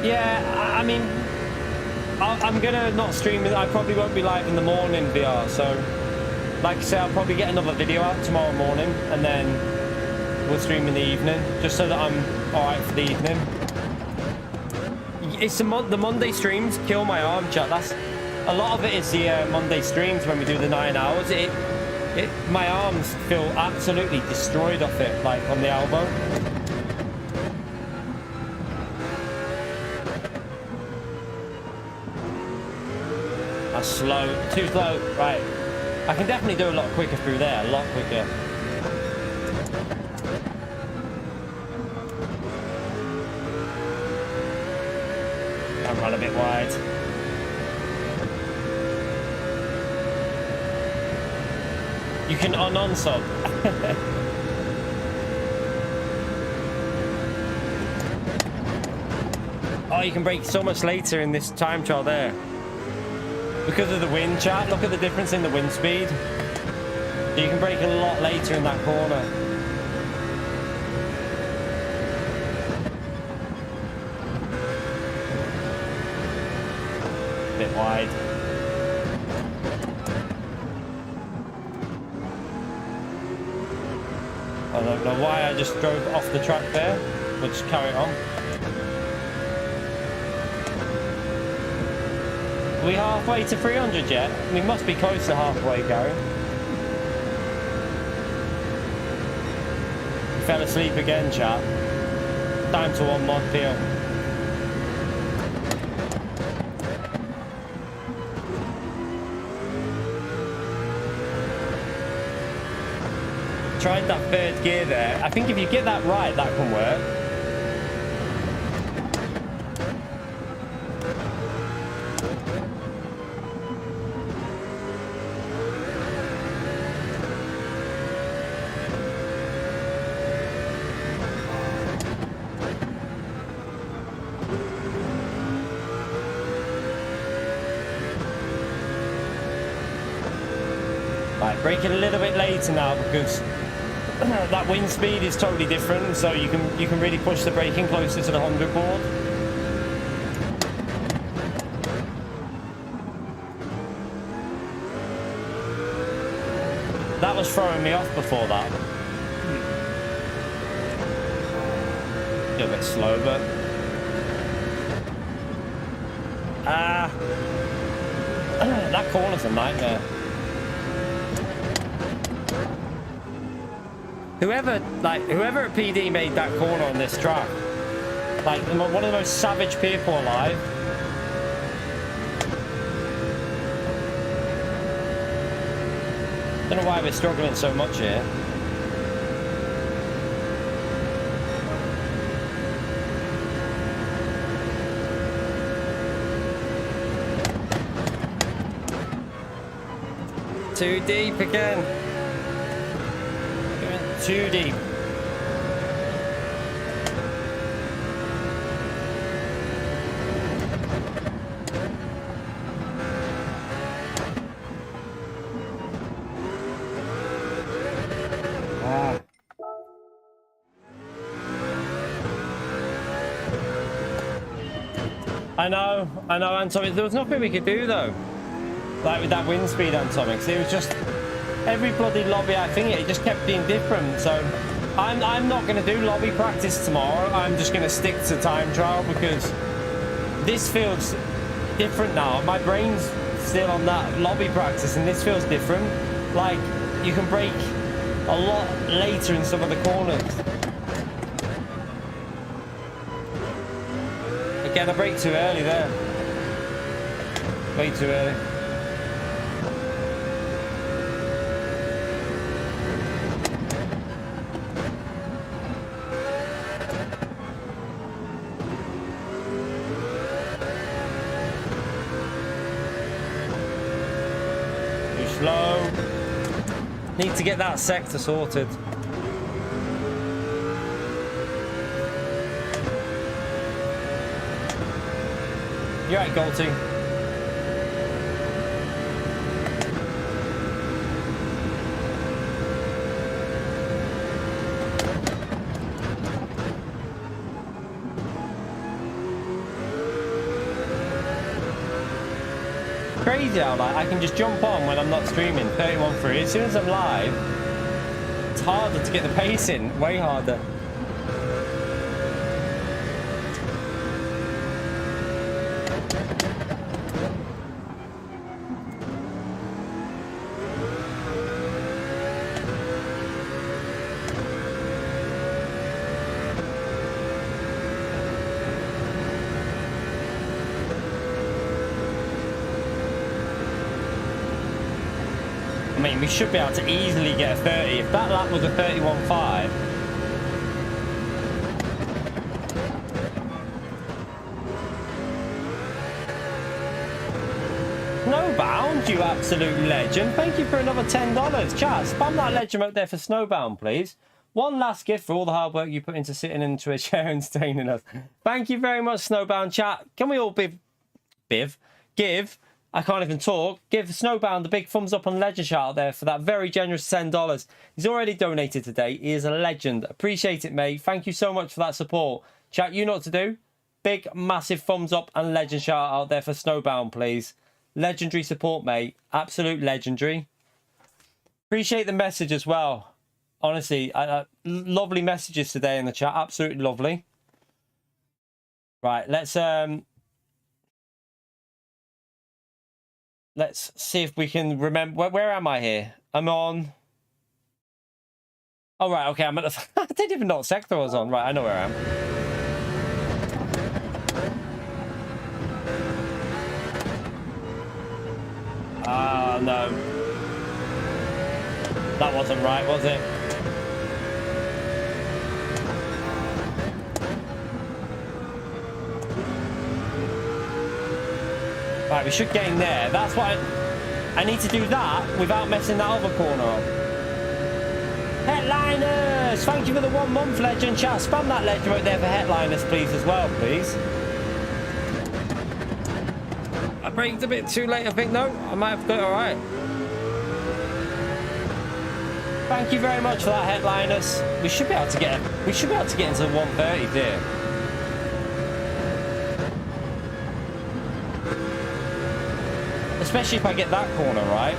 Speaker 2: Yeah, I mean, I'm gonna not stream it. I probably won't be live in the morning VR. So, like I said, I'll probably get another video out tomorrow morning, and then we'll stream in the evening, just so that I'm all right for the evening. It's the Monday streams kill my arm, chat. That's a lot of it is the Monday streams when we do the 9 hours. My arms feel absolutely destroyed off it, like on the elbow. That's slow, too slow. Right, I can definitely do a lot quicker through there, a lot quicker. I'm run a bit wide. You can unsub. Oh, you can brake so much later in this time trial there. Because of the wind, chat. Look at the difference in the wind speed. So you can brake a lot later in that corner. Bit wide. I don't know why I just drove off the track there. We'll just carry it on. Are we halfway to 300 yet? We must be close to halfway, Gary. You fell asleep again, chat. Time to one mod peel. Tried that third gear there. I think if you get that right, that can work. Right, braking a little bit later now because that wind speed is totally different, so you can really push the braking closer to the 100 board. That was throwing me off before that. A little bit slow, but that corner's a nightmare. Whoever at PD made that corner on this track, like one of the most savage people alive. Don't know why we're struggling so much here. Too deep again. Too deep. I know, Antomics. There was nothing we could do though. Like with that wind speed, Antomics. It was just every bloody lobby I think it just kept being different. So I'm not going to do lobby practice tomorrow. I'm just going to stick to time trial because this feels different now. My brain's still on that lobby practice and this feels different. Like you can brake a lot later in some of the corners. Again, I braked too early there. Way too early. slow. Need to get that sector sorted. You're right, Goldie. Crazy how like I can just jump on when I'm not streaming 31.3. As soon as I'm live, it's harder to get the pace in, way harder. I mean, we should be able to easily get a 30. If that lap was a 31.5. Snowbound, you absolute legend. Thank you for another $10. Chat, spam that legend out there for Snowbound, please. One last gift for all the hard work you put into sitting into a chair and entertaining us. Thank you very much, Snowbound. Chat, can we all give, I can't even talk, give Snowbound a big thumbs up on Legend shout out there for that very generous $10. He's already donated today. He is a legend. Appreciate it, mate. Thank you so much for that support. Chat, you know what to do. Big, massive thumbs up and legend shout out there for Snowbound, please. Legendary support, mate. Absolute legendary. Appreciate the message as well. Honestly, lovely messages today in the chat. Absolutely lovely. Right, let's see if we can remember. Where am I here? I'm on. Oh, right. Okay. I'm at the. I didn't even know what sector I was on. Right. I know where I am. Ah, no. That wasn't right, was it? Right, we should get in there. That's what I need to do that without messing that other corner up. Headliners! Thank you for the 1 month, legend. Chat, spam that legend right there for headliners, please, as well, please. I braked a bit too late, I think. No, I might have got it all right. Thank you very much for that, headliners. We should be able to get into 130 there. Especially if I get that corner right.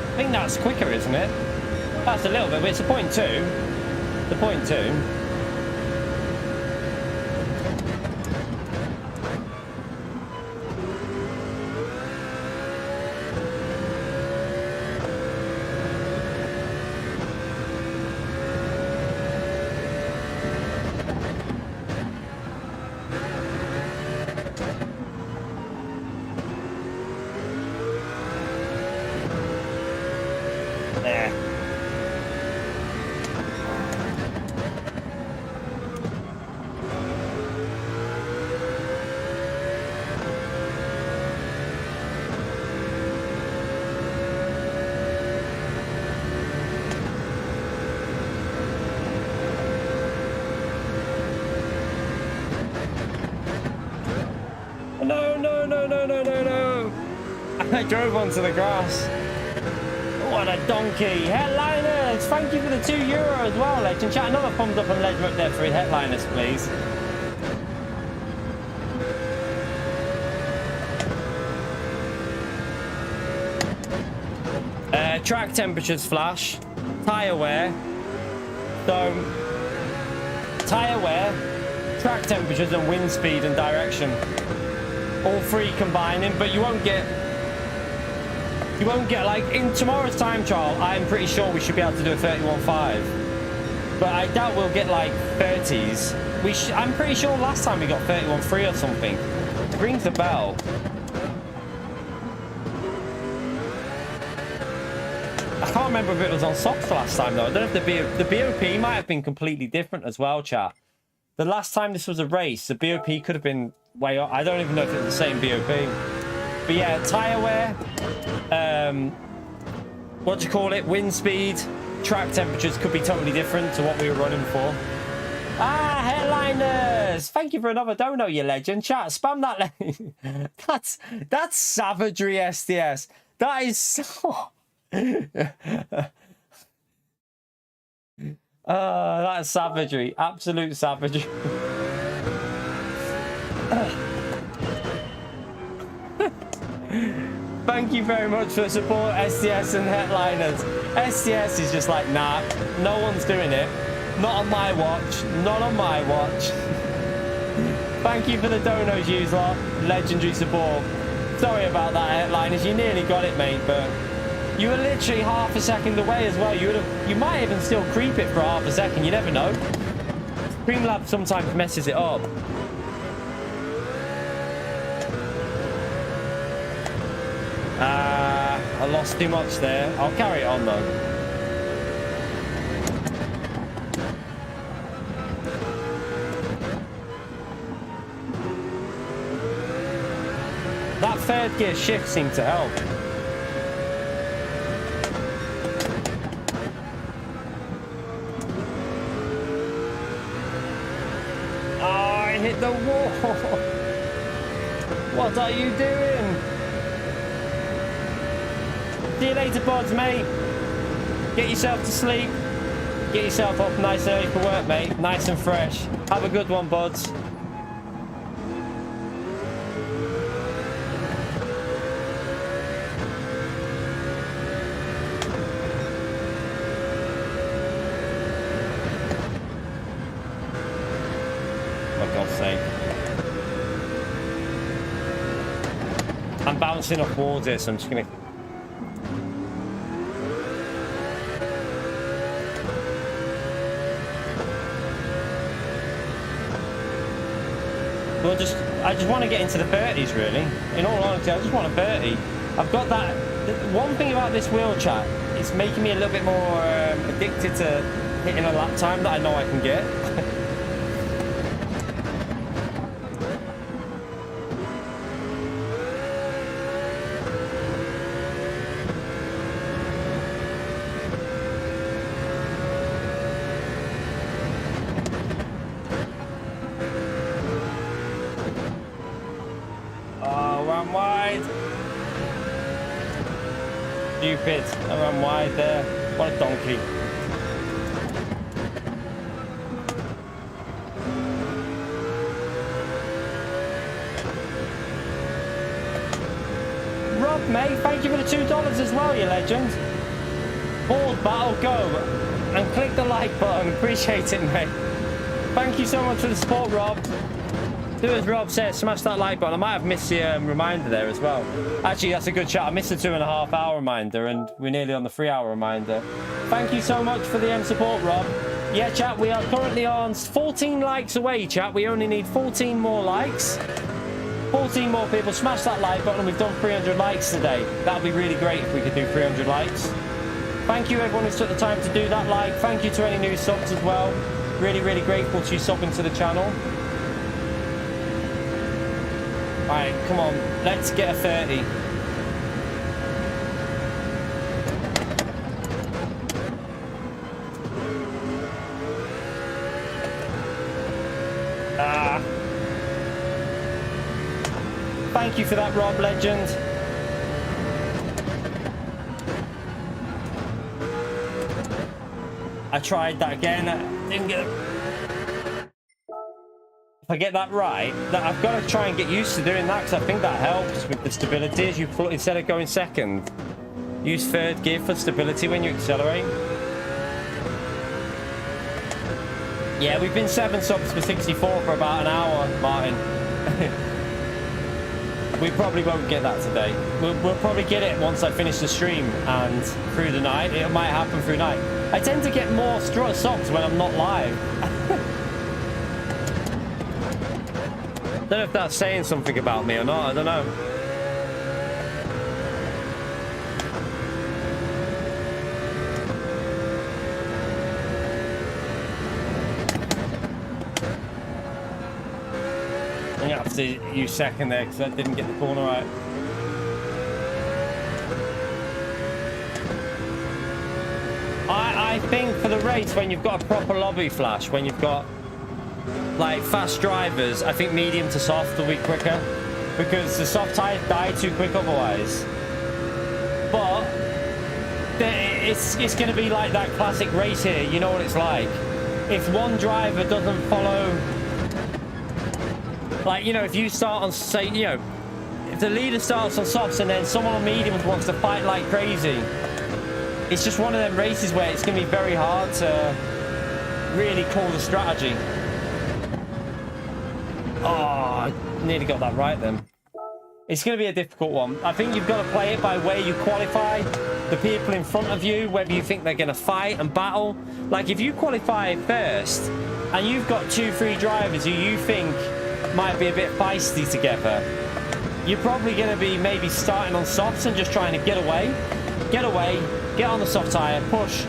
Speaker 2: I think that's quicker, isn't it? That's a little bit, but it's a 0.2. The 0.2. I drove onto the grass. What a donkey. Headliners, thank you for the €2 as well, legend. Chat, another thumbs up and legend up there for his headliners, please. Track temperatures flash, tyre wear, so tyre wear, track temperatures and wind speed and direction, all three combining, but you won't get like in tomorrow's time trial. I'm pretty sure we should be able to do a 31.5, but I doubt we'll get like 30s. I'm pretty sure last time we got 31.3 or something. Rings the bell. can't remember if it was on socks last time, though. I don't know if the BOP might have been completely different as well, chat. The last time this was a race, the BOP could have been way up. I don't even know if it's the same BOP. But yeah, tyre wear, what do you call it? Wind speed, track temperatures could be totally different to what we were running for. Ah, headliners! Thank you for another dono, you legend. Chat, spam that. That's savagery, SDS. That is so... that's savagery. Absolute savagery. Thank you very much for the support, SDS and headliners. SDS is just like, nah, no one's doing it. Not on my watch. Not on my watch. Thank you for the donos, you lot. Legendary support. Sorry about that, headliners. You nearly got it, mate, but you were literally half a second away as well. You might even still creep it for half a second. You never know. Streamlabs sometimes messes it up. I lost too much there. I'll carry it on though. That third gear shift seemed to help. Oh, I hit the wall. What are you doing? See you later, buds, mate. Get yourself to sleep. Get yourself up nice and early for work, mate. Nice and fresh. Have a good one, buds. For God's sake. I'm bouncing off walls here, so I'm just going to... I just want to get into the 30s, really. In all honesty, I just want a 30. I've got that. One thing about this wheel, chat, it's making me a little bit more addicted to hitting a lap time that I know I can get. Stupid. I ran wide there. What a donkey. Rob, mate, thank you for the $2 as well, you legend. Board battle, go. And click the like button. Appreciate it, mate. Thank you so much for the support, Rob. Do as Rob says, smash that like button. I might have missed the reminder there as well. Actually, that's a good shot. I missed the 2.5 hour reminder, and we're nearly on the 3 hour reminder. Thank you so much for the support, Rob. Yeah, chat, we are currently on 14 likes away, chat. We only need 14 more likes. 14 more people. Smash that like button. We've done 300 likes today. That would be really great if we could do 300 likes. Thank you, everyone who's took the time to do that like. Thank you to any new subs as well. Really, really grateful to you subbing to the channel. Alright, come on, let's get a 30. Thank you for that, Rob Legend. I tried that again, I didn't get it. If I get that right, I've got to try and get used to doing that, because I think that helps with the stability. As you instead of going second, use third gear for stability when you accelerate. Yeah, we've been 7 subs for 64 for about an hour, Martin. We probably won't get that today. We'll probably get it once I finish the stream and through the night. It might happen through night. I tend to get more subs when I'm not live. Don't know if that's saying something about me or not. I don't know. I'm gonna have to use second there because I didn't get the corner right. I think for the race, when you've got a proper lobby flash, when you've got like fast drivers, I think medium to soft will be quicker because the soft tires die too quick otherwise. But it's going to be like that classic race here. You know what it's like. If one driver doesn't follow, like, you know, if you start on, say, you know, if the leader starts on softs and then someone on mediums wants to fight like crazy, it's just one of them races where it's going to be very hard to really call the strategy. Oh, I nearly got that right then. It's going to be a difficult one. I think you've got to play it by where you qualify, the people in front of you, whether you think they're going to fight and battle. Like, if you qualify first and you've got 2-3 drivers who you think might be a bit feisty together, you're probably going to be maybe starting on softs and just trying to get away, get on the soft tyre, push,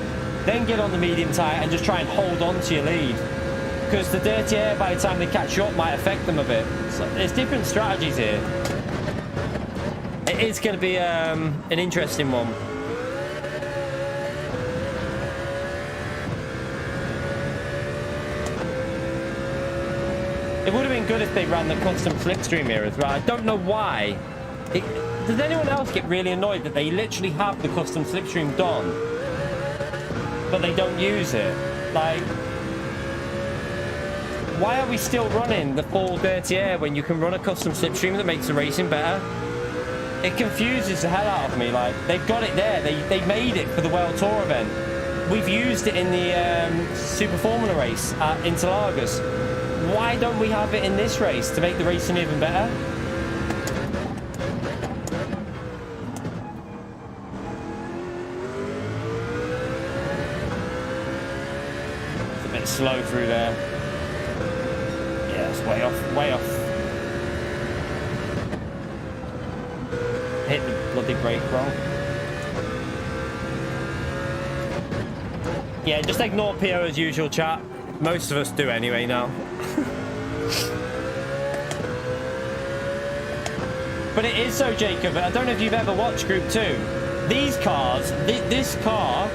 Speaker 2: then get on the medium tyre and just try and hold on to your lead. Because the dirty air, by the time they catch you up, might affect them a bit. So there's different strategies here. It is going to be an interesting one. It would have been good if they ran the custom slipstream here as well. I don't know why. Does anyone else get really annoyed that they literally have the custom slipstream done, but they don't use it? Like, why are we still running the full dirty air when you can run a custom slipstream that makes the racing better? It confuses the hell out of me. Like, they've got it there. They made it for the World Tour event. We've used it in the Super Formula race at Interlagos. Why don't we have it in this race to make the racing even better? It's a bit slow through there. Yeah, it's way off, way off. Hit the bloody brake wrong. Yeah, just ignore PO as usual, chat. Most of us do anyway now. But it is so, Jacob. I don't know if you've ever watched Group 2. These cars, this car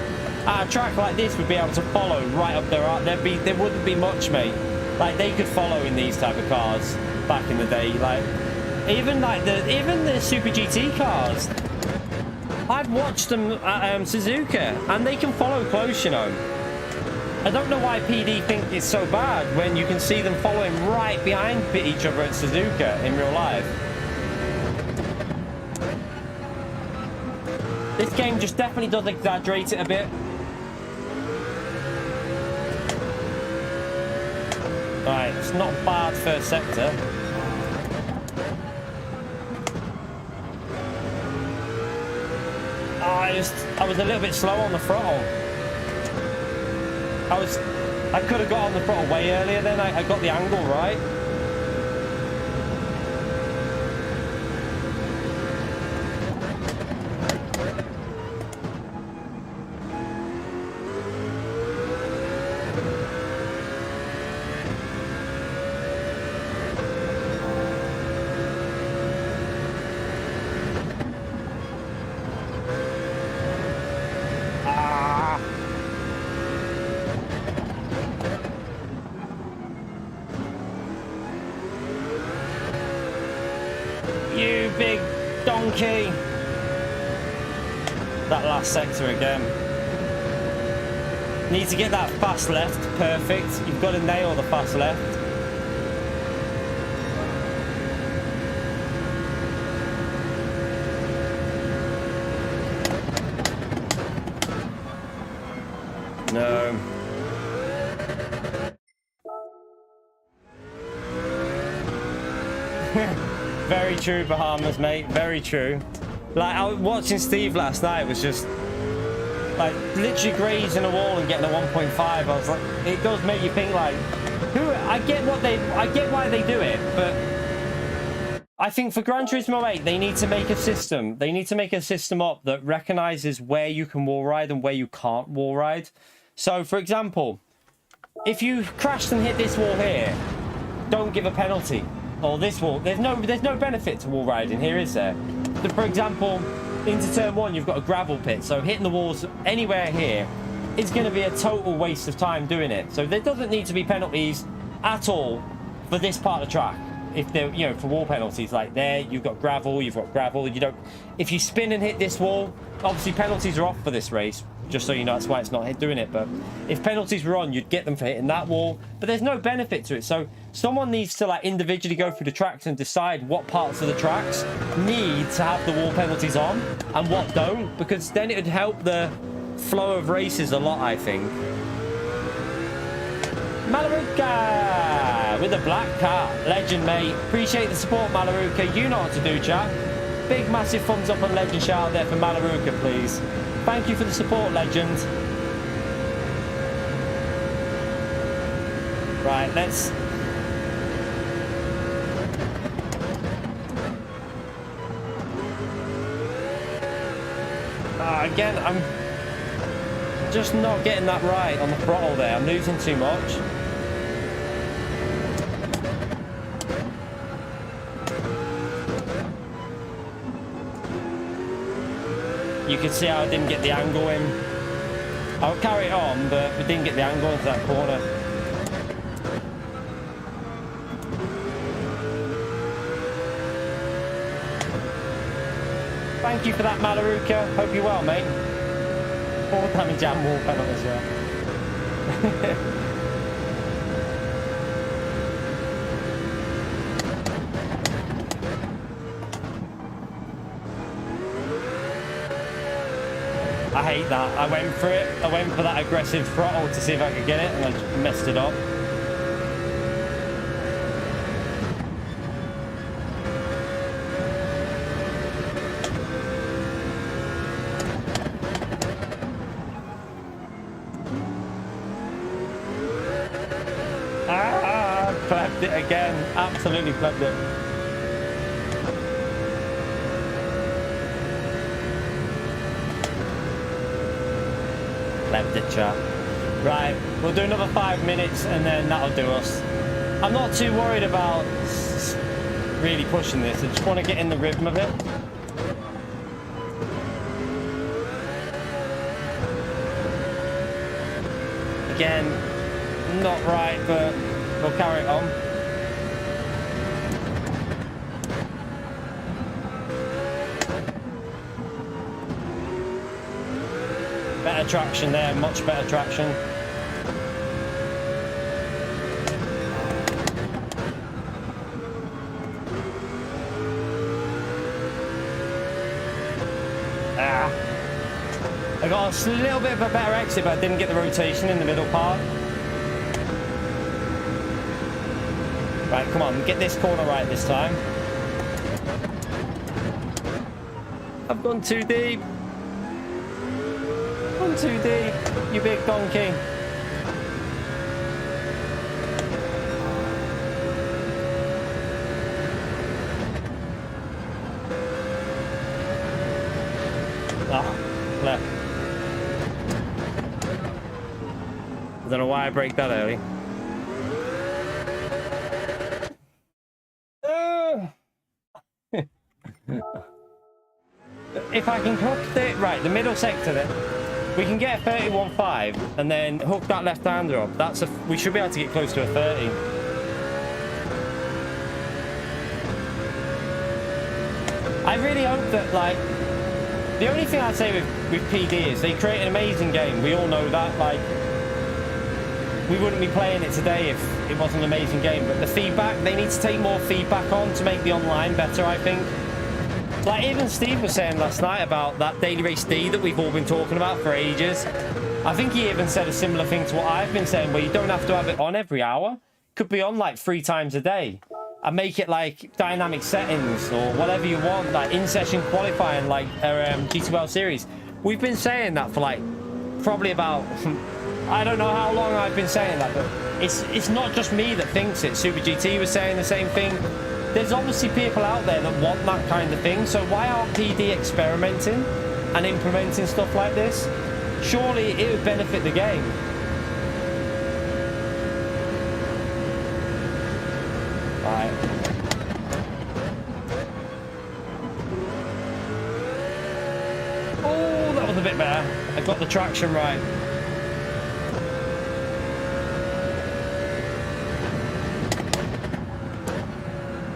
Speaker 2: at a track like this would be able to follow right up there. There wouldn't be much, mate. Like, they could follow in these type of cars back in the day. Like, even the Super GT cars. I've watched them at Suzuka, and they can follow close, you know. I don't know why PD think it's so bad when you can see them following right behind each other at Suzuka in real life. This game just definitely does exaggerate it a bit. Right, it's not bad first sector. Oh, I was a little bit slow on the throttle. I could have got on the throttle way earlier then. I got the angle right. That last sector again. Need to get that fast left perfect. You've got to nail the fast left. No. Very true, Bahamas, mate. Very true. Like, I was watching Steve last night, was just like literally grazing a wall and getting a 1.5. I was like, it does make you think, like, I get why they do it, but I think for Gran Turismo 8 they need to make a system. They need to make a system up that recognizes where you can wall ride and where you can't wall ride. So, for example, if you crashed and hit this wall here, don't give a penalty. or this wall. There's no benefit to wall riding here, is there? So for example, into turn 1, you've got a gravel pit, so hitting the walls anywhere here is going to be a total waste of time doing it. So there doesn't need to be penalties at all for this part of the track. If they're, you know, for wall penalties, like there, you've got gravel, you don't, if you spin and hit this wall, obviously penalties are off for this race, just so you know, that's why it's not doing it. But if penalties were on, you'd get them for hitting that wall, but there's no benefit to it. So someone needs to like individually go through the tracks and decide what parts of the tracks need to have the wall penalties on and what don't, because then it would help the flow of races a lot, I think. Malaruka with a black car. Legend, mate. Appreciate the support, Malaruka. You know what to do, chat. Big, massive thumbs up and legend shout out there for Malaruka, please. Thank you for the support, legend. Right, let's... Again, I'm just not getting that right on the throttle there. I'm losing too much. You can see how I didn't get the angle in. I'll carry it on, but we didn't get the angle into that corner. Thank you for that, Malaruka. Hope you're well, mate. 4 damage and wall penalties, yeah. I hate that. I went for it. I went for that aggressive throttle to see if I could get it, and I just messed it up. Flapped it again. Absolutely flapped it. Left it, chat. Right, we'll do another 5 minutes and then that'll do us. I'm not too worried about really pushing this. I just want to get in the rhythm of it. Again, not right, but we'll carry it on. Better traction there, much better traction. I got a little bit of a better exit, but I didn't get the rotation in the middle part. Right, come on, get this corner right this time. I've gone too deep. Gone too deep, you big donkey. Oh, left. I don't know why I braked that early. If I can hook the middle sector there, we can get a 31.5 and then hook that left-hander up. We should be able to get close to a 30. I really hope that, like, the only thing I'd say with PD is they create an amazing game. We all know that. Like, we wouldn't be playing it today if it wasn't an amazing game. But the feedback, they need to take more feedback on to make the online better, I think. Like, even Steve was saying last night about that Daily Race D that we've all been talking about for ages. I think he even said a similar thing to what I've been saying, where you don't have to have it on every hour. Could be on like 3 times a day. And make it like dynamic settings or whatever you want, like in-session qualifying, like GTWS series. We've been saying that for like probably about, I don't know how long I've been saying that, but it's not just me that thinks it. Super GT was saying the same thing. There's obviously people out there that want that kind of thing, so why aren't PD experimenting and implementing stuff like this? Surely it would benefit the game. Right. bit better. I got the traction right.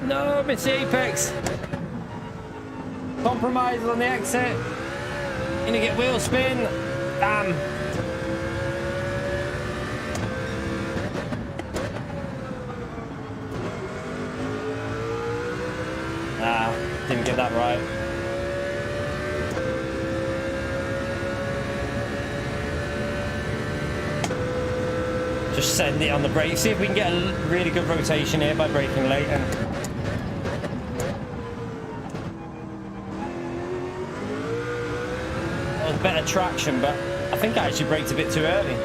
Speaker 2: No, it's the apex. Compromise on the exit. Gonna get wheel spin. Damn. Didn't get that right. Just send it on the brake. See if we can get a really good rotation here by braking late. And that was better traction, but I think I actually braked a bit too early.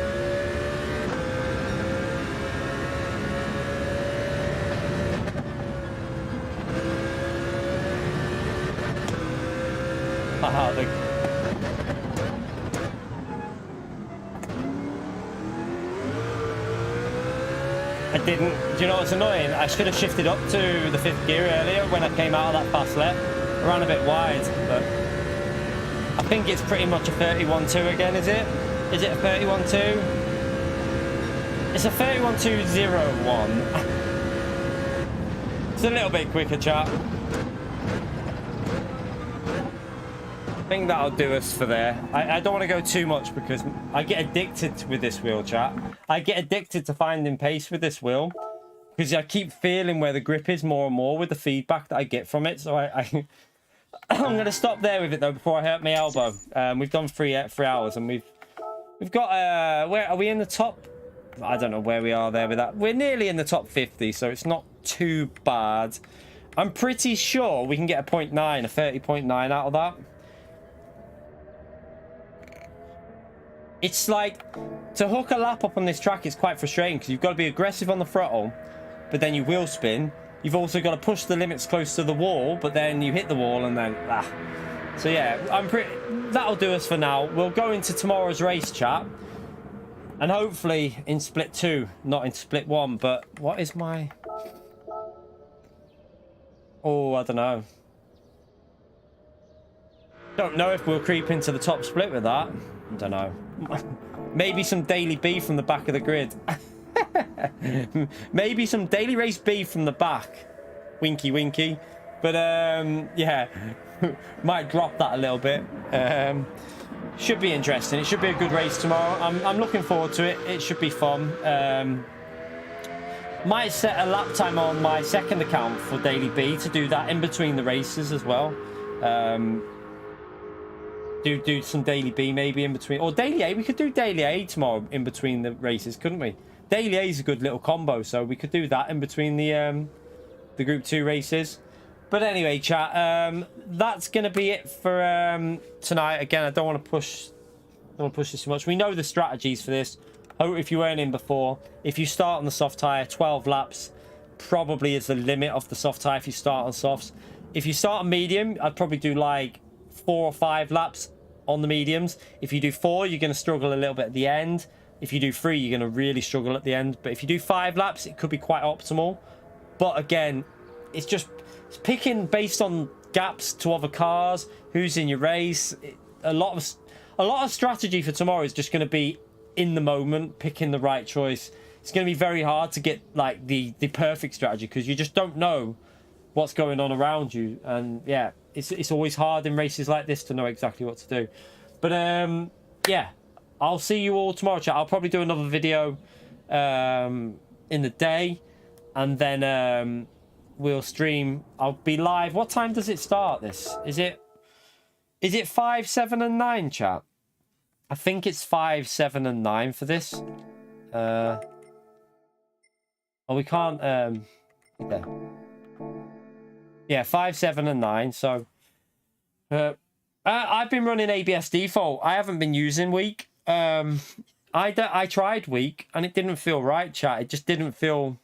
Speaker 2: I didn't. Do you know what's annoying? I should have shifted up to the 5th gear earlier when I came out of that fast left. I ran a bit wide, but I think it's pretty much a 31.2 again, is it? Is it a 31.2? It's a 31.201. It's a little bit quicker, chat. I think that'll do us for there. I don't want to go too much because I get addicted with this wheel, chat. I get addicted to finding pace with this wheel because I keep feeling where the grip is more and more with the feedback that I get from it. So I'm going to stop there with it though before I hurt my elbow. We've done 3 hours and we've got where are we in the top? I don't know where we are there with that. We're nearly in the top 50, so it's not too bad. I'm pretty sure we can get a 0.9, a 30.9 out of that. It's like, to hook a lap up on this track is quite frustrating because you've got to be aggressive on the throttle, but then you wheel spin. You've also got to push the limits close to the wall, but then you hit the wall and then, So yeah, that'll do us for now. We'll go into tomorrow's race, chat. And hopefully in split 2, not in split 1, but what is my... Oh, I don't know. Don't know if we'll creep into the top split with that. I don't know. Maybe some daily B from the back of the grid. Maybe some daily race B from the back. Winky winky. But yeah, might drop that a little bit. Should be interesting. It should be a good race tomorrow. I'm looking forward to it. It should be fun. Might set a lap time on my second account for daily B to do that in between the races as well. Do some daily B maybe in between, or daily A. We could do daily A tomorrow in between the races, couldn't we? Daily A is a good little combo, so we could do that in between the Group 2 races. But anyway, chat, that's gonna be it for tonight. Again, I don't want to push this too much. We know the strategies for this. Hope if you weren't in before, if you start on the soft tire, 12 laps probably is the limit of the soft tire if you start on softs. If you start on medium, I'd probably do like 4 or 5 laps on the mediums. If you do 4, you're going to struggle a little bit at the end. If you do 3, you're going to really struggle at the end. But if you do 5 laps, it could be quite optimal. But again, it's picking based on gaps to other cars, who's in your race. A lot of strategy for tomorrow is just going to be in the moment, picking the right choice. It's going to be very hard to get like the perfect strategy because you just don't know what's going on around you. And yeah, it's always hard in races like this to know exactly what to do. But yeah, I'll see you all tomorrow, chat. I'll probably do another video in the day, and then we'll stream. I'll be live. What time does it start? This is it 5, 7 and 9, chat? I think it's 5, 7 and 9 for this. Oh, we can't yeah, 5, 7 and 9. So I've been running ABS default. I haven't been using weak. I tried weak and it didn't feel right, chat. It just didn't feel...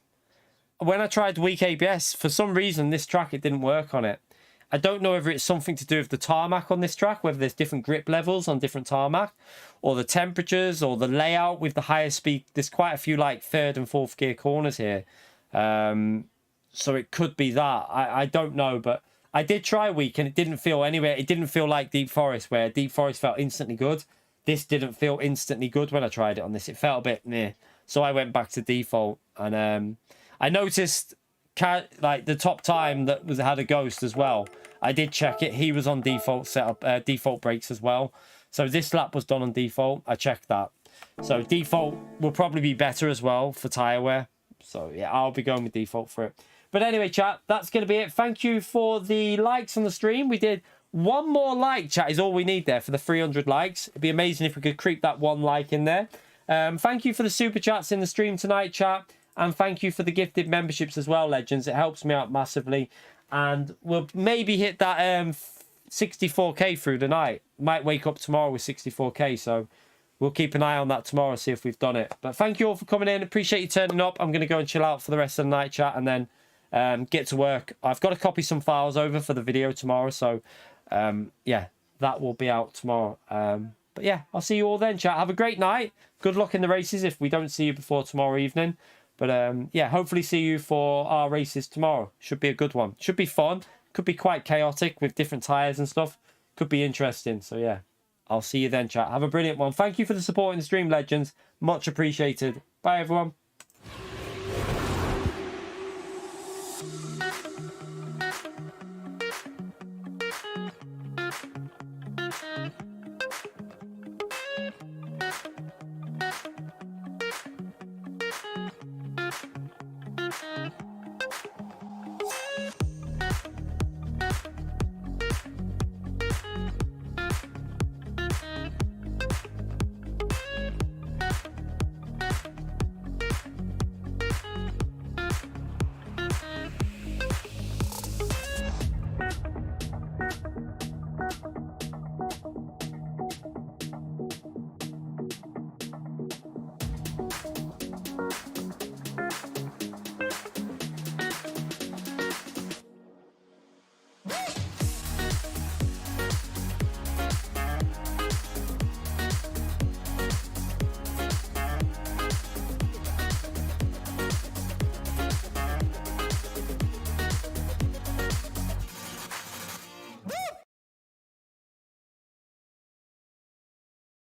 Speaker 2: When I tried weak ABS, for some reason this track, it didn't work on it. I don't know whether it's something to do with the tarmac on this track, whether there's different grip levels on different tarmac, or the temperatures, or the layout with the higher speed. There's quite a few like 3rd and 4th gear corners here. So it could be that. I don't know, but I did try weak and it didn't feel anywhere. It didn't feel like Deep Forest, where Deep Forest felt instantly good. This didn't feel instantly good when I tried it on this. It felt a bit meh. So I went back to default, and I noticed like the top time that had a ghost as well. I did check it. He was on default setup, default brakes as well. So this lap was done on default. I checked that. So default will probably be better as well for tyre wear. So yeah, I'll be going with default for it. But anyway, chat, that's going to be it. Thank you for the likes on the stream. We did one more like, chat, is all we need there for the 300 likes. It'd be amazing if we could creep that one like in there. Thank you for the super chats in the stream tonight, chat. And thank you for the gifted memberships as well, legends. It helps me out massively. And we'll maybe hit that 64k through the night. Might wake up tomorrow with 64k, so we'll keep an eye on that tomorrow, see if we've done it. But thank you all for coming in. Appreciate you turning up. I'm going to go and chill out for the rest of the night, chat, and then get to work. I've got to copy some files over for the video tomorrow, so yeah, that will be out tomorrow. But yeah, I'll see you all then, chat. Have a great night. Good luck in the races if we don't see you before tomorrow evening. But yeah, hopefully see you for our races tomorrow. Should be a good one. Should be fun. Could be quite chaotic with different tyres and stuff. Could be interesting. So yeah, I'll see you then, chat. Have a brilliant one. Thank you for the support in the stream, legends. Much appreciated. Bye, everyone.